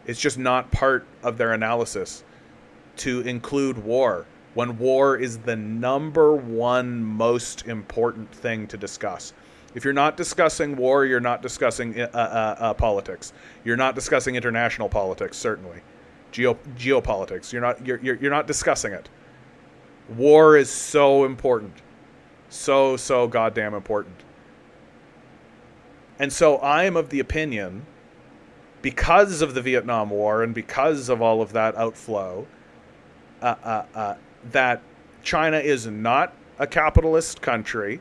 A: It's just not part of their analysis to include war, when war is the number one most important thing to discuss. If you're not discussing war, you're not discussing politics. You're not discussing international politics, certainly. Geopolitics. You're not discussing it. War is so important. So goddamn important. And so I am of the opinion, because of the Vietnam War and because of all of that outflow, that China is not a capitalist country.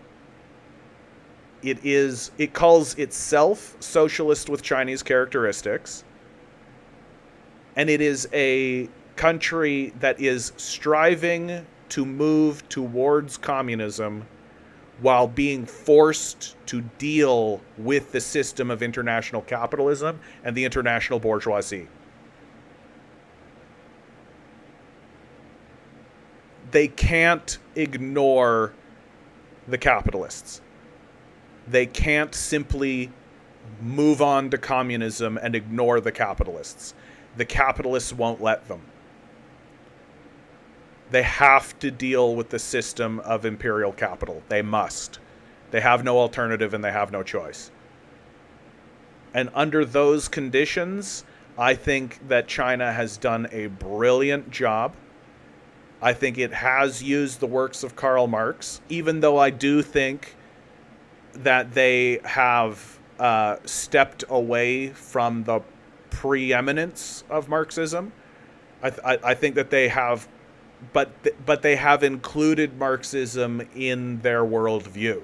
A: It calls itself socialist with Chinese characteristics. And it is a country that is striving to move towards communism while being forced to deal with the system of international capitalism and the international bourgeoisie. They can't ignore the capitalists. They can't simply move on to communism and ignore the capitalists. The capitalists won't let them. They have to deal with the system of imperial capital. They must. They have no alternative and they have no choice. And under those conditions, I think that China has done a brilliant job. I think it has used the works of Karl Marx, even though I do think that they have stepped away from the preeminence of Marxism. I think that they have, but they have included Marxism in their worldview.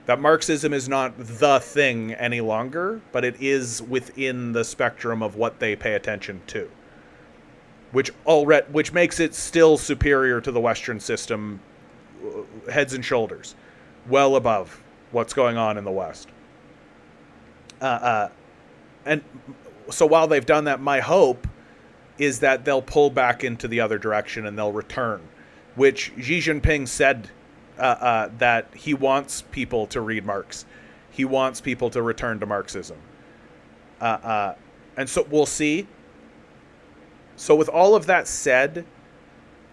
A: That Marxism is not the thing any longer, but it is within the spectrum of what they pay attention to, which makes it still superior to the Western system, heads and shoulders, well above what's going on in the West. And so while they've done that, my hope is that they'll pull back into the other direction and they'll return, which Xi Jinping said that he wants people to read Marx. He wants people to return to Marxism. And so we'll see. So with all of that said,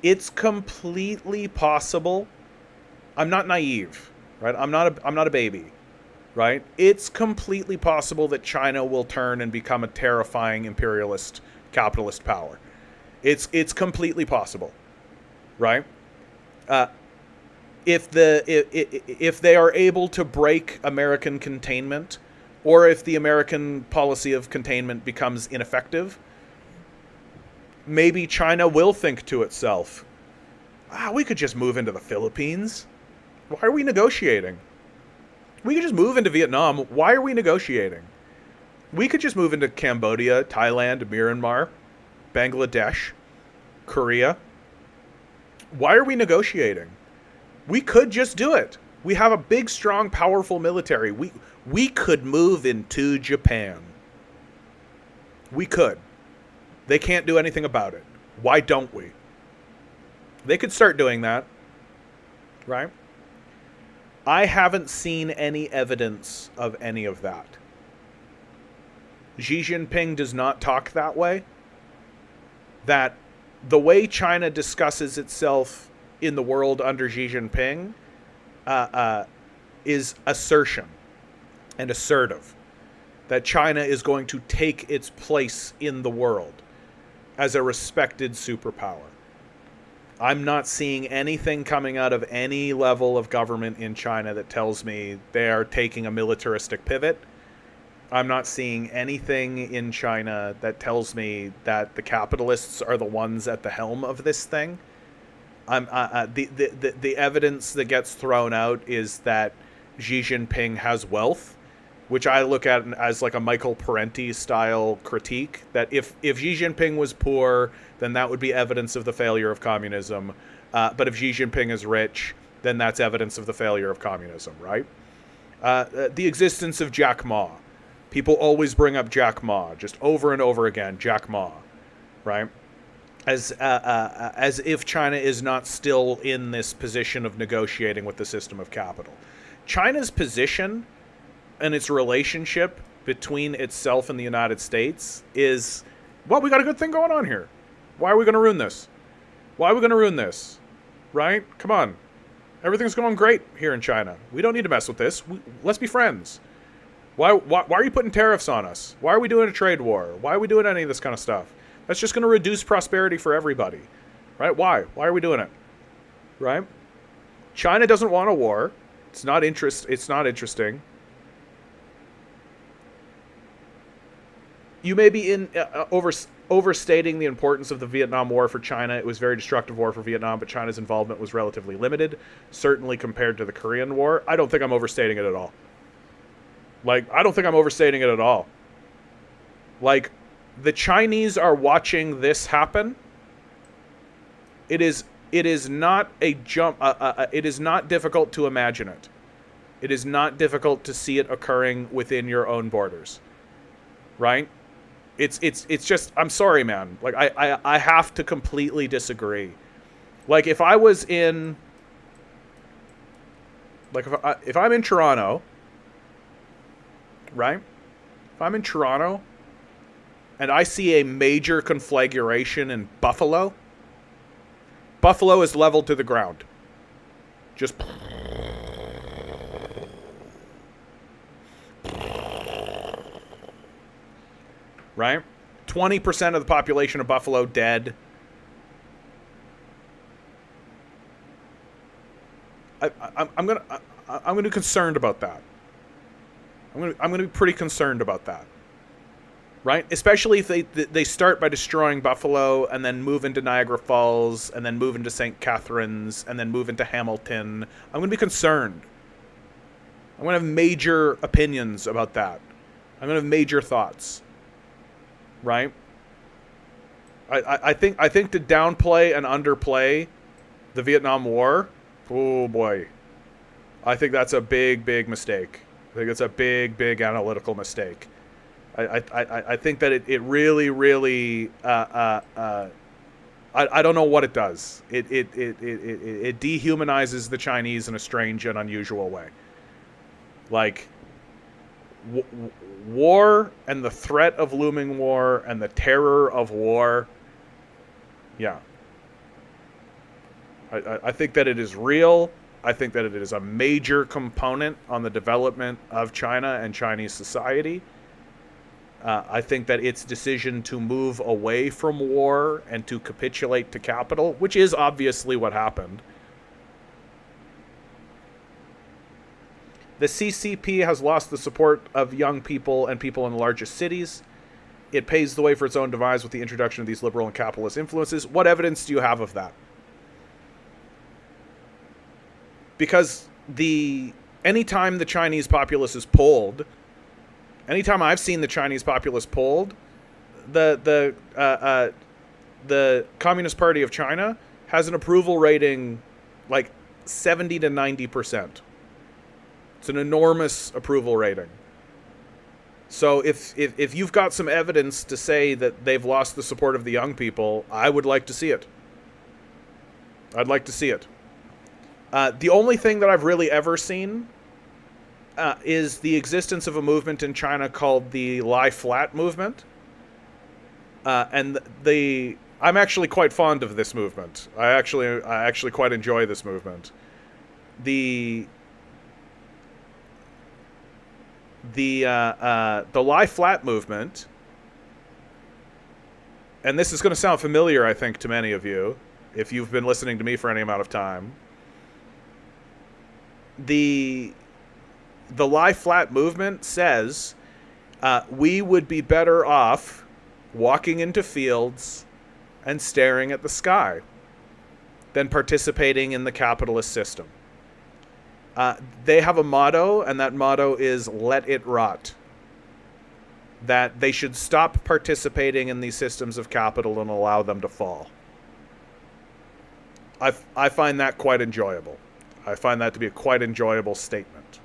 A: it's completely possible. I'm not naive, right? I'm not a baby, right? It's completely possible that China will turn and become a terrifying imperialist capitalist power. It's completely possible, right? If they are able to break American containment, or if the American policy of containment becomes ineffective, maybe China will think to itself, we could just move into the Philippines. Why are we negotiating? We could just move into Vietnam. Why are we negotiating? We could just move into Cambodia, Thailand, Myanmar, Bangladesh, Korea. Why are we negotiating? We could just do it. We have a big, strong, powerful military. We could move into Japan. We could. They can't do anything about it. Why don't we? They could start doing that, right? I haven't seen any evidence of any of that. Xi Jinping does not talk that way. That the way China discusses itself in the world under Xi Jinping is assertion and assertive. That China is going to take its place in the world as a respected superpower. I'm not seeing anything coming out of any level of government in China that tells me they are taking a militaristic pivot. I'm not seeing anything in China that tells me that the capitalists are the ones at the helm of this thing. The evidence that gets thrown out is that Xi Jinping has wealth, which I look at as like a Michael Parenti style critique, that if Xi Jinping was poor, then that would be evidence of the failure of communism. But if Xi Jinping is rich, then that's evidence of the failure of communism, right? The existence of Jack Ma. People always bring up Jack Ma, just over and over again, Jack Ma, right? As if China is not still in this position of negotiating with the system of capital. China's position and its relationship between itself and the United States is, well, we got a good thing going on here. Why are we going to ruin this? Why are we going to ruin this? Right? Come on. Everything's going great here in China. We don't need to mess with this. Let's be friends. Why are you putting tariffs on us? Why are we doing a trade war? Why are we doing any of this kind of stuff? That's just going to reduce prosperity for everybody. Right? Why? Why are we doing it? Right? China doesn't want a war. It's not interesting. You may be overstating the importance of the Vietnam War for China. It was a very destructive war for Vietnam, but China's involvement was relatively limited, certainly compared to the Korean War. I don't think I'm overstating it at all. I don't think I'm overstating it at all. The Chinese are watching this happen. It is not a jump. It is not difficult to imagine it. It is not difficult to see it occurring within your own borders, right? It's just, I'm sorry, man. I have to completely disagree. If I was in, if I'm in Toronto, right? If I'm in Toronto and I see a major conflagration in Buffalo, Buffalo is leveled to the ground. Just right? 20% of the population of Buffalo dead. I'm gonna be concerned about that. I'm gonna be pretty concerned about that, right? Especially if they start by destroying Buffalo and then move into Niagara Falls and then move into St. Catharines and then move into Hamilton. I'm gonna be concerned. I'm gonna have major opinions about that. I'm gonna have major thoughts, right? I think to downplay and underplay the Vietnam War, oh boy, I think that's a big mistake. I think it's a big analytical mistake. I think that it really I don't know what it does. It dehumanizes the Chinese in a strange and unusual way. Like war and the threat of looming war and the terror of war. Yeah. I think that it is real. I think that it is a major component on the development of China and Chinese society. I think that its decision to move away from war and to capitulate to capital, which is obviously what happened. The CCP has lost the support of young people and people in the largest cities. It paves the way for its own demise with the introduction of these liberal and capitalist influences. What evidence do you have of that? Because anytime the Chinese populace is polled, anytime I've seen the Chinese populace polled, the Communist Party of China has an approval rating like 70 to 90%. It's an enormous approval rating. So if you've got some evidence to say that they've lost the support of the young people, I would like to see it. I'd like to see it. The only thing that I've really ever seen is the existence of a movement in China called the Lie Flat movement. And I'm actually quite fond of this movement. I actually quite enjoy this movement. The Lie Flat movement, and this is going to sound familiar, I think, to many of you, if you've been listening to me for any amount of time. The Lie Flat movement says we would be better off walking into fields and staring at the sky than participating in the capitalist system. They have a motto, and that motto is "Let it rot." That they should stop participating in these systems of capital and allow them to fall. I find that quite enjoyable. I find that to be a quite enjoyable statement.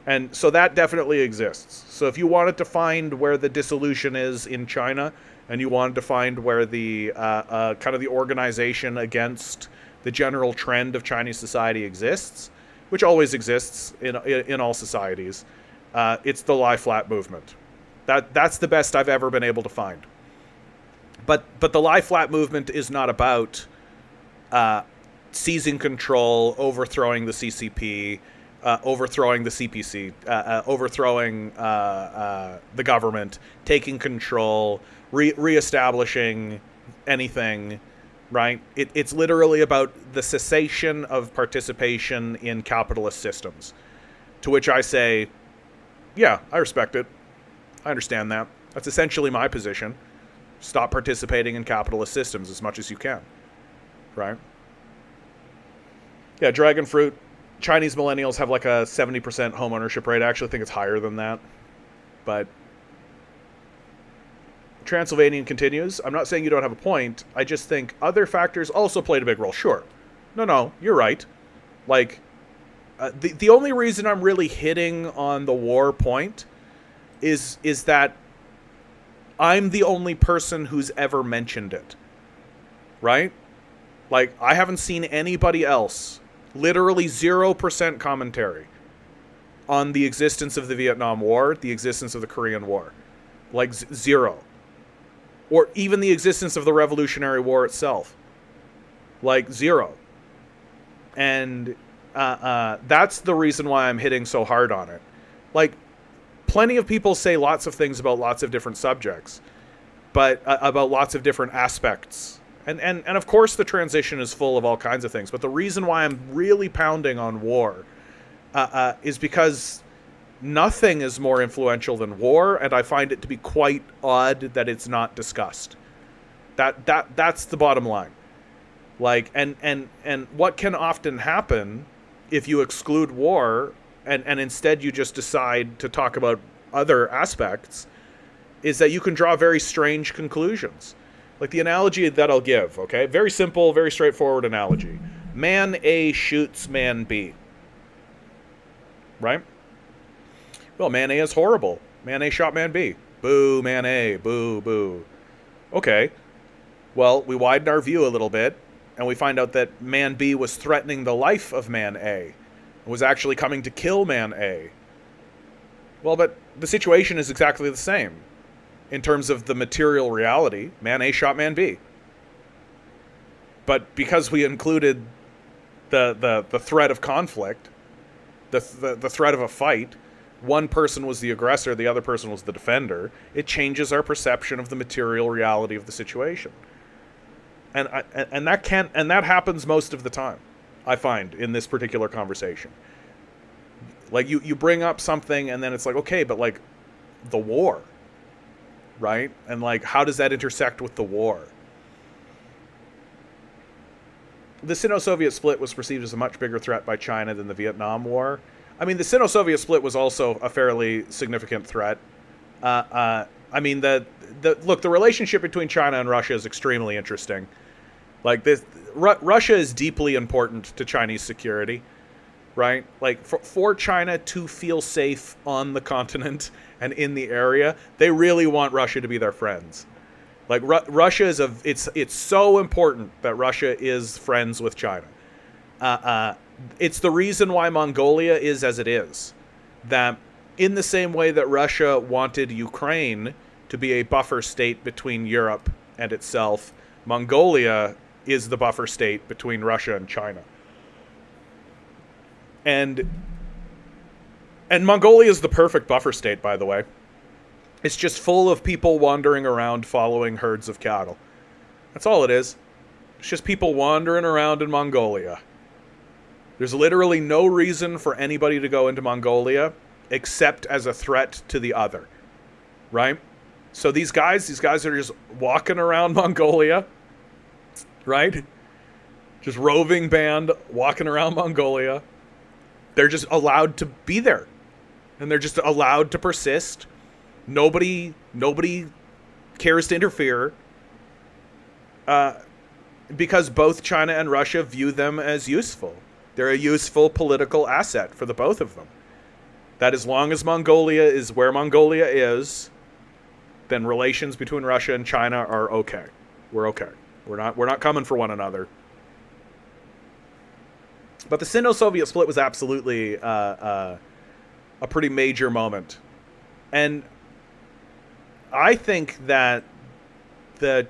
A: And so that definitely exists. So if you wanted to find where the dissolution is in China, and you wanted to find where the kind of the organization against the general trend of Chinese society exists, which always exists in all societies, it's the Lie Flat movement. That's the best I've ever been able to find. But the Lie Flat movement is not about seizing control, overthrowing the CCP, overthrowing the CPC, overthrowing the government, taking control, reestablishing anything, right? It's literally about the cessation of participation in capitalist systems. To which I say, yeah, I respect it. I understand that. That's essentially my position. Stop participating in capitalist systems as much as you can, right? Yeah, dragon fruit. Chinese millennials have like a 70% home ownership rate. I actually think it's higher than that. But Transylvanian continues, I'm not saying you don't have a point. I just think other factors also played a big role. Sure. No, you're right. Like, the only reason I'm really hitting on the war point is that I'm the only person who's ever mentioned it. Right? Like, I haven't seen anybody else. Literally 0% commentary on the existence of the Vietnam War, the existence of the Korean War. Like zero. Or even the existence of the Revolutionary War itself. Like zero. And that's the reason why I'm hitting so hard on it. Like, plenty of people say lots of things about lots of different subjects, but about lots of different aspects. And of course the transition is full of all kinds of things. But the reason why I'm really pounding on war is because nothing is more influential than war, and I find it to be quite odd that it's not discussed. That's the bottom line. Like, and what can often happen if you exclude war and instead you just decide to talk about other aspects is that you can draw very strange conclusions. Like the analogy that I'll give, okay? Very simple, very straightforward analogy. Man A shoots man B. Right? Well, man A is horrible. Man A shot man B. Boo, man A. Boo, boo. Okay. Well, we widen our view a little bit, and we find out that man B was threatening the life of man A. Was actually coming to kill man A. Well, but the situation is exactly the same. In terms of the material reality, man A shot man B. But because we included the threat of conflict, the threat of a fight, one person was the aggressor, the other person was the defender, it changes our perception of the material reality of the situation. And that happens most of the time, I find, in this particular conversation. Like, you bring up something and then it's like, okay, but like the war, right? And like, how does that intersect with the war? The Sino-Soviet split was perceived as a much bigger threat by China than the Vietnam War. I mean, the Sino-Soviet split was also a fairly significant threat. I mean, the relationship between China and Russia is extremely interesting. Like, Russia is deeply important to Chinese security, right? Like, for China to feel safe on the continent and in the area, they really want Russia to be their friends. Like, Russia is it's so important that Russia is friends with China. It's the reason why Mongolia is as it is. That in the same way that Russia wanted Ukraine to be a buffer state between Europe and itself, Mongolia is the buffer state between Russia and China. And Mongolia is the perfect buffer state, by the way. It's just full of people wandering around following herds of cattle. That's all it is. It's just people wandering around in Mongolia. There's literally no reason for anybody to go into Mongolia except as a threat to the other. Right? So these guys are just walking around Mongolia. Right? Just roving band walking around Mongolia. They're just allowed to be there. And they're just allowed to persist. Nobody cares to interfere. Because both China and Russia view them as useful. They're a useful political asset for the both of them. That as long as Mongolia is where Mongolia is, then relations between Russia and China are okay. We're okay. We're not coming for one another. But the Sino-Soviet split was absolutely a pretty major moment. And I think that the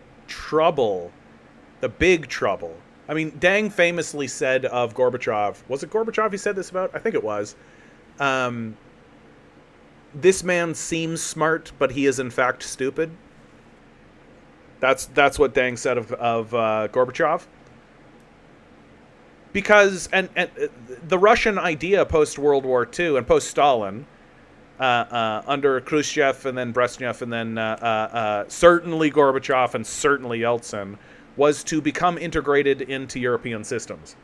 A: big trouble, I mean, Deng famously said of Gorbachev, was it Gorbachev he said this about? I think it was. This man seems smart, but he is in fact stupid. That's what Deng said of Gorbachev. Because, and the Russian idea post-World War II and post-Stalin, under Khrushchev and then Brezhnev and then certainly Gorbachev and certainly Yeltsin, was to become integrated into European systems.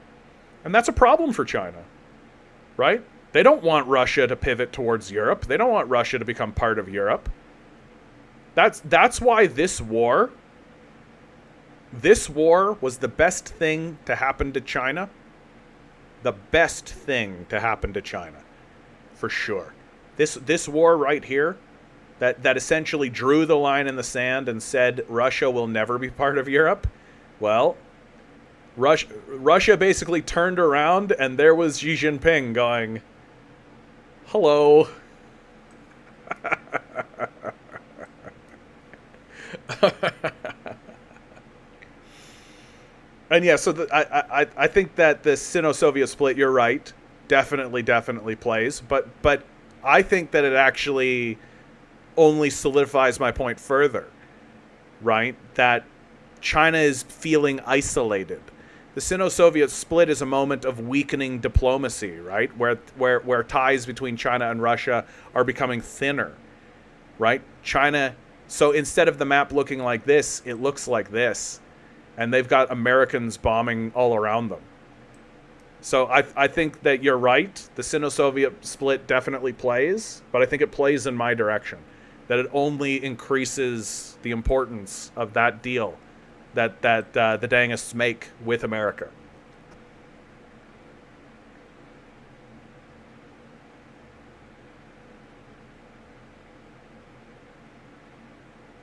A: And that's a problem for China, right? They don't want Russia to pivot towards Europe. They don't want Russia to become part of Europe. That's why this war was the best thing to happen to China. The best thing to happen to China, for sure. This war right here, that essentially drew the line in the sand and said Russia will never be part of Europe. Well, Russia basically turned around and there was Xi Jinping going, Hello. And yeah, so I think that the Sino-Soviet split, you're right, definitely plays, but I think that it actually only solidifies my point further, right? That China is feeling isolated. The Sino-Soviet split is a moment of weakening diplomacy, right? Where ties between China and Russia are becoming thinner, right? China, so instead of the map looking like this, it looks like this, and they've got Americans bombing all around them. So I think that you're right. The Sino-Soviet split definitely plays, but I think it plays in my direction. That it only increases the importance of that deal that the Dangists make with America.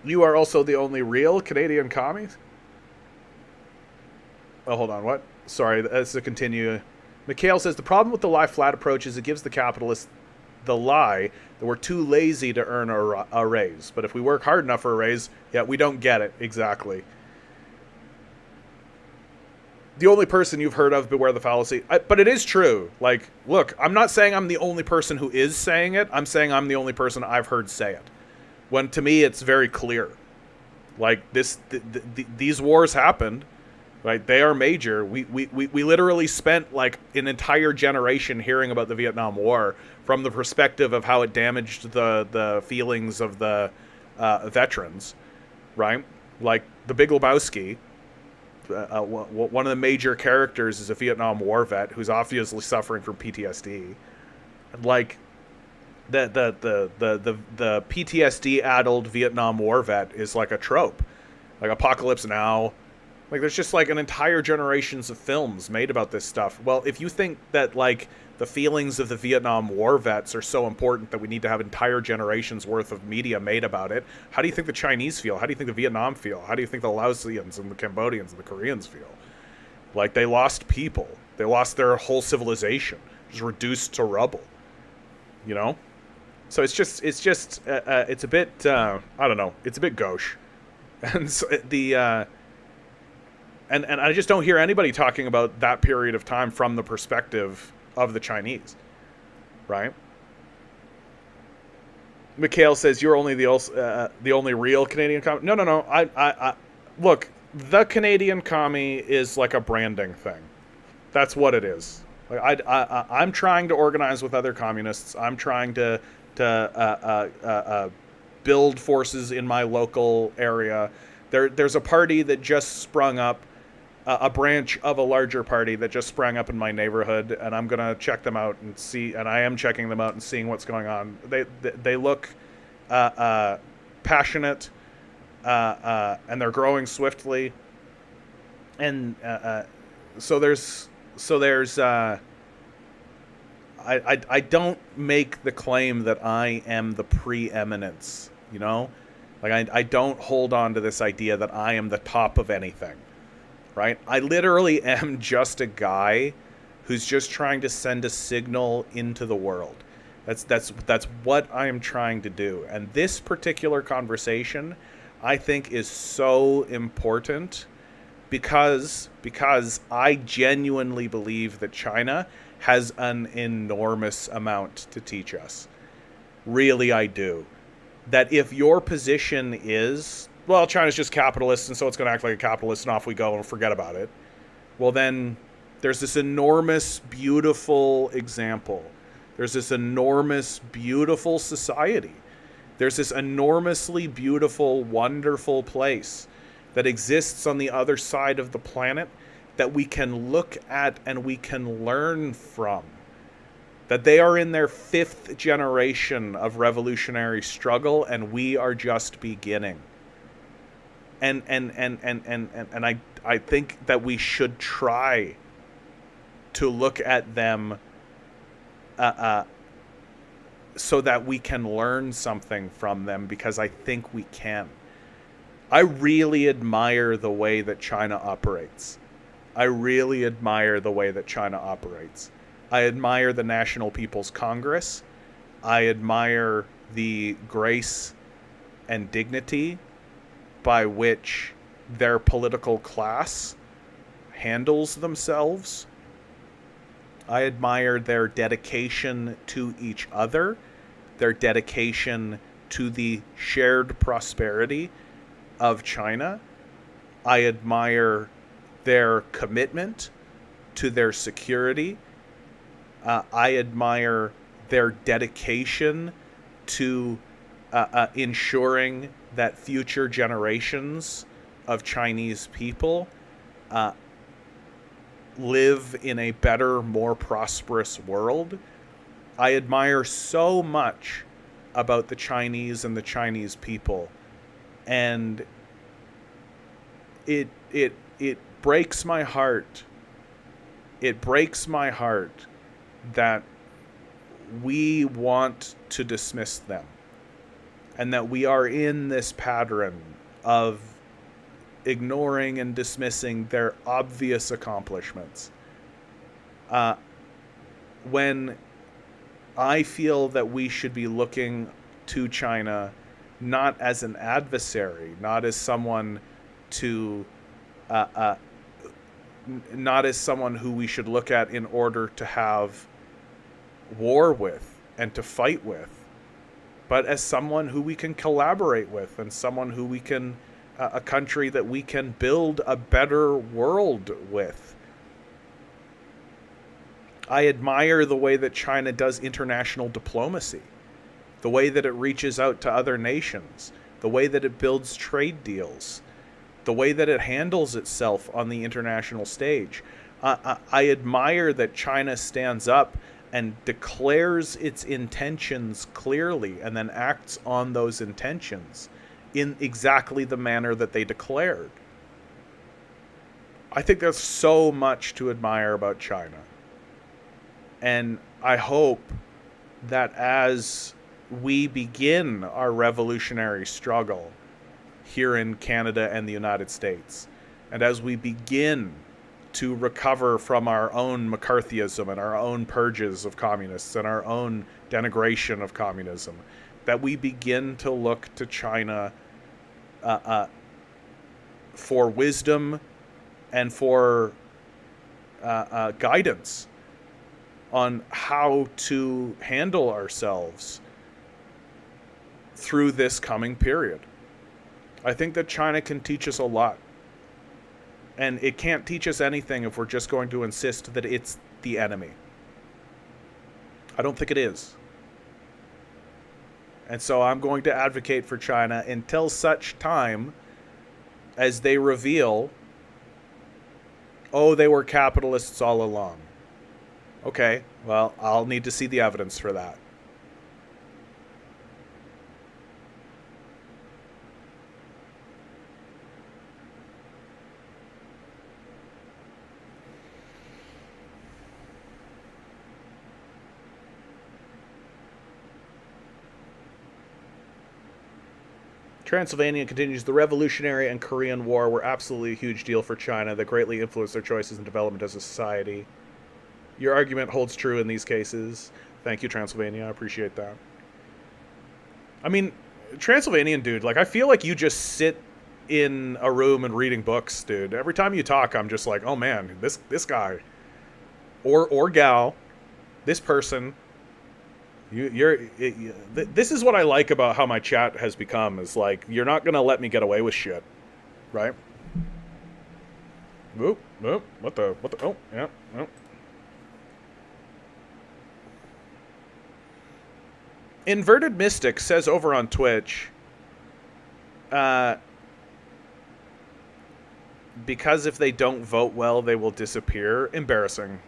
A: You are also the only real Canadian commie? Oh, hold on. What? Sorry, that's to continue. Mikhail says the problem with the lie flat approach is it gives the capitalists the lie that we're too lazy to earn a raise. But if we work hard enough for a raise, yeah, we don't get it. Exactly. The only person you've heard of, beware the fallacy. But it is true. Like, look, I'm not saying I'm the only person who is saying it. I'm saying I'm the only person I've heard say it. When to me, it's very clear. Like, these wars happened. Right, they are major. We literally spent like an entire generation hearing about the Vietnam War from the perspective of how it damaged the feelings of the veterans, right? Like the Big Lebowski, one of the major characters is a Vietnam War vet who's obviously suffering from PTSD. Like the PTSD addled Vietnam War vet is like a trope, like Apocalypse Now. Like, there's just, like, an entire generations of films made about this stuff. Well, if you think that, like, the feelings of the Vietnam War vets are so important that we need to have entire generations worth of media made about it, how do you think the Chinese feel? How do you think the Vietnam feel? How do you think the Laosians and the Cambodians and the Koreans feel? Like, they lost people. They lost their whole civilization. Just reduced to rubble. You know? So it's a bit, I don't know. It's a bit gauche. And so And I just don't hear anybody talking about that period of time from the perspective of the Chinese, right? Mikhail says you're only the only real Canadian commie. No. I look. The Canadian commie is like a branding thing. That's what it is. Like I'm trying to organize with other communists. I'm trying to build forces in my local area. There's a party that just sprung up. A branch of a larger party that just sprang up in my neighborhood, and I'm gonna check them out and see. And I am checking them out and seeing what's going on. They look passionate, and they're growing swiftly. And so there's I don't make the claim that I am the preeminence. You know, like I don't hold on to this idea that I am the top of anything. Right? I literally am just a guy who's just trying to send a signal into the world. That's what I am trying to do. And this particular conversation, I think, is so important because I genuinely believe that China has an enormous amount to teach us. Really, I do. That if your position is, well, China's just capitalist, and so it's going to act like a capitalist, and off we go and forget about it. Well, then there's this enormous, beautiful example. There's this enormous, beautiful society. There's this enormously beautiful, wonderful place that exists on the other side of the planet that we can look at and we can learn from. That they are in their 5th generation of revolutionary struggle, and we are just beginning. And I think that we should try to look at them so that we can learn something from them, because I think we can. I really admire the way that China operates. I admire the National People's Congress. I admire the grace and dignity by which their political class handles themselves. I admire their dedication to each other, their dedication to the shared prosperity of China. I admire their commitment to their security. I admire their dedication to ensuring that future generations of Chinese people live in a better, more prosperous world. I admire so much about the Chinese and the Chinese people, and it breaks my heart. It breaks my heart that we want to dismiss them, and that we are in this pattern of ignoring and dismissing their obvious accomplishments. When I feel that we should be looking to China not as an adversary, not as someone to, not as someone who we should look at in order to have war with and to fight with, but as someone who we can collaborate with, and someone who we can, a country that we can build a better world with. I admire the way that China does international diplomacy, the way that it reaches out to other nations, the way that it builds trade deals, the way that it handles itself on the international stage. I admire that China stands up and declares its intentions clearly and then acts on those intentions in exactly the manner that they declared. I think there's so much to admire about China. And I hope that as we begin our revolutionary struggle here in Canada and the United States, and as we begin to recover from our own McCarthyism and our own purges of communists and our own denigration of communism, that we begin to look to China for wisdom and for guidance on how to handle ourselves through this coming period. I think that China can teach us a lot. And it can't teach us anything if we're just going to insist that it's the enemy. I don't think it is. And so I'm going to advocate for China until such time as they reveal, oh, they were capitalists all along. Okay, well, I'll need to see the evidence for that. Transylvania continues. The Revolutionary and Korean War were absolutely a huge deal for China that greatly influenced their choices and development as a society. Your argument holds true in these cases. Thank you, Transylvania. I appreciate that. I mean, Transylvanian dude, like, I feel like you just sit in a room and reading books, dude. Every time you talk, I'm just like, oh man, this guy or gal, this person. This is what I like about how my chat has become, is like, you're not gonna let me get away with shit, right? Oop, what the, oh, yeah, oh. Inverted Mystic says over on Twitch, because if they don't vote well, they will disappear. Embarrassing.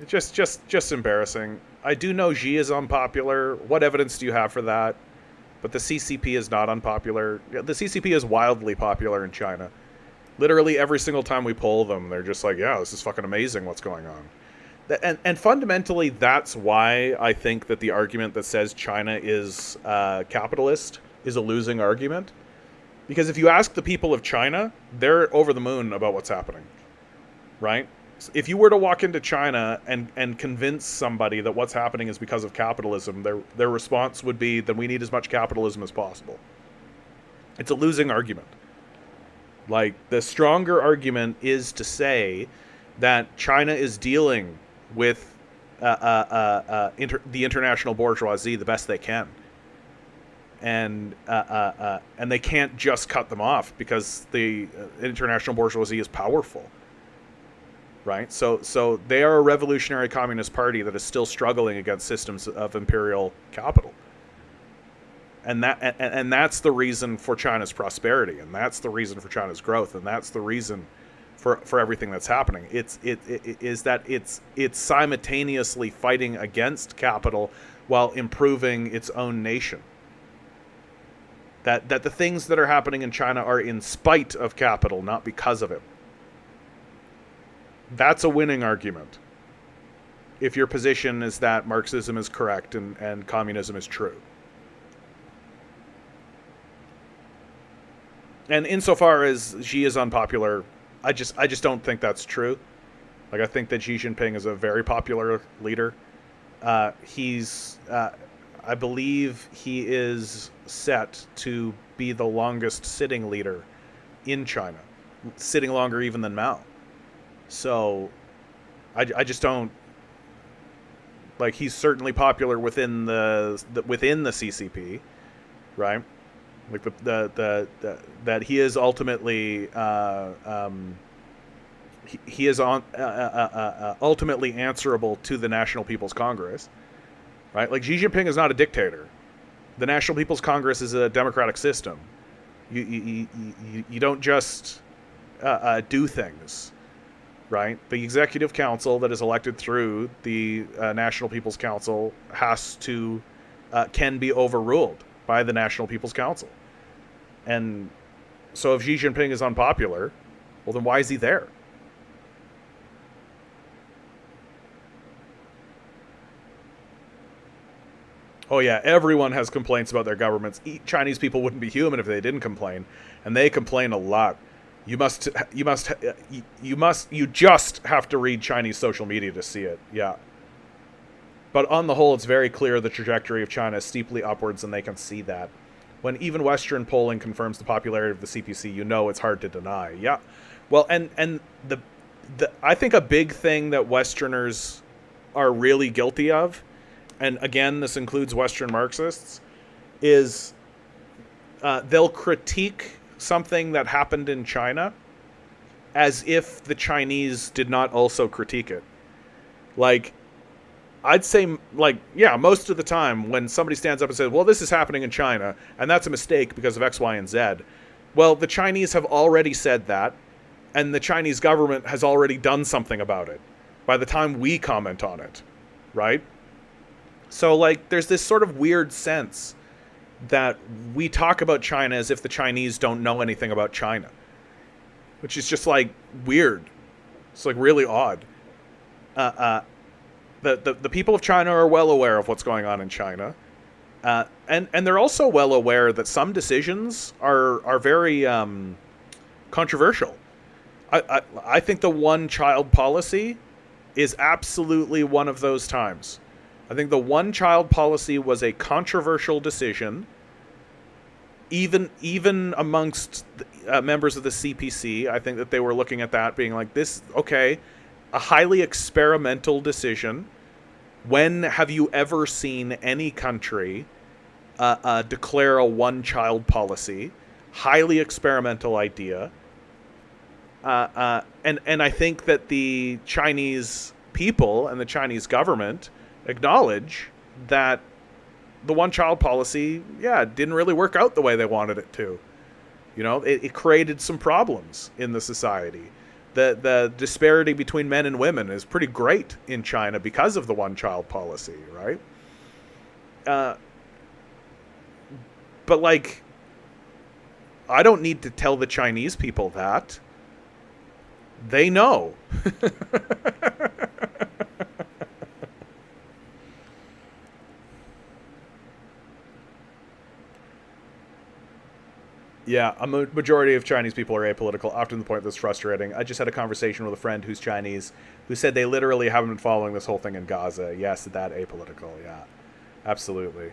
A: Just embarrassing. I do know Xi is unpopular. What evidence do you have for that? But the CCP is not unpopular. The CCP is wildly popular in China. Literally every single time we poll them, they're just like, yeah, this is fucking amazing what's going on. And fundamentally, that's why I think that the argument that says China is capitalist is a losing argument. Because if you ask the people of China, they're over the moon about what's happening. Right? If you were to walk into China and convince somebody that what's happening is because of capitalism, their response would be, then we need as much capitalism as possible. It's a losing argument. Like, the stronger argument is to say that China is dealing with the international bourgeoisie the best they can, and they can't just cut them off because the international bourgeoisie is powerful, right? So they are a revolutionary communist party that is still struggling against systems of imperial capital. And that's the reason for China's prosperity, and that's the reason for China's growth, and that's the reason for everything that's happening. It's simultaneously fighting against capital while improving its own nation. That the things that are happening in China are in spite of capital, not because of it. That's a winning argument. If your position is that Marxism is correct and communism is true. And insofar as Xi is unpopular, I just don't think that's true. Like, I think that Xi Jinping is a very popular leader. I believe he is set to be the longest sitting leader in China, sitting longer even than Mao. So I just don't, like, he's certainly popular within the CCP, right? Like that he is ultimately he is ultimately answerable to the National People's Congress, right? Like, Xi Jinping is not a dictator. The National People's Congress is a democratic system. You don't just do things, right? The Executive Council that is elected through the National People's Council can be overruled by the National People's Council. And so if Xi Jinping is unpopular, well, then why is he there? Oh yeah, everyone has complaints about their governments. Chinese people wouldn't be human if they didn't complain, and they complain a lot. You just have to read Chinese social media to see it. Yeah. But on the whole, it's very clear the trajectory of China is steeply upwards, and they can see that. When even Western polling confirms the popularity of the CPC, you know it's hard to deny. Yeah. Well, and the I think a big thing that Westerners are really guilty of, and again, this includes Western Marxists, is they'll critique something that happened in China as if the Chinese did not also critique it. Like, I'd say, like, yeah, most of the time when somebody stands up and says, well, this is happening in China, and that's a mistake because of X, Y, and Z, well, the Chinese have already said that, and the Chinese government has already done something about it by the time we comment on it, right? So, like, there's this sort of weird sense that we talk about China as if the Chinese don't know anything about China, which is just, like, weird. It's, like, really odd. The people of China are well aware of what's going on in China, and they're also well aware that some decisions are very controversial. I think the one-child policy is absolutely one of those times. I think the one-child policy was a controversial decision, even amongst members of the CPC. I think that they were looking at that being like, this, okay, a highly experimental decision. When have you ever seen any country declare a one-child policy? Highly experimental idea. And I think that the Chinese people and the Chinese government acknowledge that the one-child policy, didn't really work out the way they wanted it to. You know, it created some problems in the society. The disparity between men and women is pretty great in China because of the one-child policy, right? But, like, I don't need to tell the Chinese people that. They know. Yeah, a majority of Chinese people are apolitical, often to the point that's frustrating. I just had a conversation with a friend who's Chinese who said they literally haven't been following this whole thing in Gaza. Yes, that apolitical. Yeah, absolutely.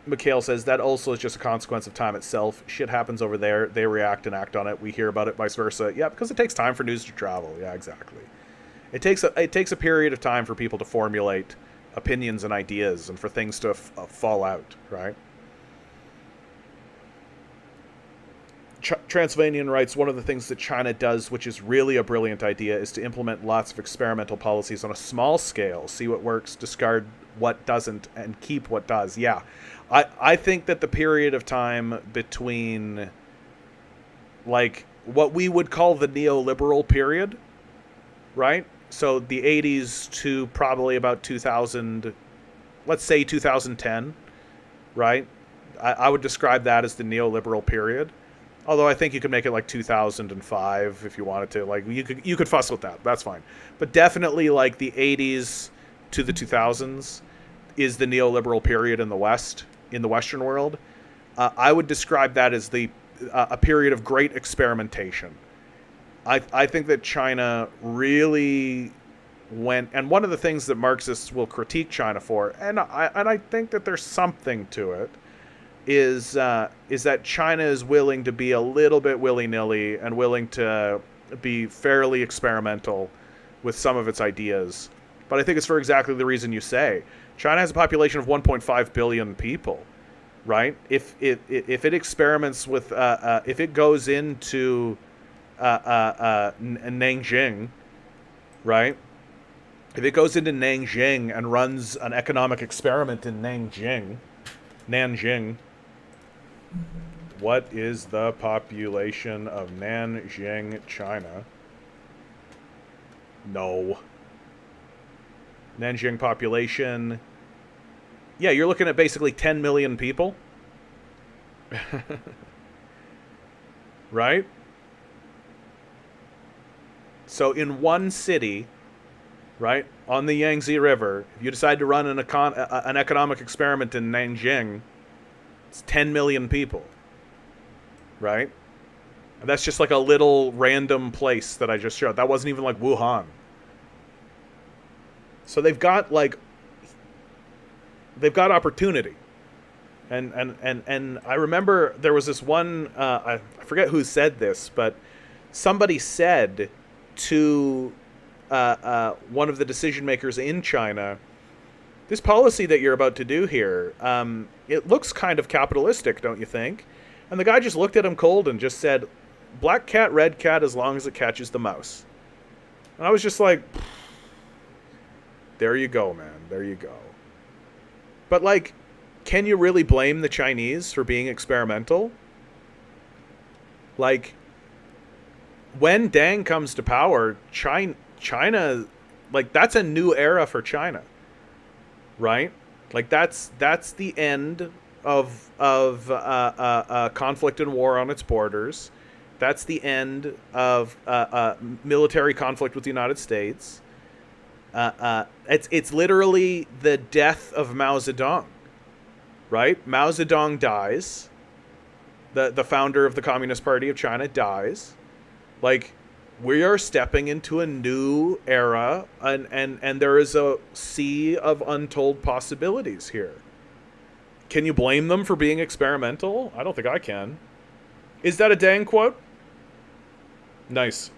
A: Mikhail says that also is just a consequence of time itself. Shit happens over there. They react and act on it. We hear about it, vice versa. Yeah, because it takes time for news to travel. Yeah, exactly. It takes a period of time for people to formulate opinions and ideas and for things to fall out, right? Transylvanian writes, one of the things that China does, which is really a brilliant idea, is to implement lots of experimental policies on a small scale, see what works, discard what doesn't, and keep what does. Yeah. I think that the period of time between, like, what we would call the neoliberal period, right? So the 80s to probably about 2000, let's say 2010, right? I would describe that as the neoliberal period. Although I think you could make it like 2005 if you wanted to. Like you could fuss with that. That's fine. But definitely like the 80s to the 2000s is the neoliberal period in the West, in the Western world. I would describe that as a period of great experimentation. I think that China really went, and one of the things that Marxists will critique China for, and I think that there's something to it, is that China is willing to be a little bit willy-nilly and willing to be fairly experimental with some of its ideas. But I think it's for exactly the reason you say. China has a population of 1.5 billion people, right? If it experiments with, if it goes into Nanjing, right? If it goes into Nanjing and runs an economic experiment in Nanjing, what is the population of Nanjing, China? No. Nanjing population. Yeah, you're looking at basically 10 million people. Right? So in one city, right, on the Yangtze River, if you decide to run an economic experiment in Nanjing, it's 10 million people, right? And that's just like a little random place that I just showed. That wasn't even like Wuhan. So they've got opportunity. And I remember there was this one, I forget who said this, but somebody said to one of the decision makers in China, this policy that you're about to do here, it looks kind of capitalistic, don't you think? And the guy just looked at him cold and just said, black cat, red cat, as long as it catches the mouse. And I was just like, there you go, man. There you go. But, like, can you really blame the Chinese for being experimental? Like, when Deng comes to power, China, like, that's a new era for China, right? Like, that's the end of conflict and war on its borders. That's the end of military conflict with the United States. It's literally the death of Mao Zedong, right? Mao Zedong dies. The founder of the Communist Party of China dies. Like, we are stepping into a new era, and there is a sea of untold possibilities here. Can you blame them for being experimental? I don't think I can. Is that a Dang quote? Nice.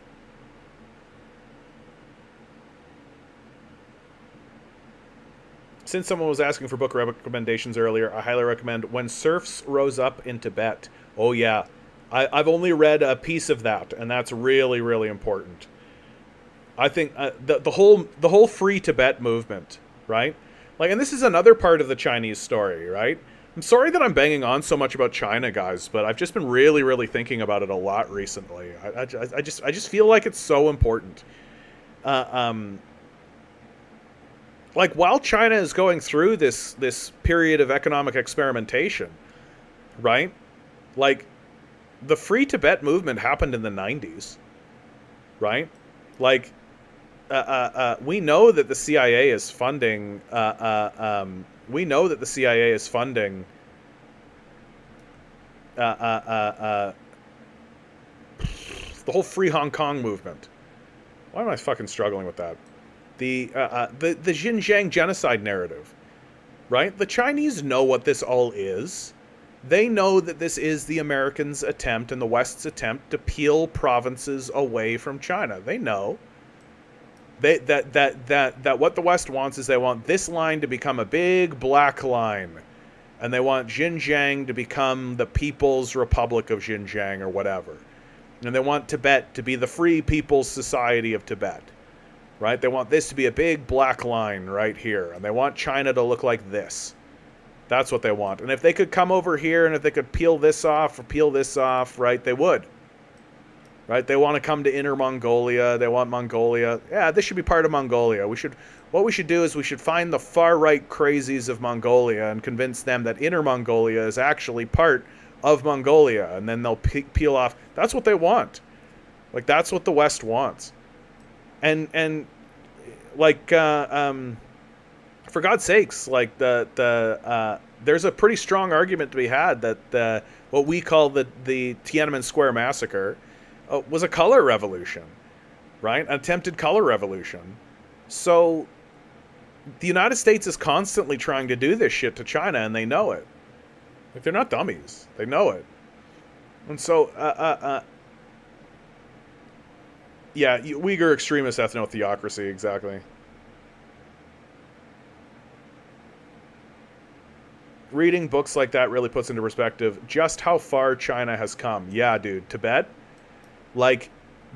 A: Since someone was asking for book recommendations earlier, I highly recommend When Serfs Rose Up in Tibet. Oh, yeah. I've only read a piece of that, and that's really, really important. I think the whole Free Tibet movement, right? Like, and this is another part of the Chinese story, right? I'm sorry that I'm banging on so much about China, guys, but I've just been really, really thinking about it a lot recently. I just feel like it's so important. Like, while China is going through this period of economic experimentation, right? Like, the Free Tibet movement happened in the 90s, right? Like, we know that the CIA is funding. We know that the CIA is funding the whole Free Hong Kong movement. Why am I fucking struggling with that? The Xinjiang genocide narrative, right? The Chinese know what this all is. They know that this is the Americans' attempt and the West's attempt to peel provinces away from China. They know. That what the West wants is they want this line to become a big black line. And they want Xinjiang to become the People's Republic of Xinjiang or whatever. And they want Tibet to be the Free People's Society of Tibet. Right? They want this to be a big black line right here. And they want China to look like this. That's what they want. And if they could come over here and if they could peel this off or peel this off, right, they would. Right? They want to come to Inner Mongolia. They want Mongolia. Yeah, this should be part of Mongolia. What we should do is we should find the far-right crazies of Mongolia and convince them that Inner Mongolia is actually part of Mongolia. And then they'll peel off. That's what they want. Like, that's what the West wants. And like, for God's sakes, like there's a pretty strong argument to be had that what we call the Tiananmen Square massacre was a color revolution, right? An attempted color revolution. So the United States is constantly trying to do this shit to China, and they know it. Like, they're not dummies. They know it. And so, yeah, Uyghur extremist ethno-theocracy, exactly. Reading books like that really puts into perspective just how far China has come. Yeah, dude, Tibet, like,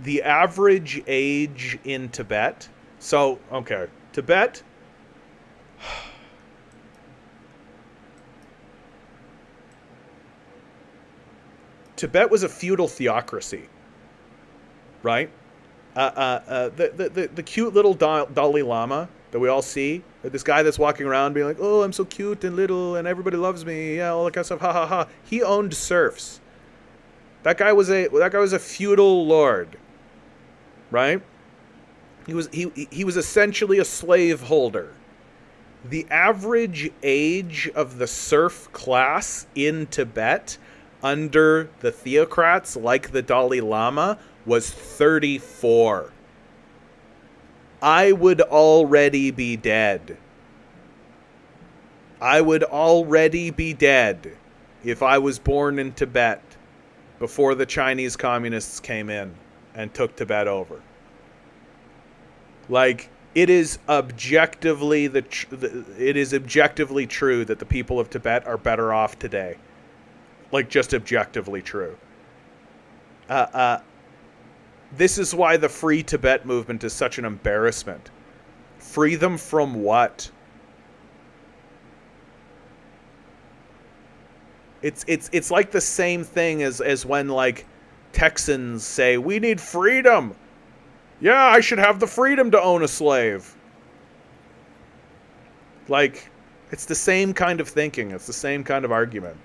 A: the average age in Tibet. So, okay, Tibet. Tibet was a feudal theocracy, right? The cute little Dalai Lama that we all see, this guy that's walking around being like, oh, I'm so cute and little and everybody loves me, yeah, all that kind of stuff, ha ha ha. He owned serfs. That guy was a feudal lord, right? He was essentially a slave holder. The average age of the serf class in Tibet under the theocrats like the Dalai Lama was 34. I would already be dead. I would already be dead if I was born in Tibet before the Chinese communists came in and took Tibet over. Like, it is objectively objectively true that the people of Tibet are better off today. Like, just objectively true. This is why the Free Tibet movement is such an embarrassment. Free them from what? It's like the same thing as when, like, Texans say, we need freedom. Yeah, I should have the freedom to own a slave. Like, it's the same kind of thinking. It's the same kind of argument.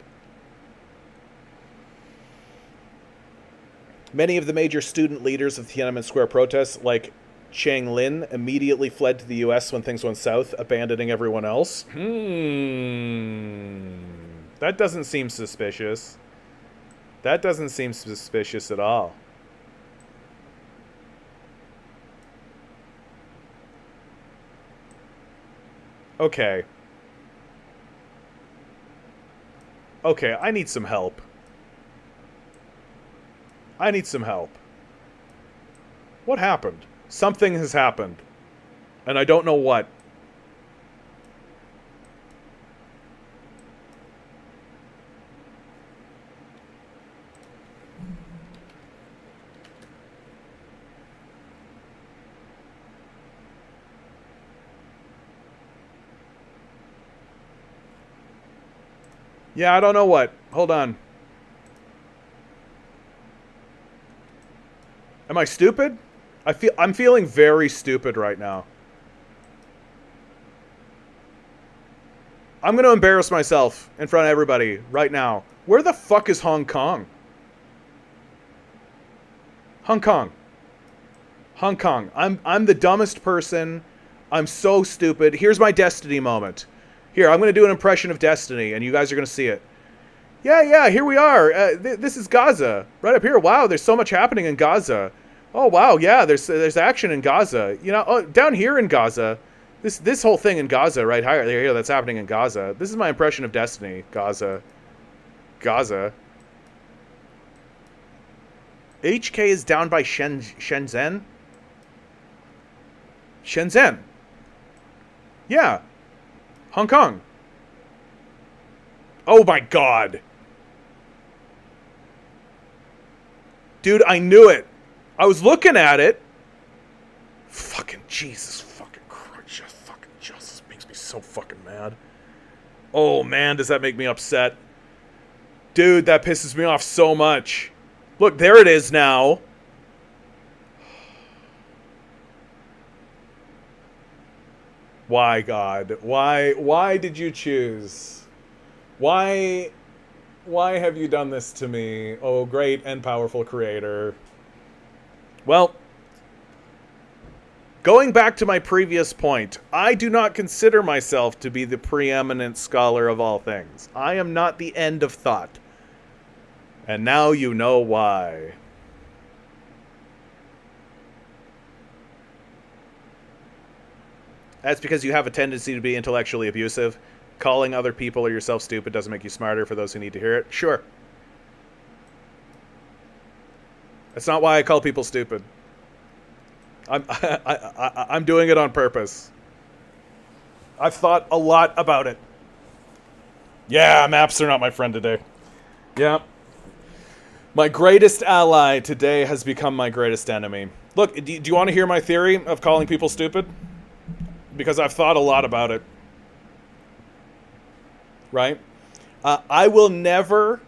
A: Many of the major student leaders of the Tiananmen Square protests, like Chang Lin, immediately fled to the U.S. when things went south, abandoning everyone else. That doesn't seem suspicious. That doesn't seem suspicious at all. Okay. Okay, I need some help. I need some help. What happened? Something has happened. And I don't know what. Yeah, I don't know what. Hold on. Am I stupid? I'm feeling very stupid right now. I'm going to embarrass myself in front of everybody right now. Where the fuck is Hong Kong? Hong Kong. Hong Kong. I'm the dumbest person. I'm so stupid. Here's my Destiny moment. Here, I'm going to do an impression of Destiny, and you guys are going to see it. Yeah, here we are. This is Gaza, right up here. Wow, there's so much happening in Gaza. Oh wow, yeah, there's action in Gaza. You know, oh, down here in Gaza, this whole thing in Gaza, right here, that's happening in Gaza. This is my impression of Destiny. Gaza. HK is down by Shenzhen. Shenzhen. Yeah, Hong Kong. Oh my God. Dude, I knew it. I was looking at it. Fucking Jesus fucking Christ. Fucking justice makes me so fucking mad. Oh man, does that make me upset. Dude, that pisses me off so much. Look, there it is now. Why, God? Why did you choose? Why have you done this to me, oh great and powerful creator? Well, going back to my previous point, I do not consider myself to be the preeminent scholar of all things. I am not the end of thought. And now you know why. That's because you have a tendency to be intellectually abusive. Calling other people or yourself stupid doesn't make you smarter, for those who need to hear it. Sure. That's not why I call people stupid. I'm doing it on purpose. I've thought a lot about it. Yeah, maps are not my friend today. Yeah. My greatest ally today has become my greatest enemy. Look, do you want to hear my theory of calling people stupid? Because I've thought a lot about it. Right? I will never,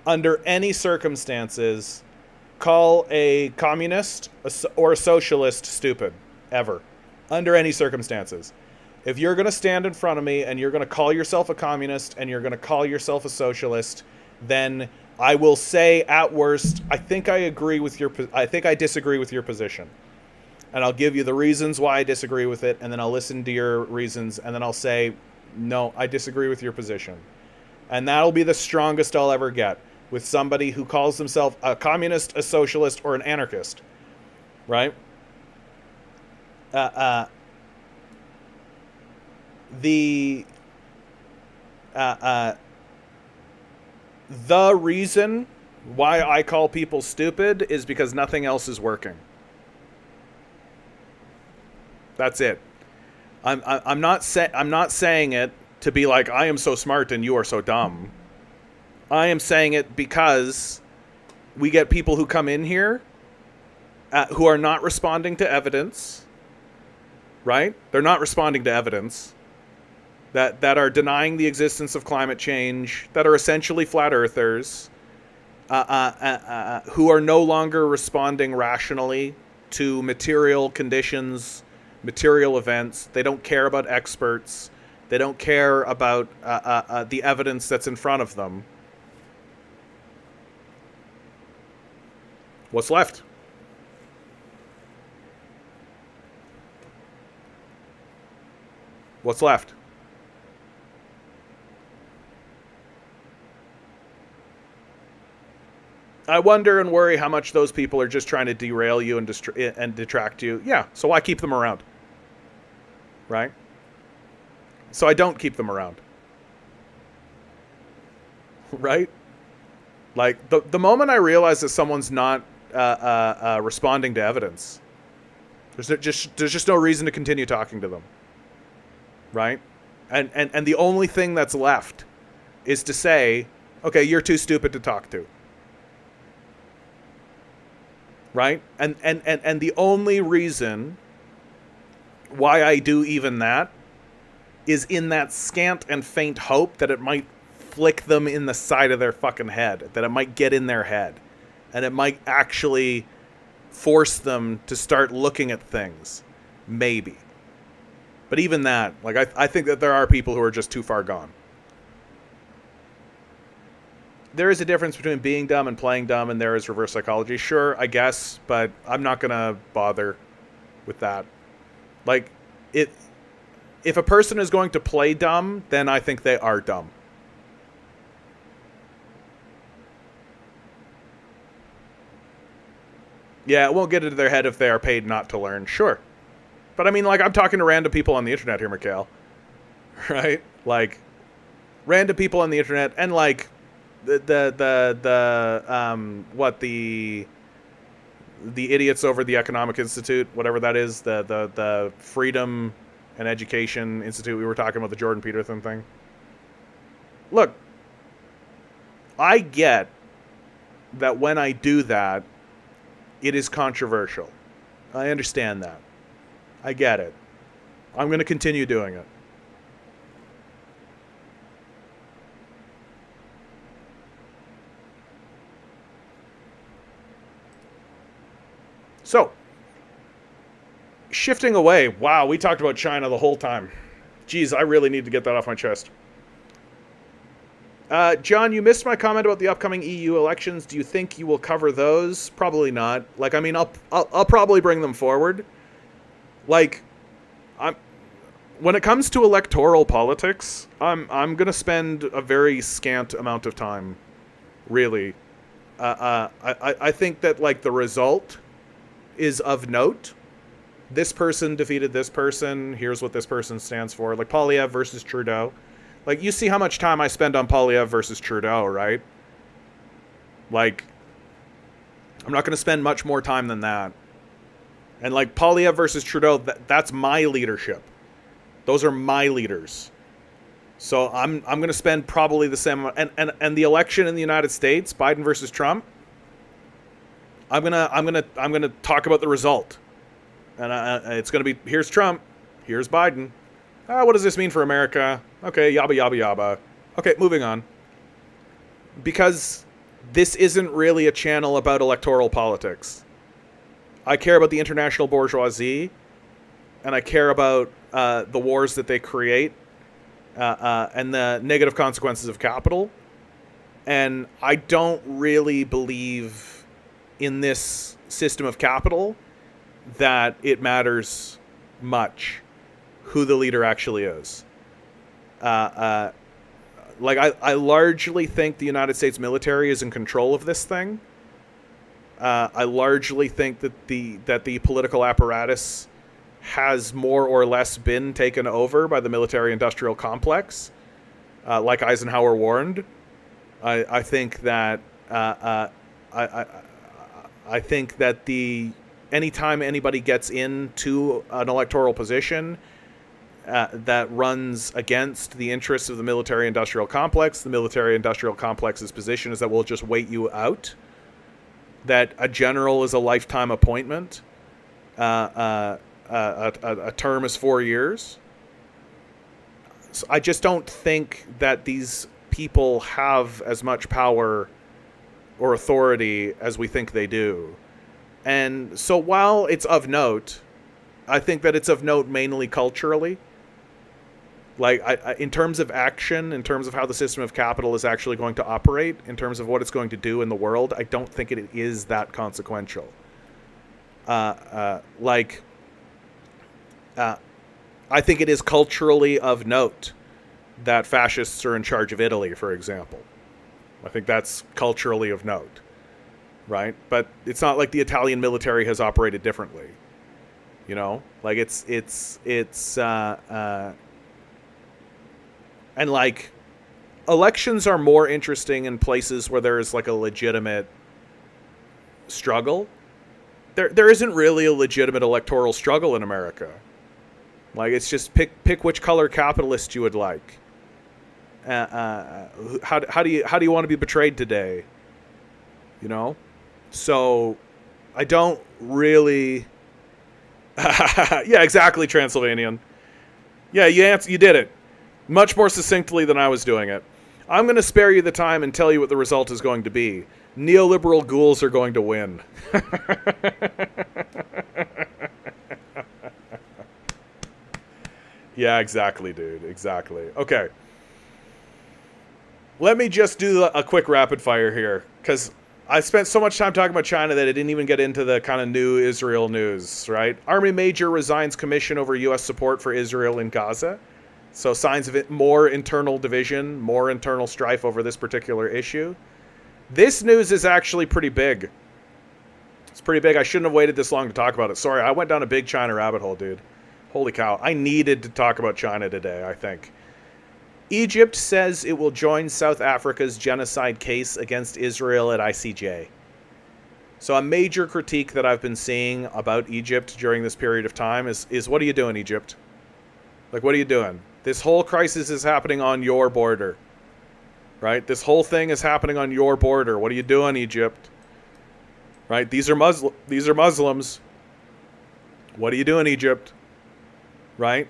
A: under any circumstances, call a communist or a socialist stupid. Ever. Under any circumstances. If you're going to stand in front of me and you're going to call yourself a communist and you're going to call yourself a socialist, then I will say at worst, I think I disagree with your position. And I'll give you the reasons why I disagree with it, and then I'll listen to your reasons, and then I'll say, no, I disagree with your position. And that'll be the strongest I'll ever get with somebody who calls himself a communist, a socialist, or an anarchist. Right? The reason why I call people stupid is because nothing else is working. That's it. I'm not saying it to be like I am so smart and you are so dumb. I am saying it because we get people who come in here who are not responding to evidence. Right? They're not responding to evidence. That are denying the existence of climate change. That are essentially flat earthers. Who are no longer responding rationally to material conditions, material events. They don't care about experts. They don't care about the evidence that's in front of them. What's left? What's left? I wonder and worry how much those people are just trying to derail you and detract you. Yeah, so why keep them around? Right? So I don't keep them around. Right? Like, the moment I realize that someone's not responding to evidence, there's just no reason to continue talking to them. Right? And the only thing that's left is to say, okay, you're too stupid to talk to. Right? And the only reason why I do even that is in that scant and faint hope that it might flick them in the side of their fucking head, that it might get in their head, and it might actually force them to start looking at things. Maybe. But even that, like, I think that there are people who are just too far gone. There is a difference between being dumb and playing dumb, and there is reverse psychology. Sure, I guess, but I'm not going to bother with that. Like, if a person is going to play dumb, then I think they are dumb. Yeah, it won't get into their head if they are paid not to learn. Sure. But I mean, like, I'm talking to random people on the internet here, Mikhail. Right? Like, random people on the internet, and like, the idiots over the Economic Institute, whatever that is, the Freedom and Education Institute we were talking about, the Jordan Peterson thing. Look, I get that when I do that, it is controversial. I understand that. I get it. I'm going to continue doing it. So, shifting away. Wow, we talked about China the whole time. Geez, I really need to get that off my chest. John, you missed my comment about the upcoming EU elections. Do you think you will cover those? Probably not. Like, I mean, I'll probably bring them forward. Like, when it comes to electoral politics, I'm gonna spend a very scant amount of time. Really, I think that, like, the result is of note. This person defeated this person. Here's what this person stands for. Like Poilievre versus Trudeau. Like, you see how much time I spend on Poilievre versus Trudeau, right? Like, I'm not going to spend much more time than that. And like Poilievre versus Trudeau, that's my leadership. Those are my leaders. So I'm going to spend probably the same amount. And the election in the United States, Biden versus Trump, I'm gonna talk about the result, and it's gonna be, here's Trump, here's Biden. What does this mean for America? Okay, yabba yabba yabba. Okay, moving on. Because this isn't really a channel about electoral politics. I care about the international bourgeoisie, and I care about the wars that they create, and the negative consequences of capital. And I don't really believe in this system of capital that it matters much who the leader actually is. Like, I largely think the United States military is in control of this thing. I largely think that the political apparatus has more or less been taken over by the military-industrial complex, like Eisenhower warned. I think that I think that anytime anybody gets into an electoral position that runs against the interests of the military-industrial complex, the military-industrial complex's position is that we'll just wait you out, that a general is a lifetime appointment, a term is 4 years. So I just don't think that these people have as much power or authority as we think they do. And so while it's of note, I think that it's of note mainly culturally. Like, in terms of action, in terms of how the system of capital is actually going to operate, in terms of what it's going to do in the world, I don't think it is that consequential. I think it is culturally of note that fascists are in charge of Italy, for example. I think that's culturally of note, right? But it's not like the Italian military has operated differently, you know? Like, and like, elections are more interesting in places where there is like a legitimate struggle. There isn't really a legitimate electoral struggle in America. Like, it's just pick which color capitalist you would like. How do you want to be betrayed today? You know? So I don't really yeah, exactly, Transylvanian. Yeah, you did it much more succinctly than I was doing it. I'm going to spare you the time and tell you what the result is going to be. Neoliberal ghouls are going to win. Yeah, exactly, dude. Exactly. Okay. Let me just do a quick rapid fire here, because I spent so much time talking about China that I didn't even get into the kind of new Israel news, right? Army major resigns commission over U.S. support for Israel in Gaza. So signs of it, more internal division, more internal strife over this particular issue. This news is actually pretty big. It's pretty big. I shouldn't have waited this long to talk about it. Sorry, I went down a big China rabbit hole, dude. Holy cow. I needed to talk about China today, I think. Egypt says it will join South Africa's genocide case against Israel at ICJ. So a major critique that I've been seeing about Egypt during this period of time is what are you doing, Egypt? Like, what are you doing? This whole crisis is happening on your border. Right? This whole thing is happening on your border. What are you doing, Egypt? Right? These are Muslims. What are you doing, Egypt? Right?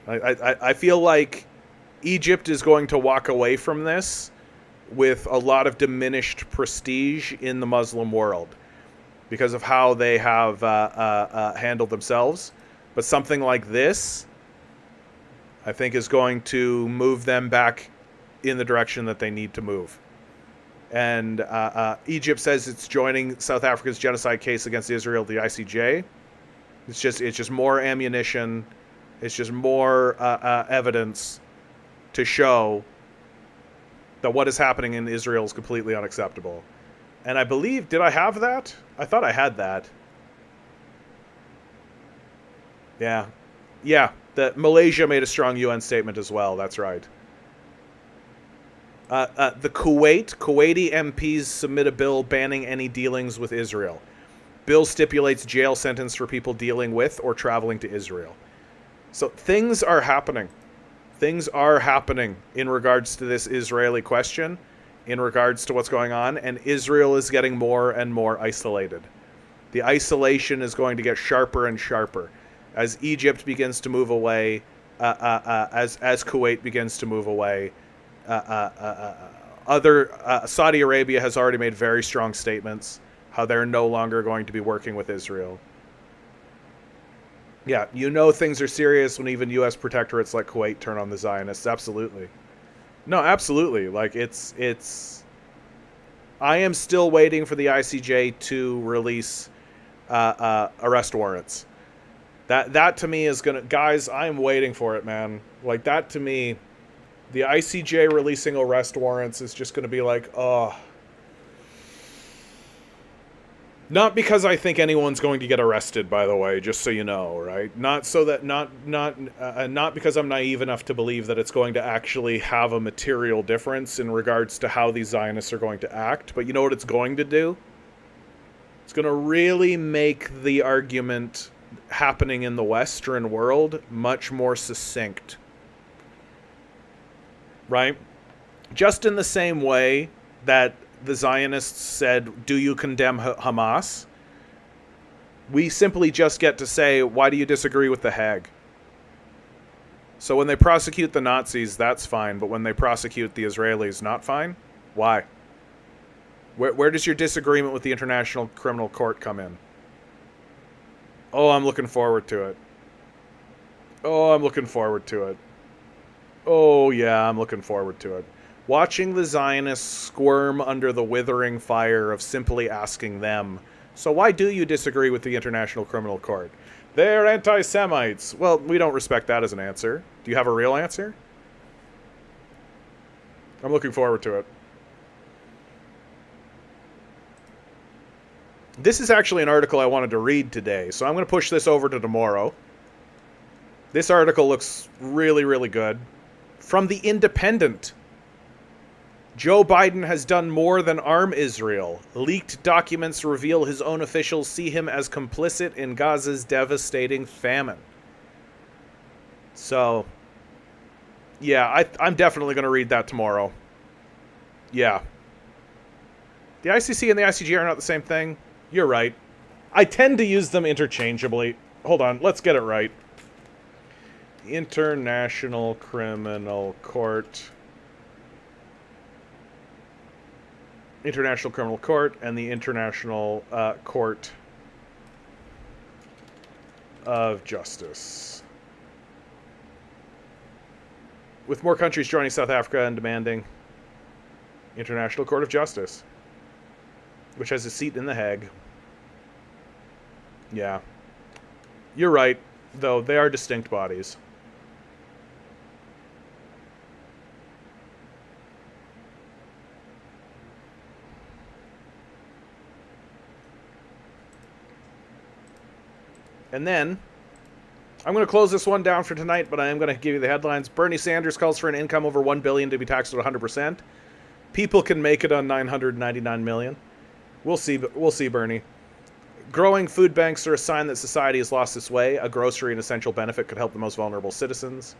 A: I feel like Egypt is going to walk away from this with a lot of diminished prestige in the Muslim world because of how they have handled themselves. But something like this, I think, is going to move them back in the direction that they need to move. And Egypt says it's joining South Africa's genocide case against Israel, the ICJ. It's just more ammunition. It's just more evidence to show that what is happening in Israel is completely unacceptable. And I believe, did I have that? I thought I had that. Yeah. Yeah, that Malaysia made a strong UN statement as well. That's right. The Kuwaiti MPs submit a bill banning any dealings with Israel. Bill stipulates jail sentence for people dealing with or traveling to Israel. So things are happening. Things are happening in regards to this Israeli question, in regards to what's going on, and Israel is getting more and more isolated. The isolation is going to get sharper and sharper as Egypt begins to move away, as Kuwait begins to move away. Saudi Arabia has already made very strong statements how they're no longer going to be working with Israel. Yeah, you know things are serious when even U.S. protectorates like Kuwait turn on the Zionists. Absolutely. No, absolutely. Like, it's... I am still waiting for the ICJ to release arrest warrants. That to me is gonna... Guys, I'm waiting for it, man. Like, that to me... The ICJ releasing arrest warrants is just going to be like, oh. Not because I think anyone's going to get arrested, by the way, just so you know, right? Not because I'm naive enough to believe that it's going to actually have a material difference in regards to how these Zionists are going to act. But you know what it's going to do? It's going to really make the argument happening in the Western world much more succinct. Right? Just in the same way that the Zionists said, do you condemn Hamas? We simply just get to say, why do you disagree with the Hague? So when they prosecute the Nazis, that's fine. But when they prosecute the Israelis, not fine? Why? Where does your disagreement with the International Criminal Court come in? Oh, I'm looking forward to it. Oh, I'm looking forward to it. Oh, yeah, I'm looking forward to it. Watching the Zionists squirm under the withering fire of simply asking them, so why do you disagree with the International Criminal Court? They're anti-Semites. Well, we don't respect that as an answer. Do you have a real answer? I'm looking forward to it. This is actually an article I wanted to read today, so I'm going to push this over to tomorrow. This article looks really, really good. From The Independent. Joe Biden has done more than arm Israel. Leaked documents reveal his own officials see him as complicit in Gaza's devastating famine. So, yeah, I'm definitely going to read that tomorrow. Yeah. The ICC and the ICJ are not the same thing. You're right. I tend to use them interchangeably. Hold on, let's get it right. International Criminal Court. International Criminal Court and the International Court of Justice. With more countries joining South Africa and demanding International Court of Justice, which has a seat in The Hague. Yeah. You're right, though. They are distinct bodies. And then I'm going to close this one down for tonight, but I am going to give you the headlines. Bernie Sanders calls for an income over $1 billion to be taxed at 100%. People can make it on $999 million. We'll see. We'll see, Bernie. Growing food banks are a sign that society has lost its way. A grocery and essential benefit could help the most vulnerable citizens.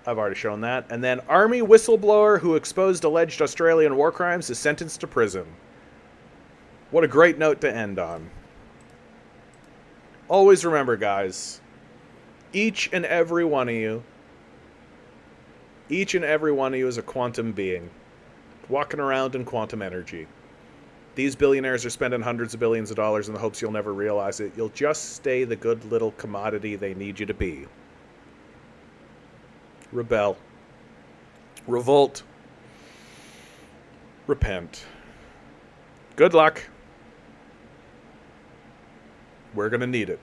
A: I've already shown that. And then Army whistleblower who exposed alleged Australian war crimes is sentenced to prison. What a great note to end on. Always remember, guys, each and every one of you is a quantum being, walking around in quantum energy. These billionaires are spending hundreds of billions of dollars in the hopes you'll never realize it. You'll just stay the good little commodity they need you to be. Rebel. Revolt. Repent. Good luck. We're going to need it.